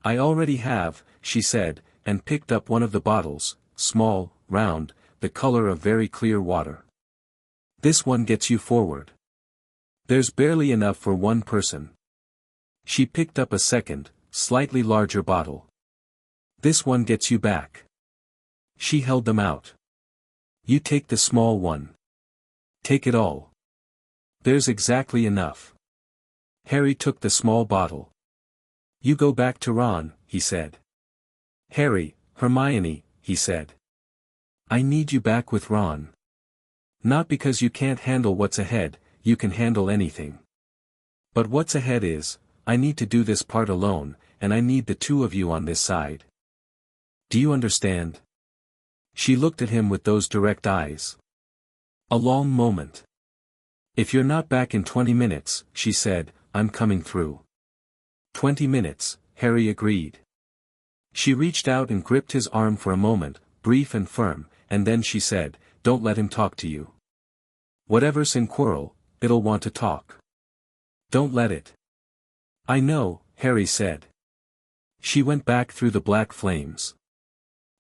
I already have, she said, and picked up one of the bottles, small, round, the color of very clear water. This one gets you forward. There's barely enough for 1 person. She picked up a second, slightly larger bottle. This one gets you back. She held them out. You take the small one. Take it all. There's exactly enough. Harry took the small bottle. You go back to Ron, he said. Harry, Hermione, he said. I need you back with Ron. Not because you can't handle what's ahead, you can handle anything. But what's ahead is, I need to do this part alone, and I need the two of you on this side. Do you understand? She looked at him with those direct eyes. A long moment. If you're not back in 20 minutes, she said, I'm coming through. 20 minutes, Harry agreed. She reached out and gripped his arm for a moment, brief and firm, and then she said, don't let him talk to you. Whatever's in Quirrell, it'll want to talk. Don't let it. I know, Harry said. She went back through the black flames.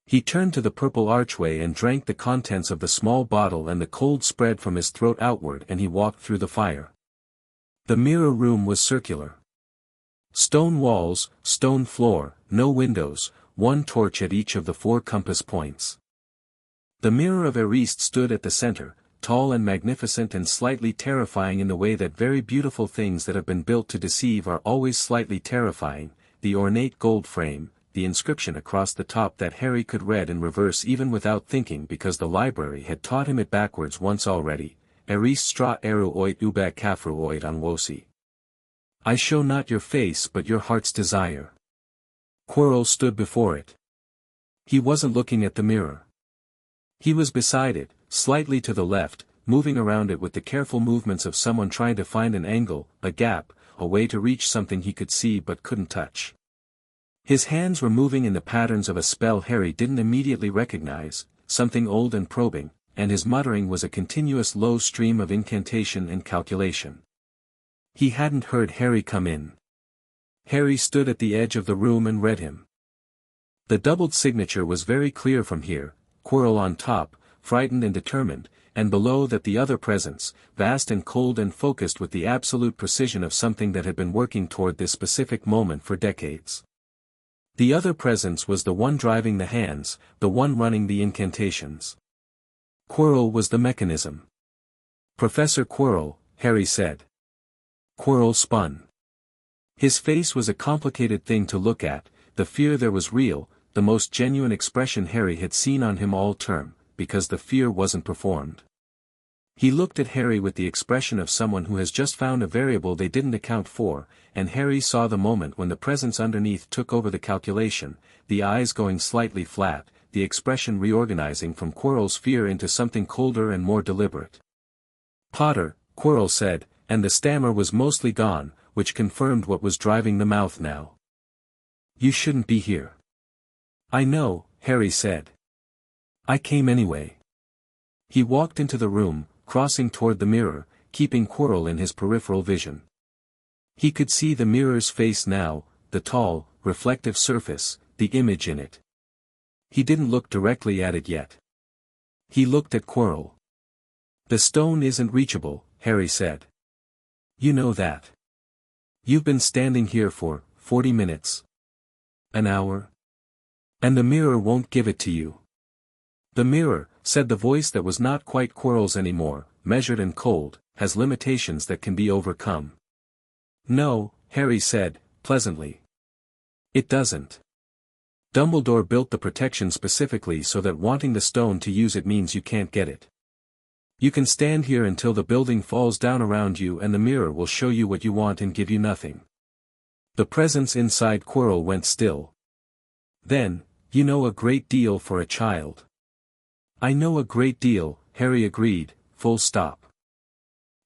He turned to the purple archway and drank the contents of the small bottle, and the cold spread from his throat outward, and he walked through the fire. The mirror room was circular. Stone walls, stone floor, no windows, one torch at each of the 4 compass points. The mirror of Eriste stood at the center, tall and magnificent and slightly terrifying in the way that very beautiful things that have been built to deceive are always slightly terrifying, the ornate gold frame, the inscription across the top that Harry could read in reverse even without thinking because the library had taught him it backwards once already, Eriste stra eru oit ube kafru oit anwosi. I show not your face but your heart's desire. Quirrell stood before it. He wasn't looking at the mirror. He was beside it, slightly to the left, moving around it with the careful movements of someone trying to find an angle, a gap, a way to reach something he could see but couldn't touch. His hands were moving in the patterns of a spell Harry didn't immediately recognize, something old and probing, and his muttering was a continuous low stream of incantation and calculation. He hadn't heard Harry come in. Harry stood at the edge of the room and read him. The doubled signature was very clear from here, Quirrell on top, frightened and determined, and below that the other presence, vast and cold and focused with the absolute precision of something that had been working toward this specific moment for decades. The other presence was the one driving the hands, the one running the incantations. Quirrell was the mechanism. Professor Quirrell, Harry said. Quirrell spun. His face was a complicated thing to look at, the fear there was real, the most genuine expression Harry had seen on him all term, because the fear wasn't performed. He looked at Harry with the expression of someone who has just found a variable they didn't account for, and Harry saw the moment when the presence underneath took over the calculation, the eyes going slightly flat, the expression reorganizing from Quirrell's fear into something colder and more deliberate. Potter, Quirrell said, and the stammer was mostly gone, which confirmed what was driving the mouth now. You shouldn't be here. I know, Harry said. I came anyway. He walked into the room, crossing toward the mirror, keeping Quirrell in his peripheral vision. He could see the mirror's face now, the tall, reflective surface, the image in it. He didn't look directly at it yet. He looked at Quirrell. The stone isn't reachable, Harry said. You know that. You've been standing here for 40 minutes. An hour? And the mirror won't give it to you. The mirror, said the voice that was not quite Quirrell's anymore, measured and cold, has limitations that can be overcome. No, Harry said, pleasantly. It doesn't. Dumbledore built the protection specifically so that wanting the stone to use it means you can't get it. You can stand here until the building falls down around you and the mirror will show you what you want and give you nothing. The presence inside Quirrell went still. Then, you know a great deal for a child. I know a great deal, Harry agreed, full stop.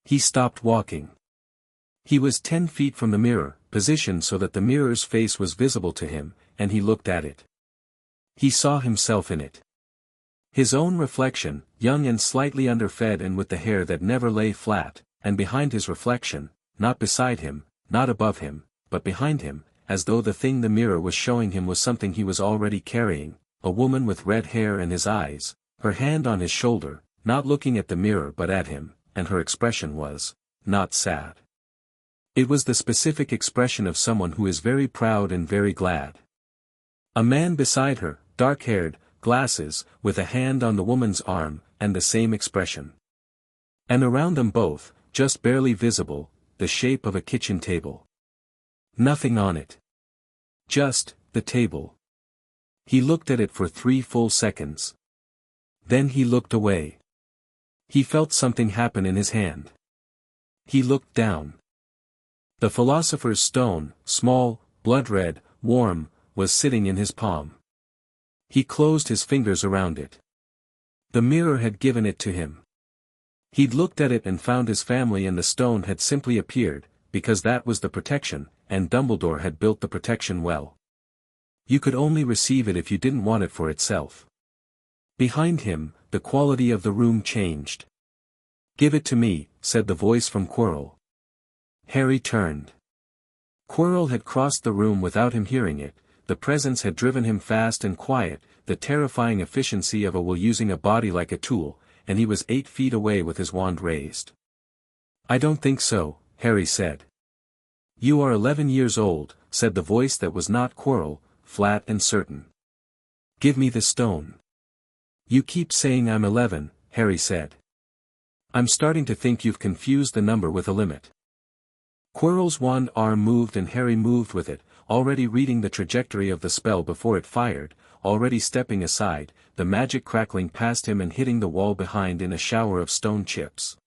He stopped walking. He was 10 feet from the mirror, positioned so that the mirror's face was visible to him, and he looked at it. He saw himself in it. His own reflection, young and slightly underfed and with the hair that never lay flat, and behind his reflection, not beside him, not above him, but behind him, as though the thing the mirror was showing him was something he was already carrying, a woman with red hair and his eyes, her hand on his shoulder, not looking at the mirror but at him, and her expression was, not sad. It was the specific expression of someone who is very proud and very glad. A man beside her, dark-haired, glasses, with a hand on the woman's arm, and the same expression. And around them both, just barely visible, the shape of a kitchen table. Nothing on it. Just, the table. He looked at it for 3 full seconds. Then he looked away. He felt something happen in his hand. He looked down. The philosopher's stone, small, blood-red, warm, was sitting in his palm. He closed his fingers around it. The mirror had given it to him. He'd looked at it and found his family, and the stone had simply appeared, because that was the protection, and Dumbledore had built the protection well. You could only receive it if you didn't want it for itself. Behind him, the quality of the room changed. "Give it to me," said the voice from Quirrell. Harry turned. Quirrell had crossed the room without him hearing it. The presence had driven him fast and quiet, the terrifying efficiency of a will using a body like a tool, and he was 8 feet away with his wand raised. "I don't think so," Harry said. "You are 11 years old," said the voice that was not Quirrell, flat and certain. "Give me the stone." "You keep saying I'm 11, Harry said. "I'm starting to think you've confused the number with a limit." Quirrell's wand arm moved and Harry moved with it, already reading the trajectory of the spell before it fired, already stepping aside, the magic crackling past him and hitting the wall behind in a shower of stone chips.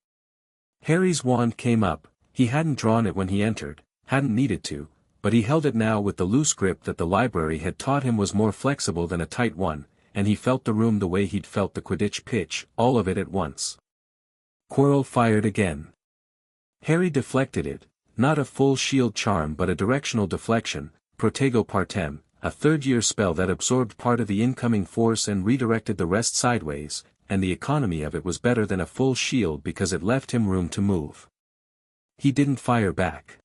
Harry's wand came up. He hadn't drawn it when he entered, hadn't needed to, but he held it now with the loose grip that the library had taught him was more flexible than a tight one, and he felt the room the way he'd felt the Quidditch pitch, all of it at once. Quirrell fired again. Harry deflected it, not a full shield charm but a directional deflection, protego partem, a third-year spell that absorbed part of the incoming force and redirected the rest sideways, and the economy of it was better than a full shield because it left him room to move. He didn't fire back.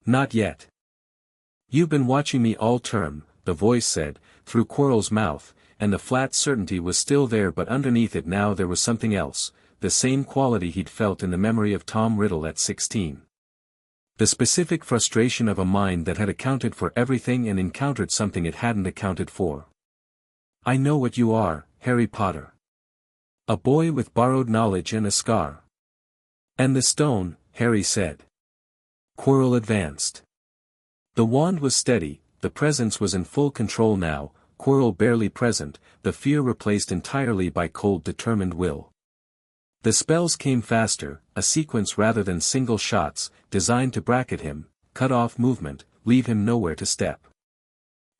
"Not yet. You've been watching me all term," the voice said, through Quirrell's mouth, and the flat certainty was still there, but underneath it now there was something else, the same quality he'd felt in the memory of Tom Riddle at 16. The specific frustration of a mind that had accounted for everything and encountered something it hadn't accounted for. "I know what you are, Harry Potter. A boy with borrowed knowledge and a scar." "And the stone," Harry said. Quirrell advanced. The wand was steady, the presence was in full control now, Quirrell barely present, the fear replaced entirely by cold determined will. The spells came faster, a sequence rather than single shots, designed to bracket him, cut off movement, leave him nowhere to step.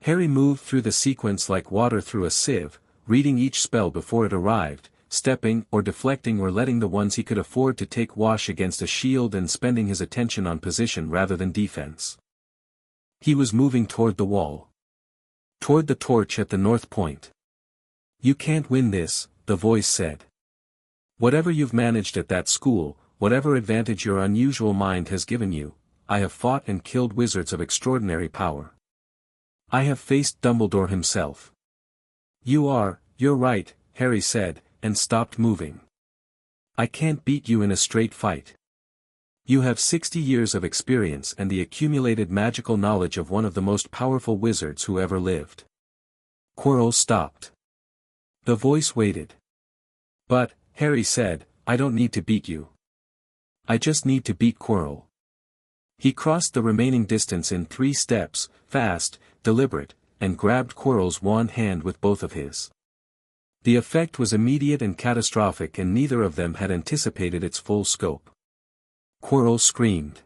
Harry moved through the sequence like water through a sieve, reading each spell before it arrived, stepping or deflecting or letting the ones he could afford to take wash against a shield and spending his attention on position rather than defense. He was moving toward the wall. Toward the torch at the north point. "You can't win this," the voice said. "Whatever you've managed at that school, whatever advantage your unusual mind has given you, I have fought and killed wizards of extraordinary power. I have faced Dumbledore himself." You're right," Harry said, and stopped moving. "I can't beat you in a straight fight. You have 60 years of experience and the accumulated magical knowledge of one of the most powerful wizards who ever lived." Quirrell stopped. The voice waited. "But," Harry said, "I don't need to beat you. I just need to beat Quirrell." He crossed the remaining distance in 3 steps, fast, deliberate, and grabbed Quirrell's wand hand with both of his. The effect was immediate and catastrophic, and neither of them had anticipated its full scope. Quirrell screamed.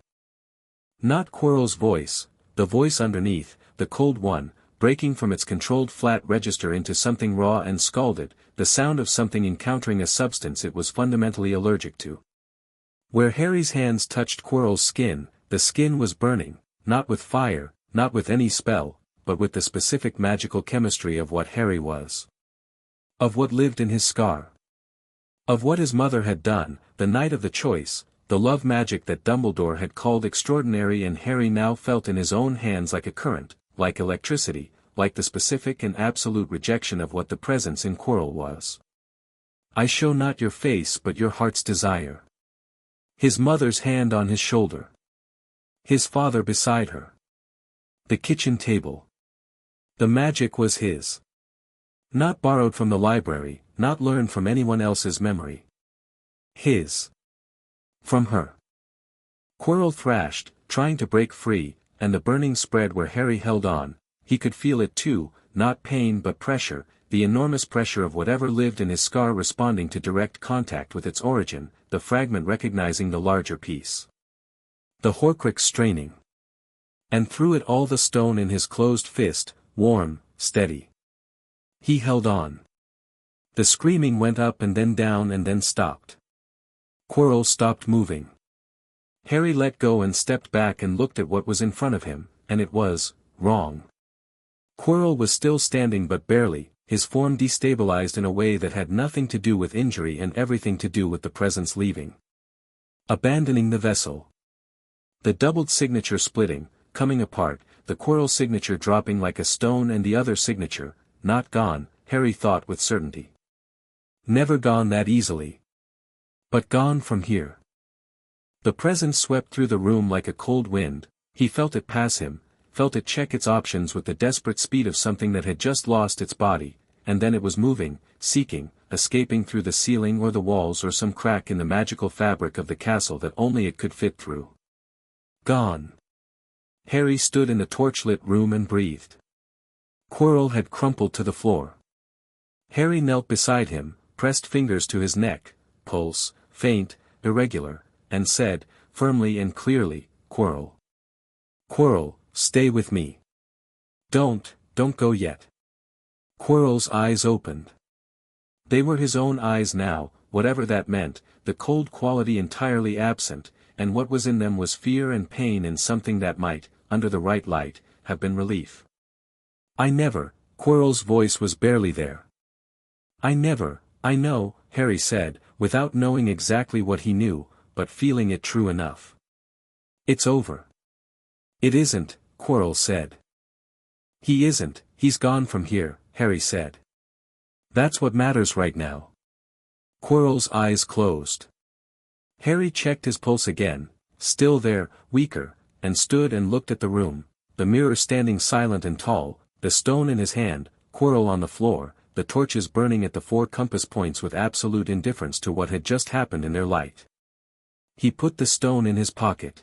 Not Quirrell's voice, the voice underneath, the cold one, breaking from its controlled flat register into something raw and scalded, the sound of something encountering a substance it was fundamentally allergic to. Where Harry's hands touched Quirrell's skin, the skin was burning, not with fire, not with any spell, but with the specific magical chemistry of what Harry was. Of what lived in his scar. Of what his mother had done, the night of the choice, the love magic that Dumbledore had called extraordinary, and Harry now felt in his own hands like a current, like electricity, like the specific and absolute rejection of what the presence in Quirrell was. "I show not your face but your heart's desire." His mother's hand on his shoulder. His father beside her. The kitchen table. The magic was his. Not borrowed from the library, not learned from anyone else's memory. His. From her. Quirrell thrashed, trying to break free, and the burning spread where Harry held on. He could feel it too, not pain but pressure, the enormous pressure of whatever lived in his scar responding to direct contact with its origin, the fragment recognizing the larger piece. The Horcrux straining. And through it all the stone in his closed fist, warm, steady. He held on. The screaming went up and then stopped. Quirrell stopped moving. Harry let go and stepped back and looked at what was in front of him, and it was wrong. Quirrell was still standing but barely, his form destabilized in a way that had nothing to do with injury and everything to do with the presence leaving. Abandoning the vessel. The doubled signature splitting, coming apart, the Quirrell signature dropping like a stone and the other signature, not gone, Harry thought with certainty. Never gone that easily. But gone from here. The presence swept through the room like a cold wind, he felt it pass him, felt it check its options with the desperate speed of something that had just lost its body, and then it was moving, seeking, escaping through the ceiling or the walls or some crack in the magical fabric of the castle that only it could fit through. Gone. Harry stood in the torchlit room and breathed. Quirrell had crumpled to the floor. Harry knelt beside him, pressed fingers to his neck, pulse, faint, irregular, and said, firmly and clearly, Quirrell. Quirrell, stay with me. Don't go yet. Quirrell's eyes opened. They were his own eyes now, whatever that meant, the cold quality entirely absent, and what was in them was fear and pain in something that might, under the right light, have been relief. I never, Quirrell's voice was barely there. I know, Harry said, without knowing exactly what he knew, but feeling it true enough. It's over. It isn't, Quirrell said. He isn't, he's gone from here, Harry said. That's what matters right now. Quirrell's eyes closed. Harry checked his pulse again, still there, weaker, and stood and looked at the room, the mirror standing silent and tall, the stone in his hand, Quirrell on the floor, the torches burning at the 4 compass points with absolute indifference to what had just happened in their light. He put the stone in his pocket.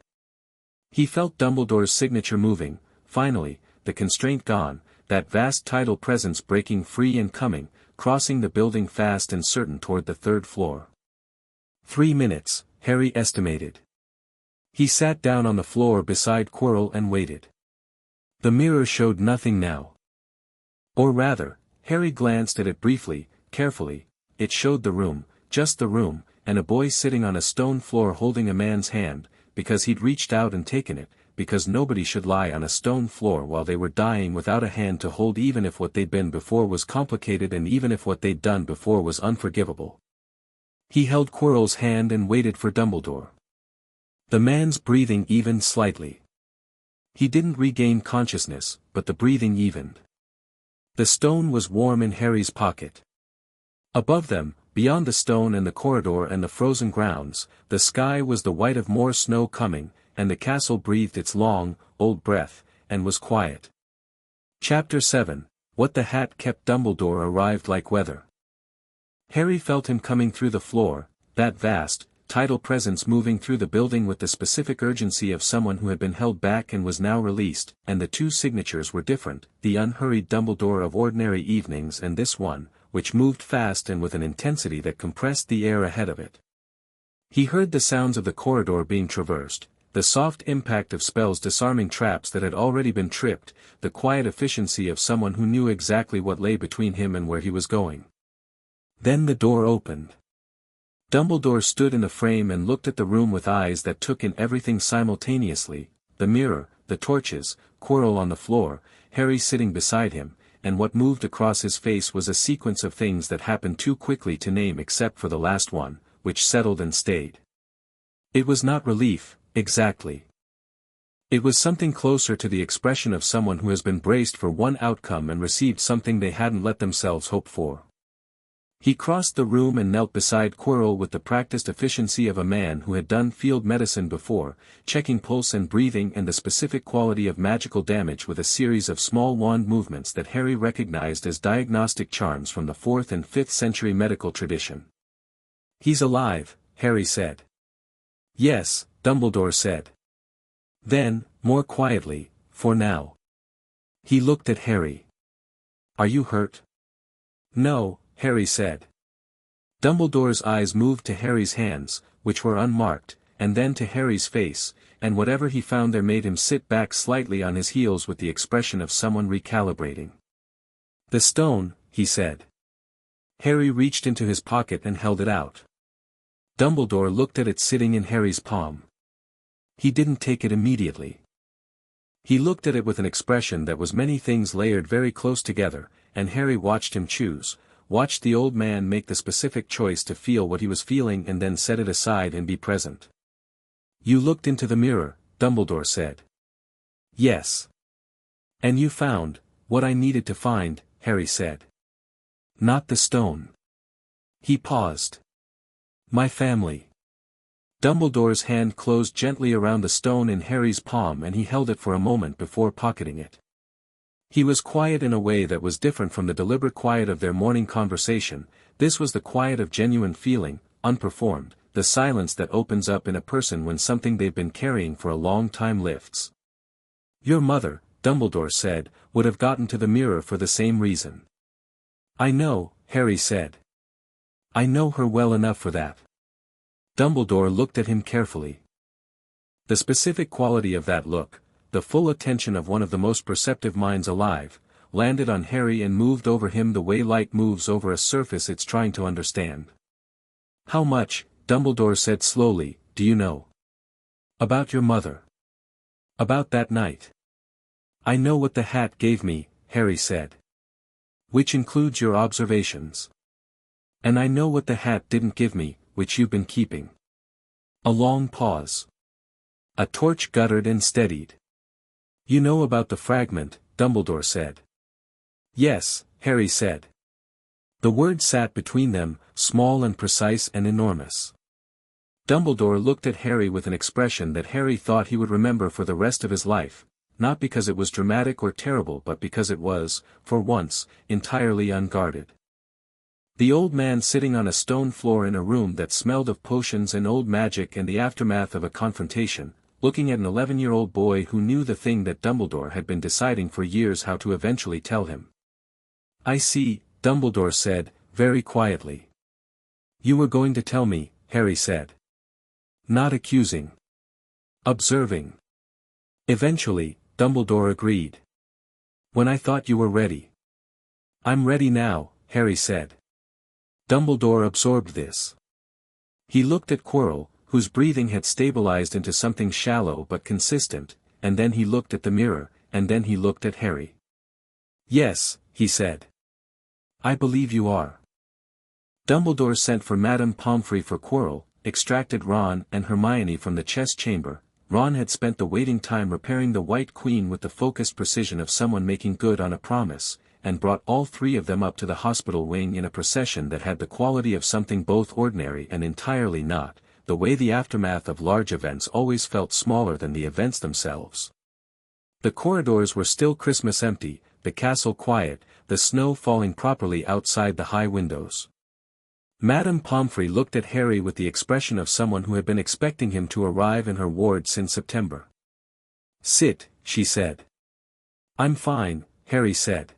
He felt Dumbledore's signature moving, finally, the constraint gone, that vast tidal presence breaking free and coming, crossing the building fast and certain toward the 3rd floor. 3 minutes, Harry estimated. He sat down on the floor beside Quirrell and waited. The mirror showed nothing now. Or rather, Harry glanced at it briefly, carefully, it showed the room, just the room, and a boy sitting on a stone floor holding a man's hand, because he'd reached out and taken it, because nobody should lie on a stone floor while they were dying without a hand to hold, even if what they'd been before was complicated and even if what they'd done before was unforgivable. He held Quirrell's hand and waited for Dumbledore. The man's breathing evened slightly. He didn't regain consciousness, but the breathing evened. The stone was warm in Harry's pocket. Above them, beyond the stone and the corridor and the frozen grounds, the sky was the white of more snow coming, and the castle breathed its long, old breath, and was quiet. Chapter 7, What the Hat Kept Dumbledore arrived like weather. Harry felt him coming through the floor, that vast, tidal presence moving through the building with the specific urgency of someone who had been held back and was now released, and the 2 signatures were different, the unhurried Dumbledore of ordinary evenings and this one, which moved fast and with an intensity that compressed the air ahead of it. He heard the sounds of the corridor being traversed, the soft impact of spells disarming traps that had already been tripped, the quiet efficiency of someone who knew exactly what lay between him and where he was going. Then the door opened. Dumbledore stood in the frame and looked at the room with eyes that took in everything simultaneously, the mirror, the torches, Quirrell on the floor, Harry sitting beside him, and what moved across his face was a sequence of things that happened too quickly to name except for the last one, which settled and stayed. It was not relief, exactly. It was something closer to the expression of someone who has been braced for one outcome and received something they hadn't let themselves hope for. He crossed the room and knelt beside Quirrell with the practiced efficiency of a man who had done field medicine before, checking pulse and breathing and the specific quality of magical damage with a series of small wand movements that Harry recognized as diagnostic charms from the 4th and 5th century medical tradition. He's alive, Harry said. Yes, Dumbledore said. Then, more quietly, for now. He looked at Harry. Are you hurt? No, Harry said. Dumbledore's eyes moved to Harry's hands, which were unmarked, and then to Harry's face, and whatever he found there made him sit back slightly on his heels with the expression of someone recalibrating. "The stone," he said. Harry reached into his pocket and held it out. Dumbledore looked at it sitting in Harry's palm. He didn't take it immediately. He looked at it with an expression that was many things layered very close together, and Harry watched him choose, watched the old man make the specific choice to feel what he was feeling and then set it aside and be present. "You looked into the mirror," Dumbledore said. "Yes. And you found what I needed to find," Harry said. "Not the stone." He paused. "My family." Dumbledore's hand closed gently around the stone in Harry's palm and he held it for a moment before pocketing it. He was quiet in a way that was different from the deliberate quiet of their morning conversation. This was the quiet of genuine feeling, unperformed, the silence that opens up in a person when something they've been carrying for a long time lifts. "Your mother," Dumbledore said, "would have gotten to the mirror for the same reason." "I know," Harry said. "I know her well enough for that." Dumbledore looked at him carefully. The specific quality of that look, the full attention of one of the most perceptive minds alive, landed on Harry and moved over him the way light moves over a surface it's trying to understand. "How much," Dumbledore said slowly, "do you know? About your mother? About that night?" "I know what the hat gave me," Harry said. "Which includes your observations. And I know what the hat didn't give me, which you've been keeping." A long pause. A torch guttered and steadied. "You know about the fragment," Dumbledore said. "Yes," Harry said. The word sat between them, small and precise and enormous. Dumbledore looked at Harry with an expression that Harry thought he would remember for the rest of his life, not because it was dramatic or terrible but because it was, for once, entirely unguarded. The old man sitting on a stone floor in a room that smelled of potions and old magic and the aftermath of a confrontation, looking at an 11-year-old boy who knew the thing that Dumbledore had been deciding for years how to eventually tell him. "I see," Dumbledore said, very quietly. "You were going to tell me," Harry said. "Not accusing. Observing." "Eventually," Dumbledore agreed. "When I thought you were ready." "I'm ready now," Harry said. Dumbledore absorbed this. He looked at Quirrell, whose breathing had stabilized into something shallow but consistent, and then he looked at the mirror, and then he looked at Harry. "Yes," he said. "I believe you are." Dumbledore sent for Madame Pomfrey for Quirrell, extracted Ron and Hermione from the chess chamber. Ron had spent the waiting time repairing the White Queen with the focused precision of someone making good on a promise, and brought all three of them up to the hospital wing in a procession that had the quality of something both ordinary and entirely not, the way the aftermath of large events always felt smaller than the events themselves. The corridors were still Christmas empty, the castle quiet, the snow falling properly outside the high windows. Madame Pomfrey looked at Harry with the expression of someone who had been expecting him to arrive in her ward since September. "Sit," she said. "I'm fine," Harry said.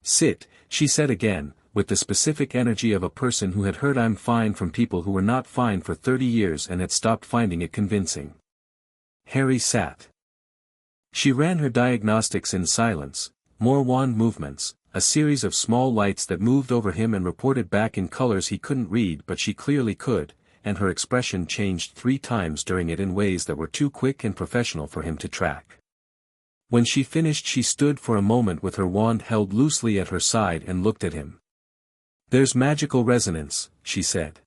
"Sit," she said again, with the specific energy of a person who had heard "I'm fine" from people who were not fine for 30 years and had stopped finding it convincing. Harry sat. She ran her diagnostics in silence, more wand movements, a series of small lights that moved over him and reported back in colors he couldn't read but she clearly could, and her expression changed 3 times during it in ways that were too quick and professional for him to track. When she finished she stood for a moment with her wand held loosely at her side and looked at him. "There's magical resonance," she said.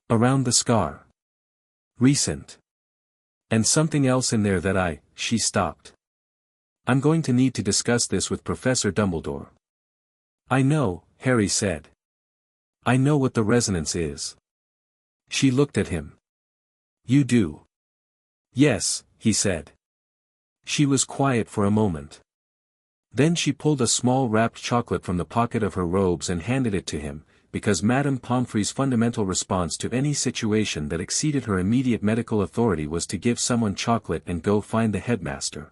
"Around the scar. Recent. And something else in there that she stopped. "I'm going to need to discuss this with Professor Dumbledore." "I know," Harry said. "I know what the resonance is." She looked at him. "You do?" "Yes," he said. She was quiet for a moment. Then she pulled a small wrapped chocolate from the pocket of her robes and handed it to him, because Madame Pomfrey's fundamental response to any situation that exceeded her immediate medical authority was to give someone chocolate and go find the headmaster.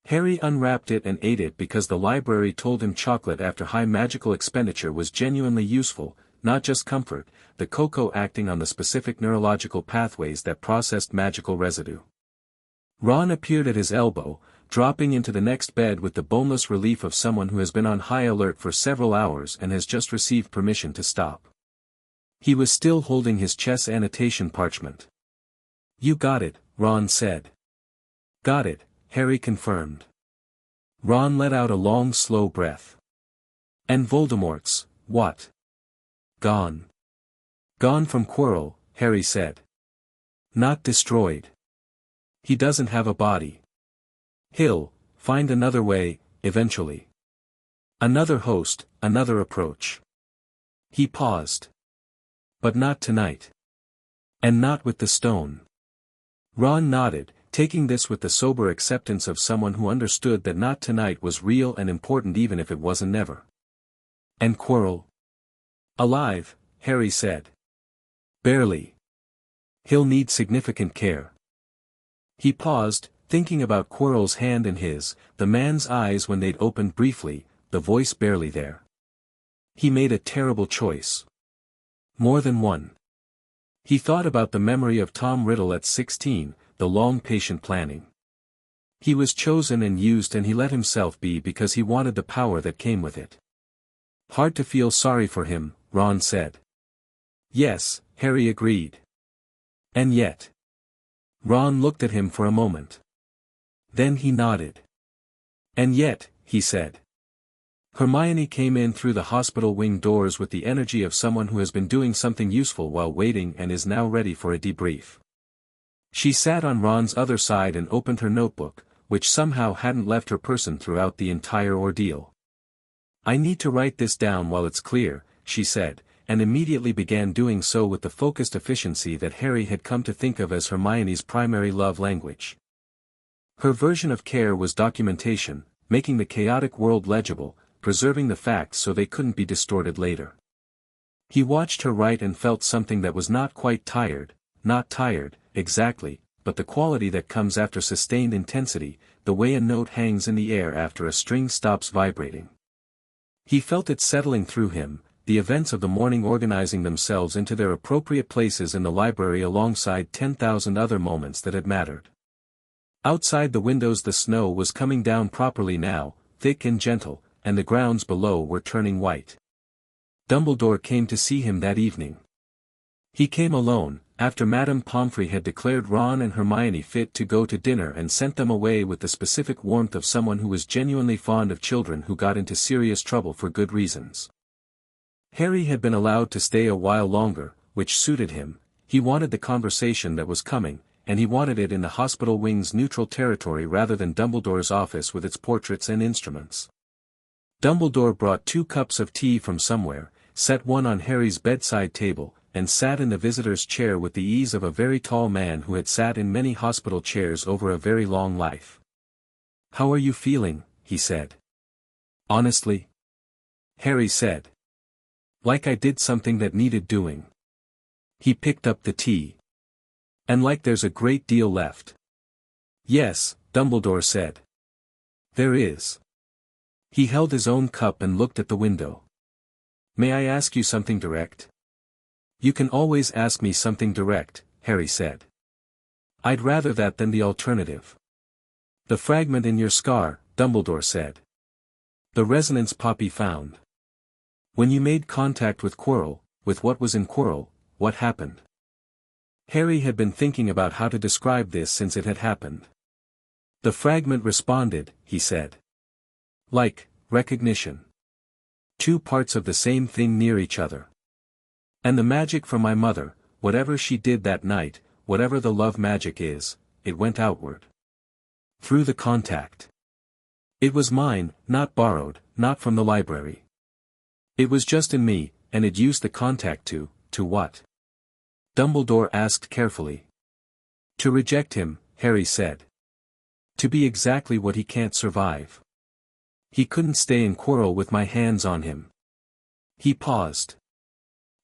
Harry unwrapped it and ate it because the library told him chocolate after high magical expenditure was genuinely useful, not just comfort, the cocoa acting on the specific neurological pathways that processed magical residue. Ron appeared at his elbow, dropping into the next bed with the boneless relief of someone who has been on high alert for several hours and has just received permission to stop. He was still holding his chess annotation parchment. "You got it," Ron said. "Got it," Harry confirmed. Ron let out a long slow breath. "And Voldemort's, what?" "Gone." "Gone from Quirrell," Harry said. "Not destroyed. He doesn't have a body. He'll find another way, eventually. Another host, another approach." He paused. "But not tonight. And not with the stone." Ron nodded, taking this with the sober acceptance of someone who understood that not tonight was real and important even if it wasn't never. "And Quirrell?" "Alive," Harry said. "Barely. He'll need significant care." He paused, thinking about Quirrell's hand in his, the man's eyes when they'd opened briefly, the voice barely there. He made a terrible choice. More than one. He thought about the memory of Tom Riddle at 16, the long patient planning. He was chosen and used and he let himself be because he wanted the power that came with it. "Hard to feel sorry for him," Ron said. "Yes," Harry agreed. "And yet." Ron looked at him for a moment. Then he nodded. "And yet," he said. Hermione came in through the hospital wing doors with the energy of someone who has been doing something useful while waiting and is now ready for a debrief. She sat on Ron's other side and opened her notebook, which somehow hadn't left her person throughout the entire ordeal. "I need to write this down while it's clear," she said, and immediately began doing so with the focused efficiency that Harry had come to think of as Hermione's primary love language. Her version of care was documentation, making the chaotic world legible, preserving the facts so they couldn't be distorted later. He watched her write and felt something that was not quite tired, not tired, exactly, but the quality that comes after sustained intensity, the way a note hangs in the air after a string stops vibrating. He felt it settling through him, the events of the morning organizing themselves into their appropriate places in the library alongside 10,000 other moments that had mattered. Outside the windows the snow was coming down properly now, thick and gentle, and the grounds below were turning white. Dumbledore came to see him that evening. He came alone, after Madame Pomfrey had declared Ron and Hermione fit to go to dinner and sent them away with the specific warmth of someone who was genuinely fond of children who got into serious trouble for good reasons. Harry had been allowed to stay a while longer, which suited him. He wanted the conversation that was coming, and he wanted it in the hospital wing's neutral territory rather than Dumbledore's office with its portraits and instruments. Dumbledore brought 2 cups of tea from somewhere, set one on Harry's bedside table, and sat in the visitor's chair with the ease of a very tall man who had sat in many hospital chairs over a very long life. "How are you feeling?" he said. "Honestly?" Harry said. "Like I did something that needed doing." He picked up the tea. "And like there's a great deal left." "Yes," Dumbledore said. "There is." He held his own cup and looked at the window. "May I ask you something direct?" "You can always ask me something direct," Harry said. "I'd rather that than the alternative." "The fragment in your scar," Dumbledore said. "The resonance Poppy found. When you made contact with Quirrell, with what was in Quirrell, what happened?" Harry had been thinking about how to describe this since it had happened. "The fragment responded," he said. "Like, recognition. 2 parts of the same thing near each other. And the magic from my mother, whatever she did that night, whatever the love magic is, it went outward. Through the contact. It was mine, not borrowed, not from the library. It was just in me, and it used the contact to what?" Dumbledore asked carefully. "To reject him," Harry said. "To be exactly what he can't survive. He couldn't stay in Quirrell with my hands on him." He paused.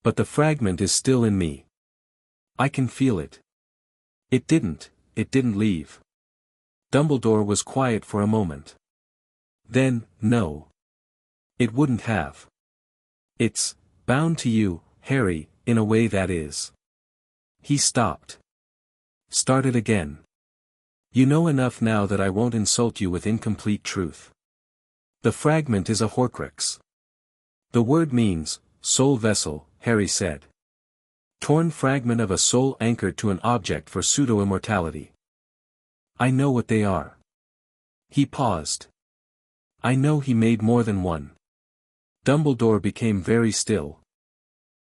"But the fragment is still in me. I can feel it. It didn't leave." Dumbledore was quiet for a moment. "Then, no. It wouldn't have. It's bound to you, Harry, in a way that is. He stopped. Started again. You know enough now that I won't insult you with incomplete truth. The fragment is a Horcrux. The word means, soul vessel, Harry said. Torn fragment of a soul anchored to an object for pseudo-immortality. I know what they are. He paused. I know he made more than one. Dumbledore became very still.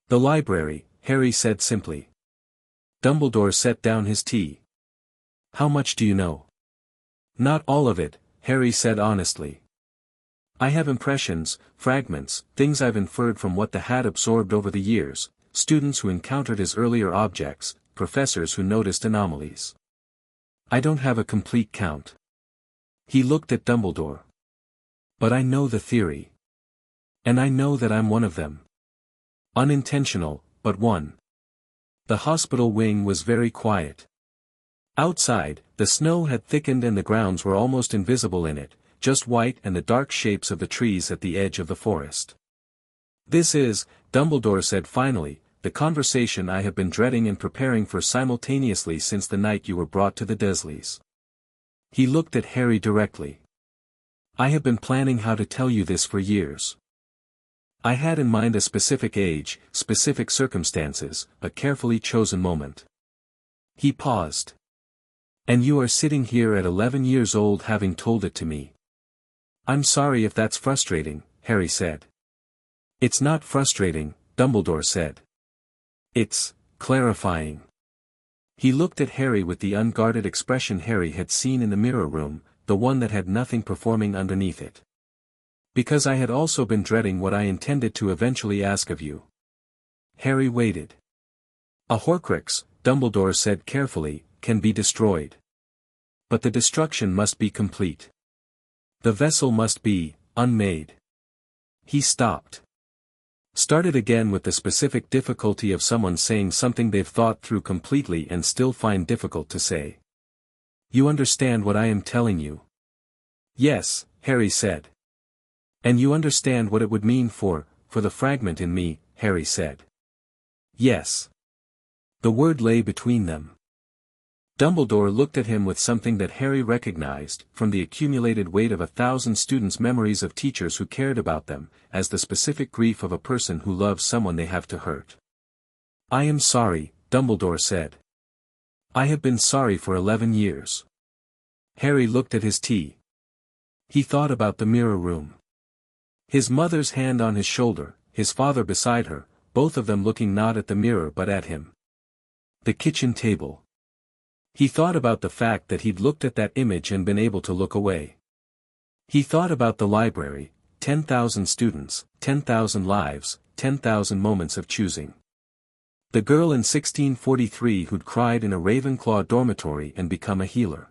The library, Harry said simply. Dumbledore set down his tea. How much do you know? Not all of it, Harry said honestly. I have impressions, fragments, things I've inferred from what the hat absorbed over the years, students who encountered his earlier objects, professors who noticed anomalies. I don't have a complete count. He looked at Dumbledore. But I know the theory. And I know that I'm one of them. Unintentional, but one. The hospital wing was very quiet. Outside, the snow had thickened and the grounds were almost invisible in it, just white and the dark shapes of the trees at the edge of the forest. This is, Dumbledore said finally, the conversation I have been dreading and preparing for simultaneously since the night you were brought to the Dursleys. He looked at Harry directly. I have been planning how to tell you this for years. I had in mind a specific age, specific circumstances, a carefully chosen moment. He paused. And you are sitting here at 11 years old having told it to me. I'm sorry if that's frustrating, Harry said. It's not frustrating, Dumbledore said. It's clarifying. He looked at Harry with the unguarded expression Harry had seen in the mirror room, the one that had nothing performing underneath it. Because I had also been dreading what I intended to eventually ask of you. Harry waited. A Horcrux, Dumbledore said carefully, can be destroyed. But the destruction must be complete. The vessel must be unmade. He stopped. Started again with the specific difficulty of someone saying something they've thought through completely and still find difficult to say. You understand what I am telling you? Yes, Harry said. And you understand what it would mean for the fragment in me, Harry said. Yes. The word lay between them. Dumbledore looked at him with something that Harry recognized, from the accumulated weight of 1,000 students' memories of teachers who cared about them, as the specific grief of a person who loves someone they have to hurt. I am sorry, Dumbledore said. I have been sorry for 11 years. Harry looked at his tea. He thought about the mirror room. His mother's hand on his shoulder, his father beside her, both of them looking not at the mirror but at him. The kitchen table. He thought about the fact that he'd looked at that image and been able to look away. He thought about the library, 10,000 students, 10,000 lives, 10,000 moments of choosing. The girl in 1643 who'd cried in a Ravenclaw dormitory and become a healer.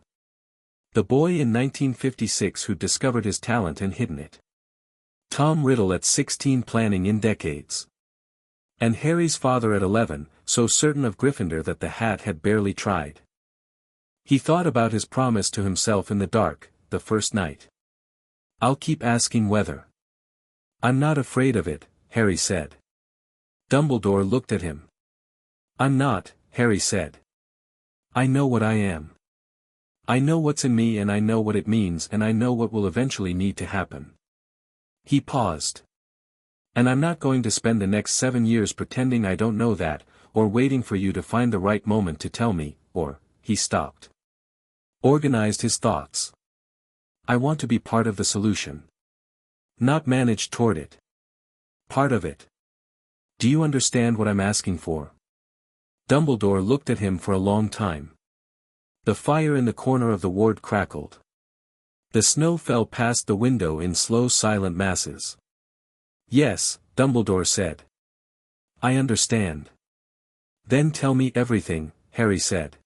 The boy in 1956 who'd discovered his talent and hidden it. Tom Riddle at 16 planning in decades. And Harry's father at 11, so certain of Gryffindor that the hat had barely tried. He thought about his promise to himself in the dark, the first night. I'll keep asking whether. I'm not afraid of it, Harry said. Dumbledore looked at him. I'm not, Harry said. I know what I am. I know what's in me and I know what it means and I know what will eventually need to happen. He paused. And I'm not going to spend the next 7 years pretending I don't know that, or waiting for you to find the right moment to tell me, or, he stopped. Organized his thoughts. I want to be part of the solution. Not manage toward it. Part of it. Do you understand what I'm asking for? Dumbledore looked at him for a long time. The fire in the corner of the ward crackled. The snow fell past the window in slow silent masses. Yes, Dumbledore said. I understand. Then tell me everything, Harry said.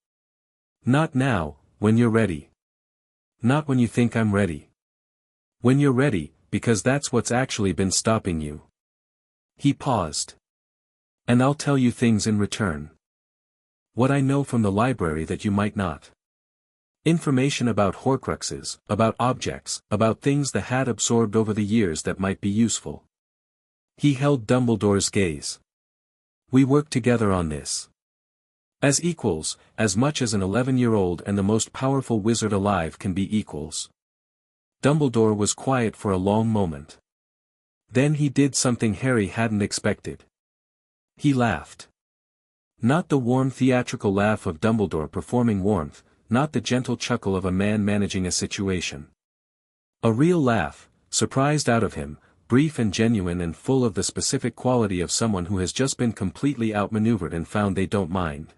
Not now, when you're ready. Not when you think I'm ready. When you're ready, because that's what's actually been stopping you. He paused. And I'll tell you things in return. What I know from the library that you might not. Information about Horcruxes, about objects, about things the hat absorbed over the years that might be useful. He held Dumbledore's gaze. We work together on this. As equals, as much as an 11-year-old and the most powerful wizard alive can be equals. Dumbledore was quiet for a long moment. Then he did something Harry hadn't expected. He laughed. Not the warm theatrical laugh of Dumbledore performing warmth, not the gentle chuckle of a man managing a situation. A real laugh, surprised out of him, brief and genuine and full of the specific quality of someone who has just been completely outmaneuvered and found they don't mind.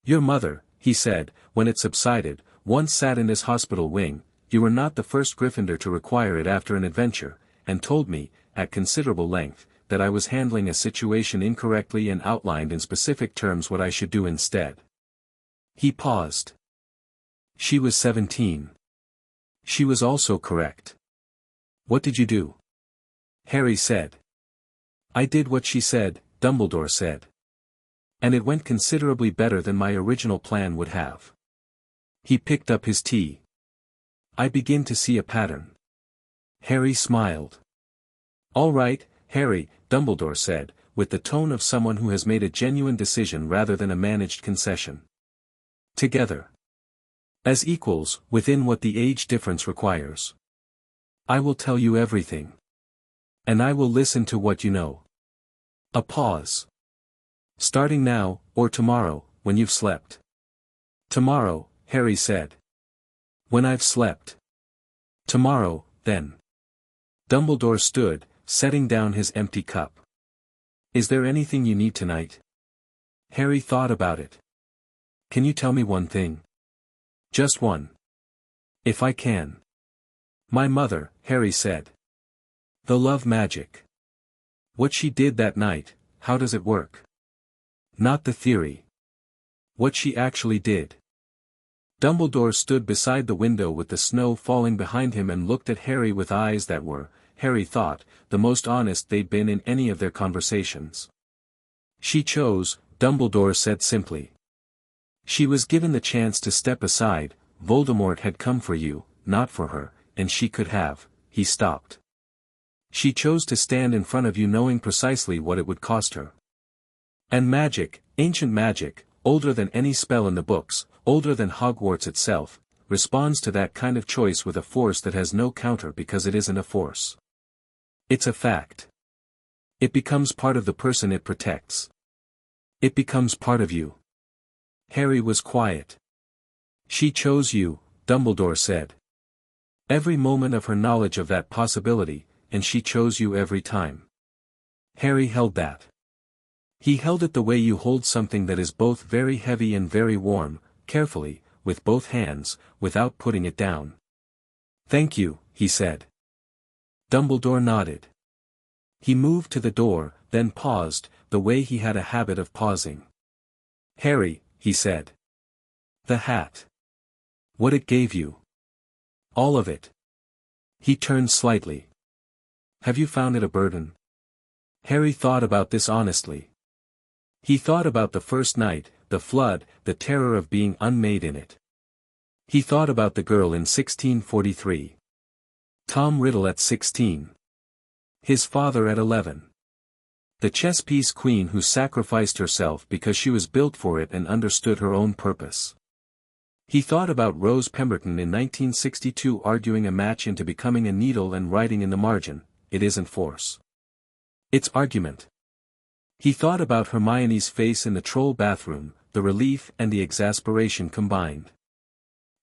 Your mother, he said, when it subsided, once sat in this hospital wing. You were not the first Gryffindor to require it after an adventure, and told me, at considerable length, that I was handling a situation incorrectly and outlined in specific terms what I should do instead. He paused. She was 17. She was also correct. What did you do? Harry said. I did what she said, Dumbledore said. And it went considerably better than my original plan would have. He picked up his tea. I begin to see a pattern. Harry smiled. All right, Harry, Dumbledore said, with the tone of someone who has made a genuine decision rather than a managed concession. Together. As equals, within what the age difference requires. I will tell you everything. And I will listen to what you know. A pause. Starting now, or tomorrow, when you've slept. Tomorrow, Harry said. When I've slept. Tomorrow, then. Dumbledore stood, setting down his empty cup. Is there anything you need tonight? Harry thought about it. Can you tell me one thing? Just one. If I can. My mother, Harry said. The love magic. What she did that night, how does it work? Not the theory. What she actually did. Dumbledore stood beside the window with the snow falling behind him and looked at Harry with eyes that were, Harry thought, the most honest they'd been in any of their conversations. She chose, Dumbledore said simply. She was given the chance to step aside. Voldemort had come for you, not for her, and she could have. He stopped. She chose to stand in front of you knowing precisely what it would cost her. And magic, ancient magic, older than any spell in the books, older than Hogwarts itself, responds to that kind of choice with a force that has no counter because it isn't a force. It's a fact. It becomes part of the person it protects. It becomes part of you. Harry was quiet. She chose you, Dumbledore said. Every moment of her knowledge of that possibility, and she chose you every time. Harry held that. He held it the way you hold something that is both very heavy and very warm, carefully, with both hands, without putting it down. Thank you, he said. Dumbledore nodded. He moved to the door, then paused, the way he had a habit of pausing. Harry, he said. The hat. What it gave you. All of it. He turned slightly. Have you found it a burden? Harry thought about this honestly. He thought about the first night, the flood, the terror of being unmade in it. He thought about the girl in 1643. Tom Riddle at 16. His father at 11. The chess piece queen who sacrificed herself because she was built for it and understood her own purpose. He thought about Rose Pemberton in 1962 arguing a match into becoming a needle and writing in the margin, it isn't force. It's argument. He thought about Hermione's face in the troll bathroom, the relief and the exasperation combined.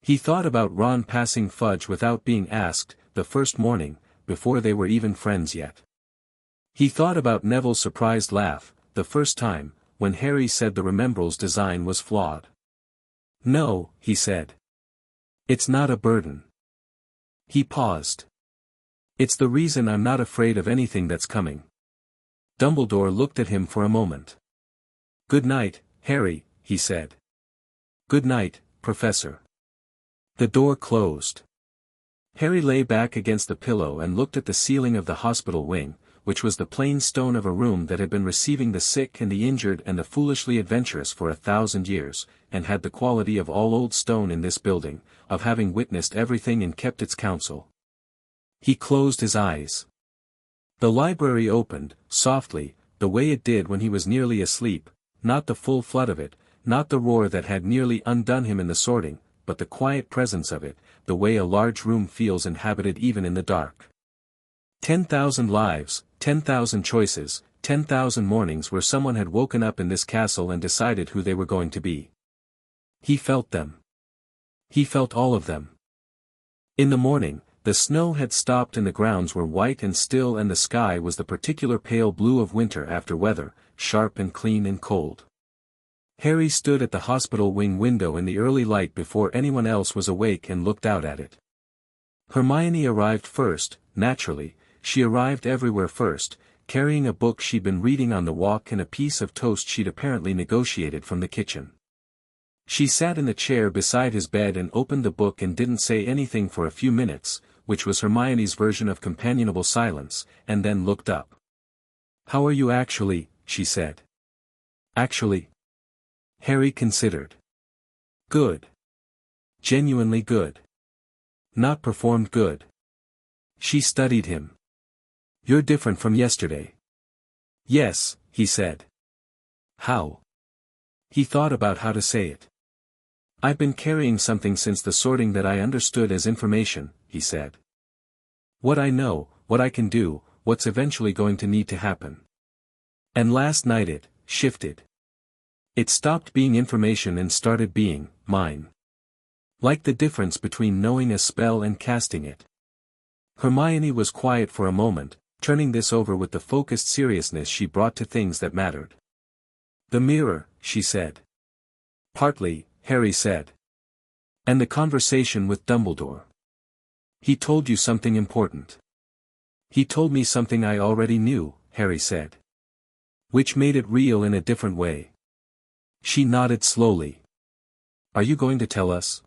He thought about Ron passing Fudge without being asked, the first morning, before they were even friends yet. He thought about Neville's surprised laugh, the first time, when Harry said the Remembral's design was flawed. No, he said. It's not a burden. He paused. It's the reason I'm not afraid of anything that's coming. Dumbledore looked at him for a moment. Good night, Harry, he said. Good night, Professor. The door closed. Harry lay back against the pillow and looked at the ceiling of the hospital wing, which was the plain stone of a room that had been receiving the sick and the injured and the foolishly adventurous for 1,000 years, and had the quality of all old stone in this building, of having witnessed everything and kept its counsel. He closed his eyes. The library opened, softly, the way it did when he was nearly asleep, not the full flood of it, not the roar that had nearly undone him in the sorting, but the quiet presence of it, the way a large room feels inhabited even in the dark. 10,000 lives, 10,000 choices, 10,000 mornings where someone had woken up in this castle and decided who they were going to be. He felt them. He felt all of them. In the morning, the snow had stopped and the grounds were white and still and the sky was the particular pale blue of winter after weather, sharp and clean and cold. Harry stood at the hospital wing window in the early light before anyone else was awake and looked out at it. Hermione arrived first, naturally, she arrived everywhere first, carrying a book she'd been reading on the walk and a piece of toast she'd apparently negotiated from the kitchen. She sat in the chair beside his bed and opened the book and didn't say anything for a few minutes, which was Hermione's version of companionable silence, and then looked up. "How are you actually?" she said. "Actually?" Harry considered. "Good. Genuinely good. Not performed good." She studied him. "You're different from yesterday." "Yes," he said. "How?" He thought about how to say it. "I've been carrying something since the sorting that I understood as information," he said. "What I know, what I can do, what's eventually going to need to happen. And last night it shifted. It stopped being information and started being mine. Like the difference between knowing a spell and casting it." Hermione was quiet for a moment, turning this over with the focused seriousness she brought to things that mattered. "The mirror," she said. "Partly," Harry said. "And the conversation with Dumbledore. He told you something important." "He told me something I already knew," Harry said. "Which made it real in a different way." She nodded slowly. "Are you going to tell us?"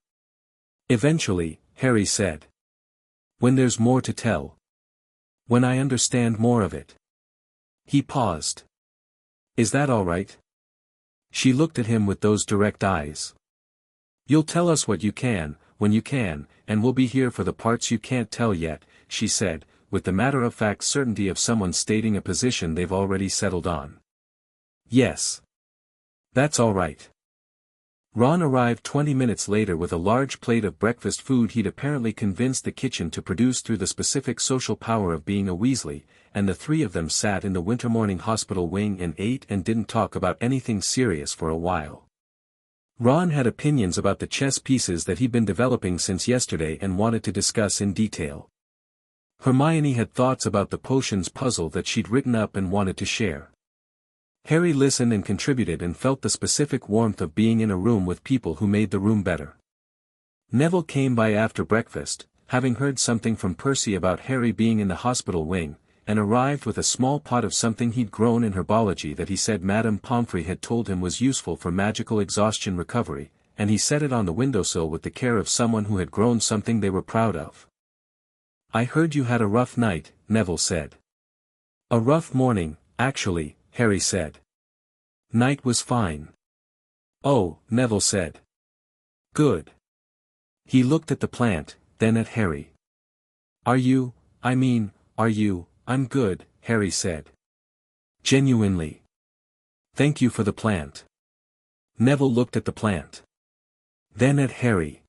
"Eventually," Harry said. "When there's more to tell. When I understand more of it." He paused. "Is that all right?" She looked at him with those direct eyes. "You'll tell us what you can, when you can, and we'll be here for the parts you can't tell yet," she said, with the matter-of-fact certainty of someone stating a position they've already settled on. "Yes. That's all right." Ron arrived 20 minutes later with a large plate of breakfast food he'd apparently convinced the kitchen to produce through the specific social power of being a Weasley, and the three of them sat in the winter morning hospital wing and ate and didn't talk about anything serious for a while. Ron had opinions about the chess pieces that he'd been developing since yesterday and wanted to discuss in detail. Hermione had thoughts about the potions puzzle that she'd written up and wanted to share. Harry listened and contributed and felt the specific warmth of being in a room with people who made the room better. Neville came by after breakfast, having heard something from Percy about Harry being in the hospital wing, and arrived with a small pot of something he'd grown in herbology that he said Madame Pomfrey had told him was useful for magical exhaustion recovery, and he set it on the windowsill with the care of someone who had grown something they were proud of. "I heard you had a rough night," Neville said. "A rough morning, actually," Harry said. "Night was fine." "Oh," Neville said. "Good." He looked at the plant, then at Harry. Are you, "I'm good," Harry said. "Genuinely. Thank you for the plant." Neville looked at the plant. Then at Harry.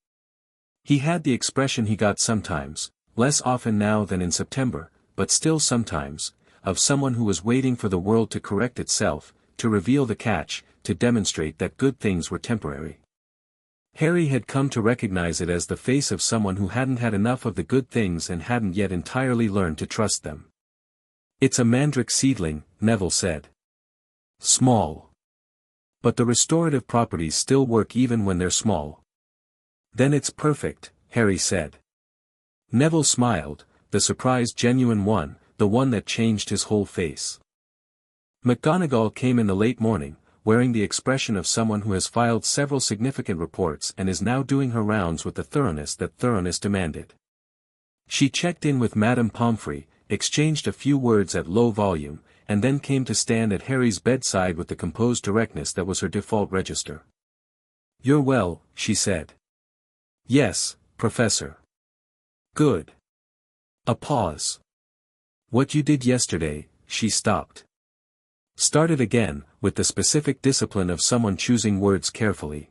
He had the expression he got sometimes, less often now than in September, but still sometimes, of someone who was waiting for the world to correct itself, to reveal the catch, to demonstrate that good things were temporary. Harry had come to recognize it as the face of someone who hadn't had enough of the good things and hadn't yet entirely learned to trust them. "It's a mandrake seedling," Neville said. "Small. But the restorative properties still work even when they're small." "Then it's perfect," Harry said. Neville smiled, the surprised genuine one, the one that changed his whole face. McGonagall came in the late morning, wearing the expression of someone who has filed several significant reports and is now doing her rounds with the thoroughness that thoroughness demanded. She checked in with Madame Pomfrey, exchanged a few words at low volume, and then came to stand at Harry's bedside with the composed directness that was her default register. "You're well," she said. "Yes, Professor." "Good." A pause. "What you did yesterday," she stopped. Started again, with the specific discipline of someone choosing words carefully.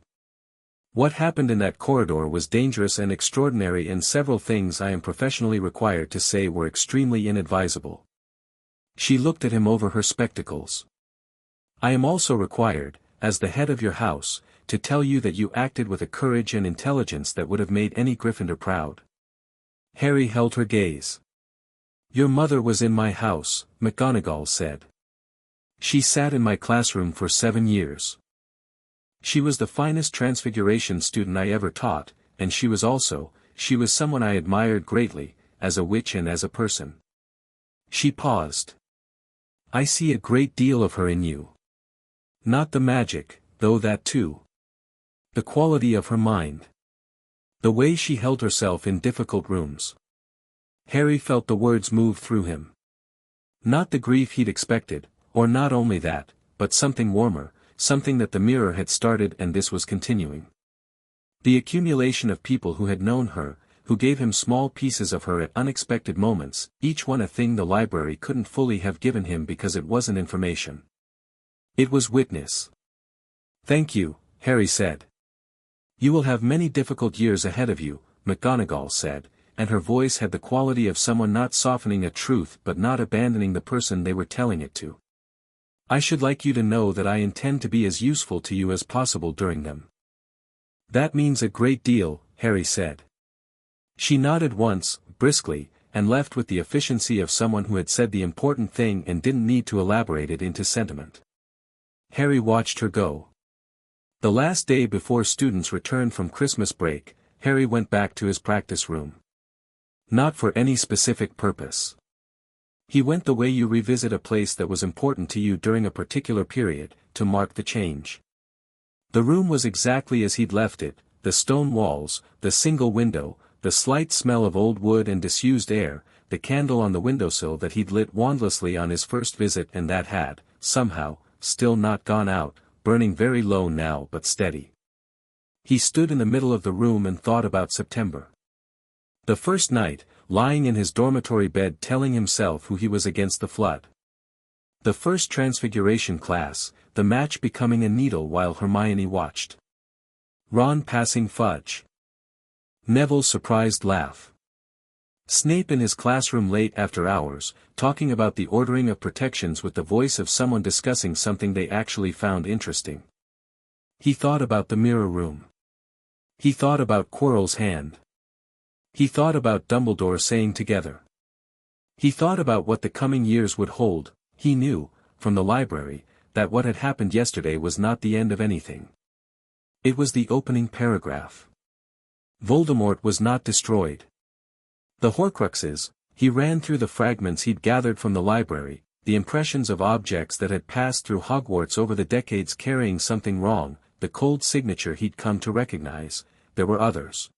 What happened in that corridor was dangerous and extraordinary, and several things I am professionally required to say were extremely inadvisable. She looked at him over her spectacles. I am also required, as the head of your house, to tell you that you acted with a courage and intelligence that would have made any Gryffindor proud. Harry held her gaze. Your mother was in my house, McGonagall said. She sat in my classroom for 7 years. She was the finest Transfiguration student I ever taught, and she was someone I admired greatly, as a witch and as a person. She paused. I see a great deal of her in you. Not the magic, though that too. The quality of her mind. The way she held herself in difficult rooms. Harry felt the words move through him. Not the grief he'd expected, or not only that, but something warmer, something that the mirror had started and this was continuing. The accumulation of people who had known her, who gave him small pieces of her at unexpected moments, each one a thing the library couldn't fully have given him because it wasn't information. It was witness. Thank you, Harry said. You will have many difficult years ahead of you, McGonagall said, and her voice had the quality of someone not softening a truth but not abandoning the person they were telling it to. I should like you to know that I intend to be as useful to you as possible during them. That means a great deal, Harry said. She nodded once, briskly, and left with the efficiency of someone who had said the important thing and didn't need to elaborate it into sentiment. Harry watched her go. The last day before students returned from Christmas break, Harry went back to his practice room. Not for any specific purpose. He went the way you revisit a place that was important to you during a particular period, to mark the change. The room was exactly as he'd left it, the stone walls, the single window, the slight smell of old wood and disused air, the candle on the windowsill that he'd lit wandlessly on his first visit and that had, somehow, still not gone out, burning very low now but steady. He stood in the middle of the room and thought about September. The first night, lying in his dormitory bed telling himself who he was against the flood. The first Transfiguration class, the match becoming a needle while Hermione watched. Ron passing fudge. Neville's surprised laugh. Snape in his classroom late after hours, talking about the ordering of protections with the voice of someone discussing something they actually found interesting. He thought about the mirror room. He thought about Quirrell's hand. He thought about Dumbledore saying together. He thought about what the coming years would hold. He knew, from the library, that what had happened yesterday was not the end of anything. It was the opening paragraph. Voldemort was not destroyed. The Horcruxes, he ran through the fragments he'd gathered from the library, the impressions of objects that had passed through Hogwarts over the decades carrying something wrong, the cold signature he'd come to recognize. There were others.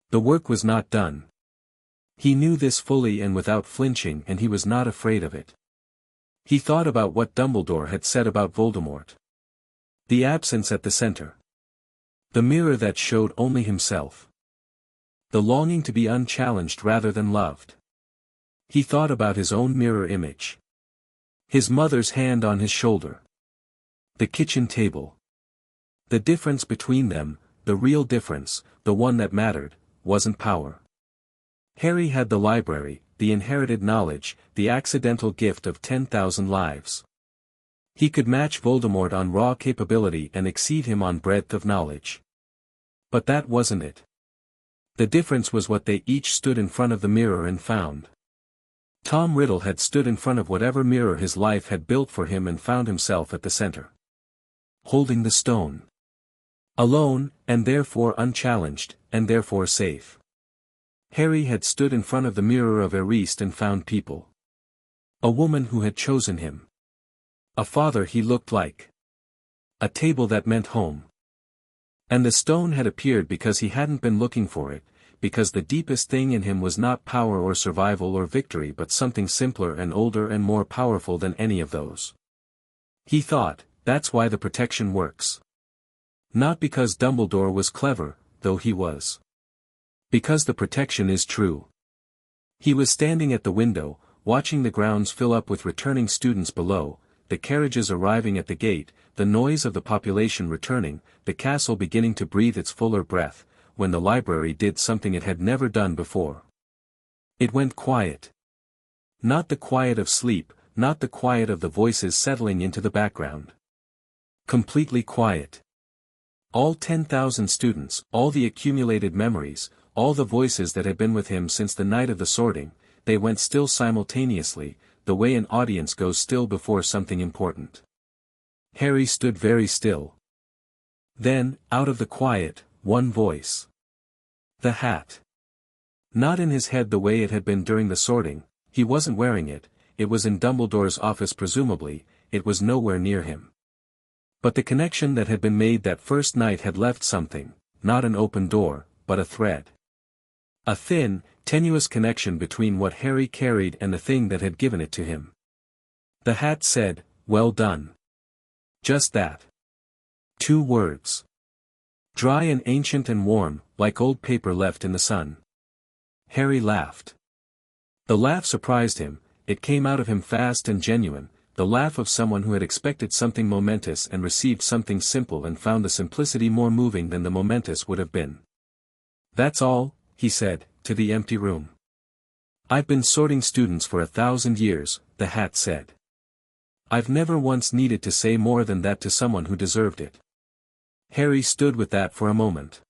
The work was not done. He knew this fully and without flinching, and he was not afraid of it. He thought about what Dumbledore had said about Voldemort. The absence at the center. The mirror that showed only himself. The longing to be unchallenged rather than loved. He thought about his own mirror image. His mother's hand on his shoulder. The kitchen table. The difference between them, the real difference, the one that mattered, wasn't power. Harry had the library, the inherited knowledge, the accidental gift of 10,000 lives. He could match Voldemort on raw capability and exceed him on breadth of knowledge. But that wasn't it. The difference was what they each stood in front of the mirror and found. Tom Riddle had stood in front of whatever mirror his life had built for him and found himself at the center. Holding the stone. Alone, and therefore unchallenged, and therefore safe. Harry had stood in front of the mirror of Eriste and found people. A woman who had chosen him. A father he looked like. A table that meant home. And the stone had appeared because he hadn't been looking for it, because the deepest thing in him was not power or survival or victory but something simpler and older and more powerful than any of those. He thought, that's why the protection works. Not because Dumbledore was clever, though he was. Because the protection is true. He was standing at the window, watching the grounds fill up with returning students below, the carriages arriving at the gate, the noise of the population returning, the castle beginning to breathe its fuller breath, when the library did something it had never done before. It went quiet. Not the quiet of sleep, not the quiet of the voices settling into the background. Completely quiet. All 10,000 students, all the accumulated memories, all the voices that had been with him since the night of the sorting, they went still simultaneously, the way an audience goes still before something important. Harry stood very still. Then, out of the quiet, one voice. The hat. Not in his head the way it had been during the sorting, he wasn't wearing it, it was in Dumbledore's office presumably, it was nowhere near him. But the connection that had been made that first night had left something, not an open door, but a thread. A thin, tenuous connection between what Harry carried and the thing that had given it to him. The hat said, "Well done." Just that. 2 words. Dry and ancient and warm, like old paper left in the sun. Harry laughed. The laugh surprised him, it came out of him fast and genuine, the laugh of someone who had expected something momentous and received something simple and found the simplicity more moving than the momentous would have been. "That's all," he said, to the empty room. "I've been sorting students for 1,000 years, the hat said. I've never once needed to say more than that to someone who deserved it." Harry stood with that for a moment.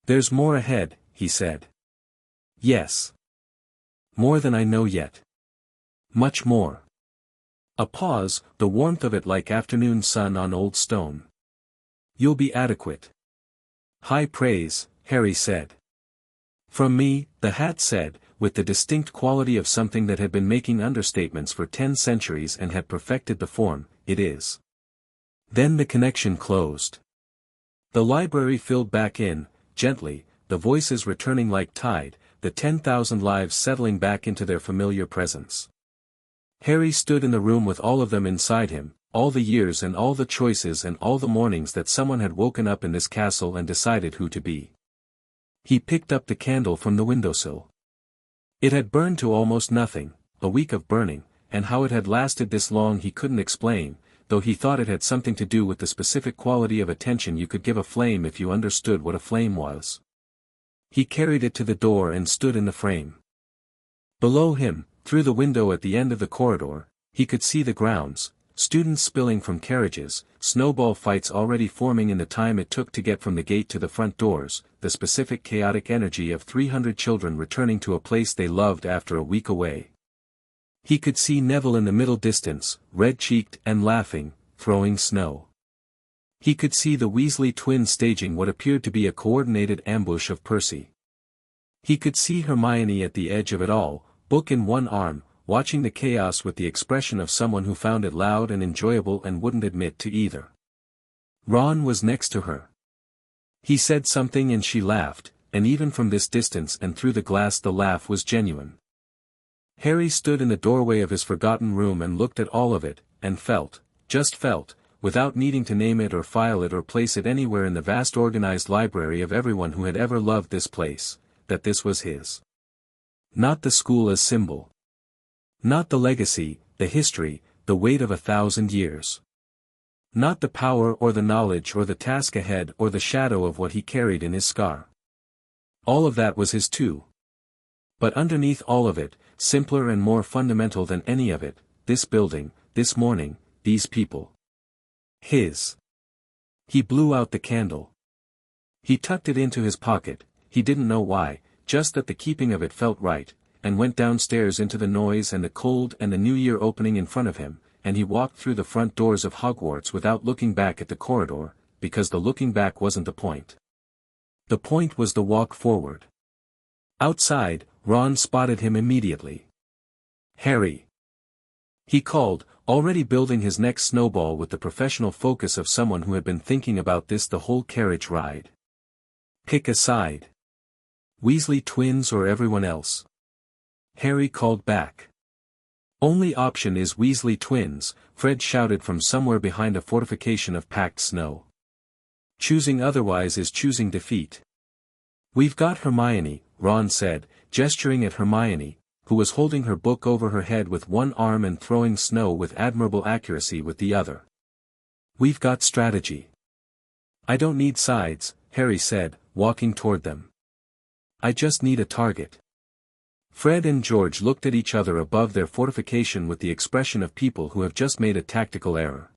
"There's more ahead," he said. "Yes. More than I know yet. Much more." A pause, the warmth of it like afternoon sun on old stone. "You'll be adequate." "High praise," Harry said. "From me," the hat said, with the distinct quality of something that had been making understatements for 10 centuries and had perfected the form, "it is." Then the connection closed. The library filled back in, gently, the voices returning like tide, the 10,000 lives settling back into their familiar presence. Harry stood in the room with all of them inside him, all the years and all the choices and all the mornings that someone had woken up in this castle and decided who to be. He picked up the candle from the windowsill. It had burned to almost nothing, a week of burning, and how it had lasted this long he couldn't explain, though he thought it had something to do with the specific quality of attention you could give a flame if you understood what a flame was. He carried it to the door and stood in the frame. Below him, through the window at the end of the corridor, he could see the grounds, students spilling from carriages, snowball fights already forming in the time it took to get from the gate to the front doors, the specific chaotic energy of 300 children returning to a place they loved after a week away. He could see Neville in the middle distance, red-cheeked and laughing, throwing snow. He could see the Weasley twins staging what appeared to be a coordinated ambush of Percy. He could see Hermione at the edge of it all, book in one arm, watching the chaos with the expression of someone who found it loud and enjoyable and wouldn't admit to either. Ron was next to her. He said something and she laughed, and even from this distance and through the glass the laugh was genuine. Harry stood in the doorway of his forgotten room and looked at all of it, and felt, just felt, without needing to name it or file it or place it anywhere in the vast organized library of everyone who had ever loved this place, that this was his. Not the school as symbol. Not the legacy, the history, the weight of 1,000 years. Not the power or the knowledge or the task ahead or the shadow of what he carried in his scar. All of that was his too. But underneath all of it, simpler and more fundamental than any of it, this building, this morning, these people. His. He blew out the candle. He tucked it into his pocket, he didn't know why, just that the keeping of it felt right, and went downstairs into the noise and the cold and the new year opening in front of him, and he walked through the front doors of Hogwarts without looking back at the corridor, because the looking back wasn't the point. The point was the walk forward. Outside, Ron spotted him immediately. "Harry!" he called, already building his next snowball with the professional focus of someone who had been thinking about this the whole carriage ride. "Pick a side. Weasley twins or everyone else?" Harry called back. "Only option is Weasley twins," Fred shouted from somewhere behind a fortification of packed snow. "Choosing otherwise is choosing defeat." "We've got Hermione," Ron said, gesturing at Hermione, who was holding her book over her head with one arm and throwing snow with admirable accuracy with the other. "We've got strategy." "I don't need sides," Harry said, walking toward them. "I just need a target." Fred and George looked at each other above their fortification with the expression of people who have just made a tactical error.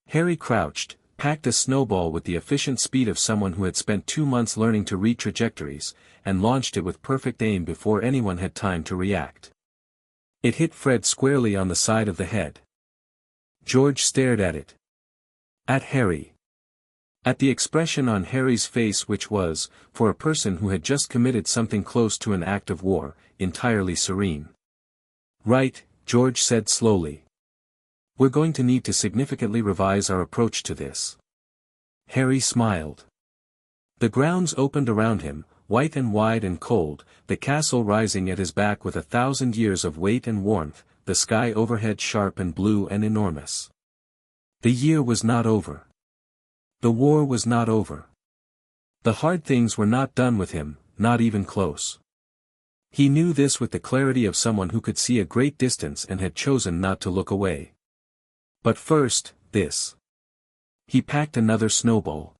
Harry crouched, packed a snowball with the efficient speed of someone who had spent 2 months learning to read trajectories, and launched it with perfect aim before anyone had time to react. It hit Fred squarely on the side of the head. George stared at it. At Harry. At the expression on Harry's face, which was, for a person who had just committed something close to an act of war, entirely serene. "Right," George said slowly. "We're going to need to significantly revise our approach to this." Harry smiled. The grounds opened around him, white and wide and cold, the castle rising at his back with 1,000 years of weight and warmth, the sky overhead sharp and blue and enormous. The year was not over. The war was not over. The hard things were not done with him, not even close. He knew this with the clarity of someone who could see a great distance and had chosen not to look away. But first, this. He packed another snowball.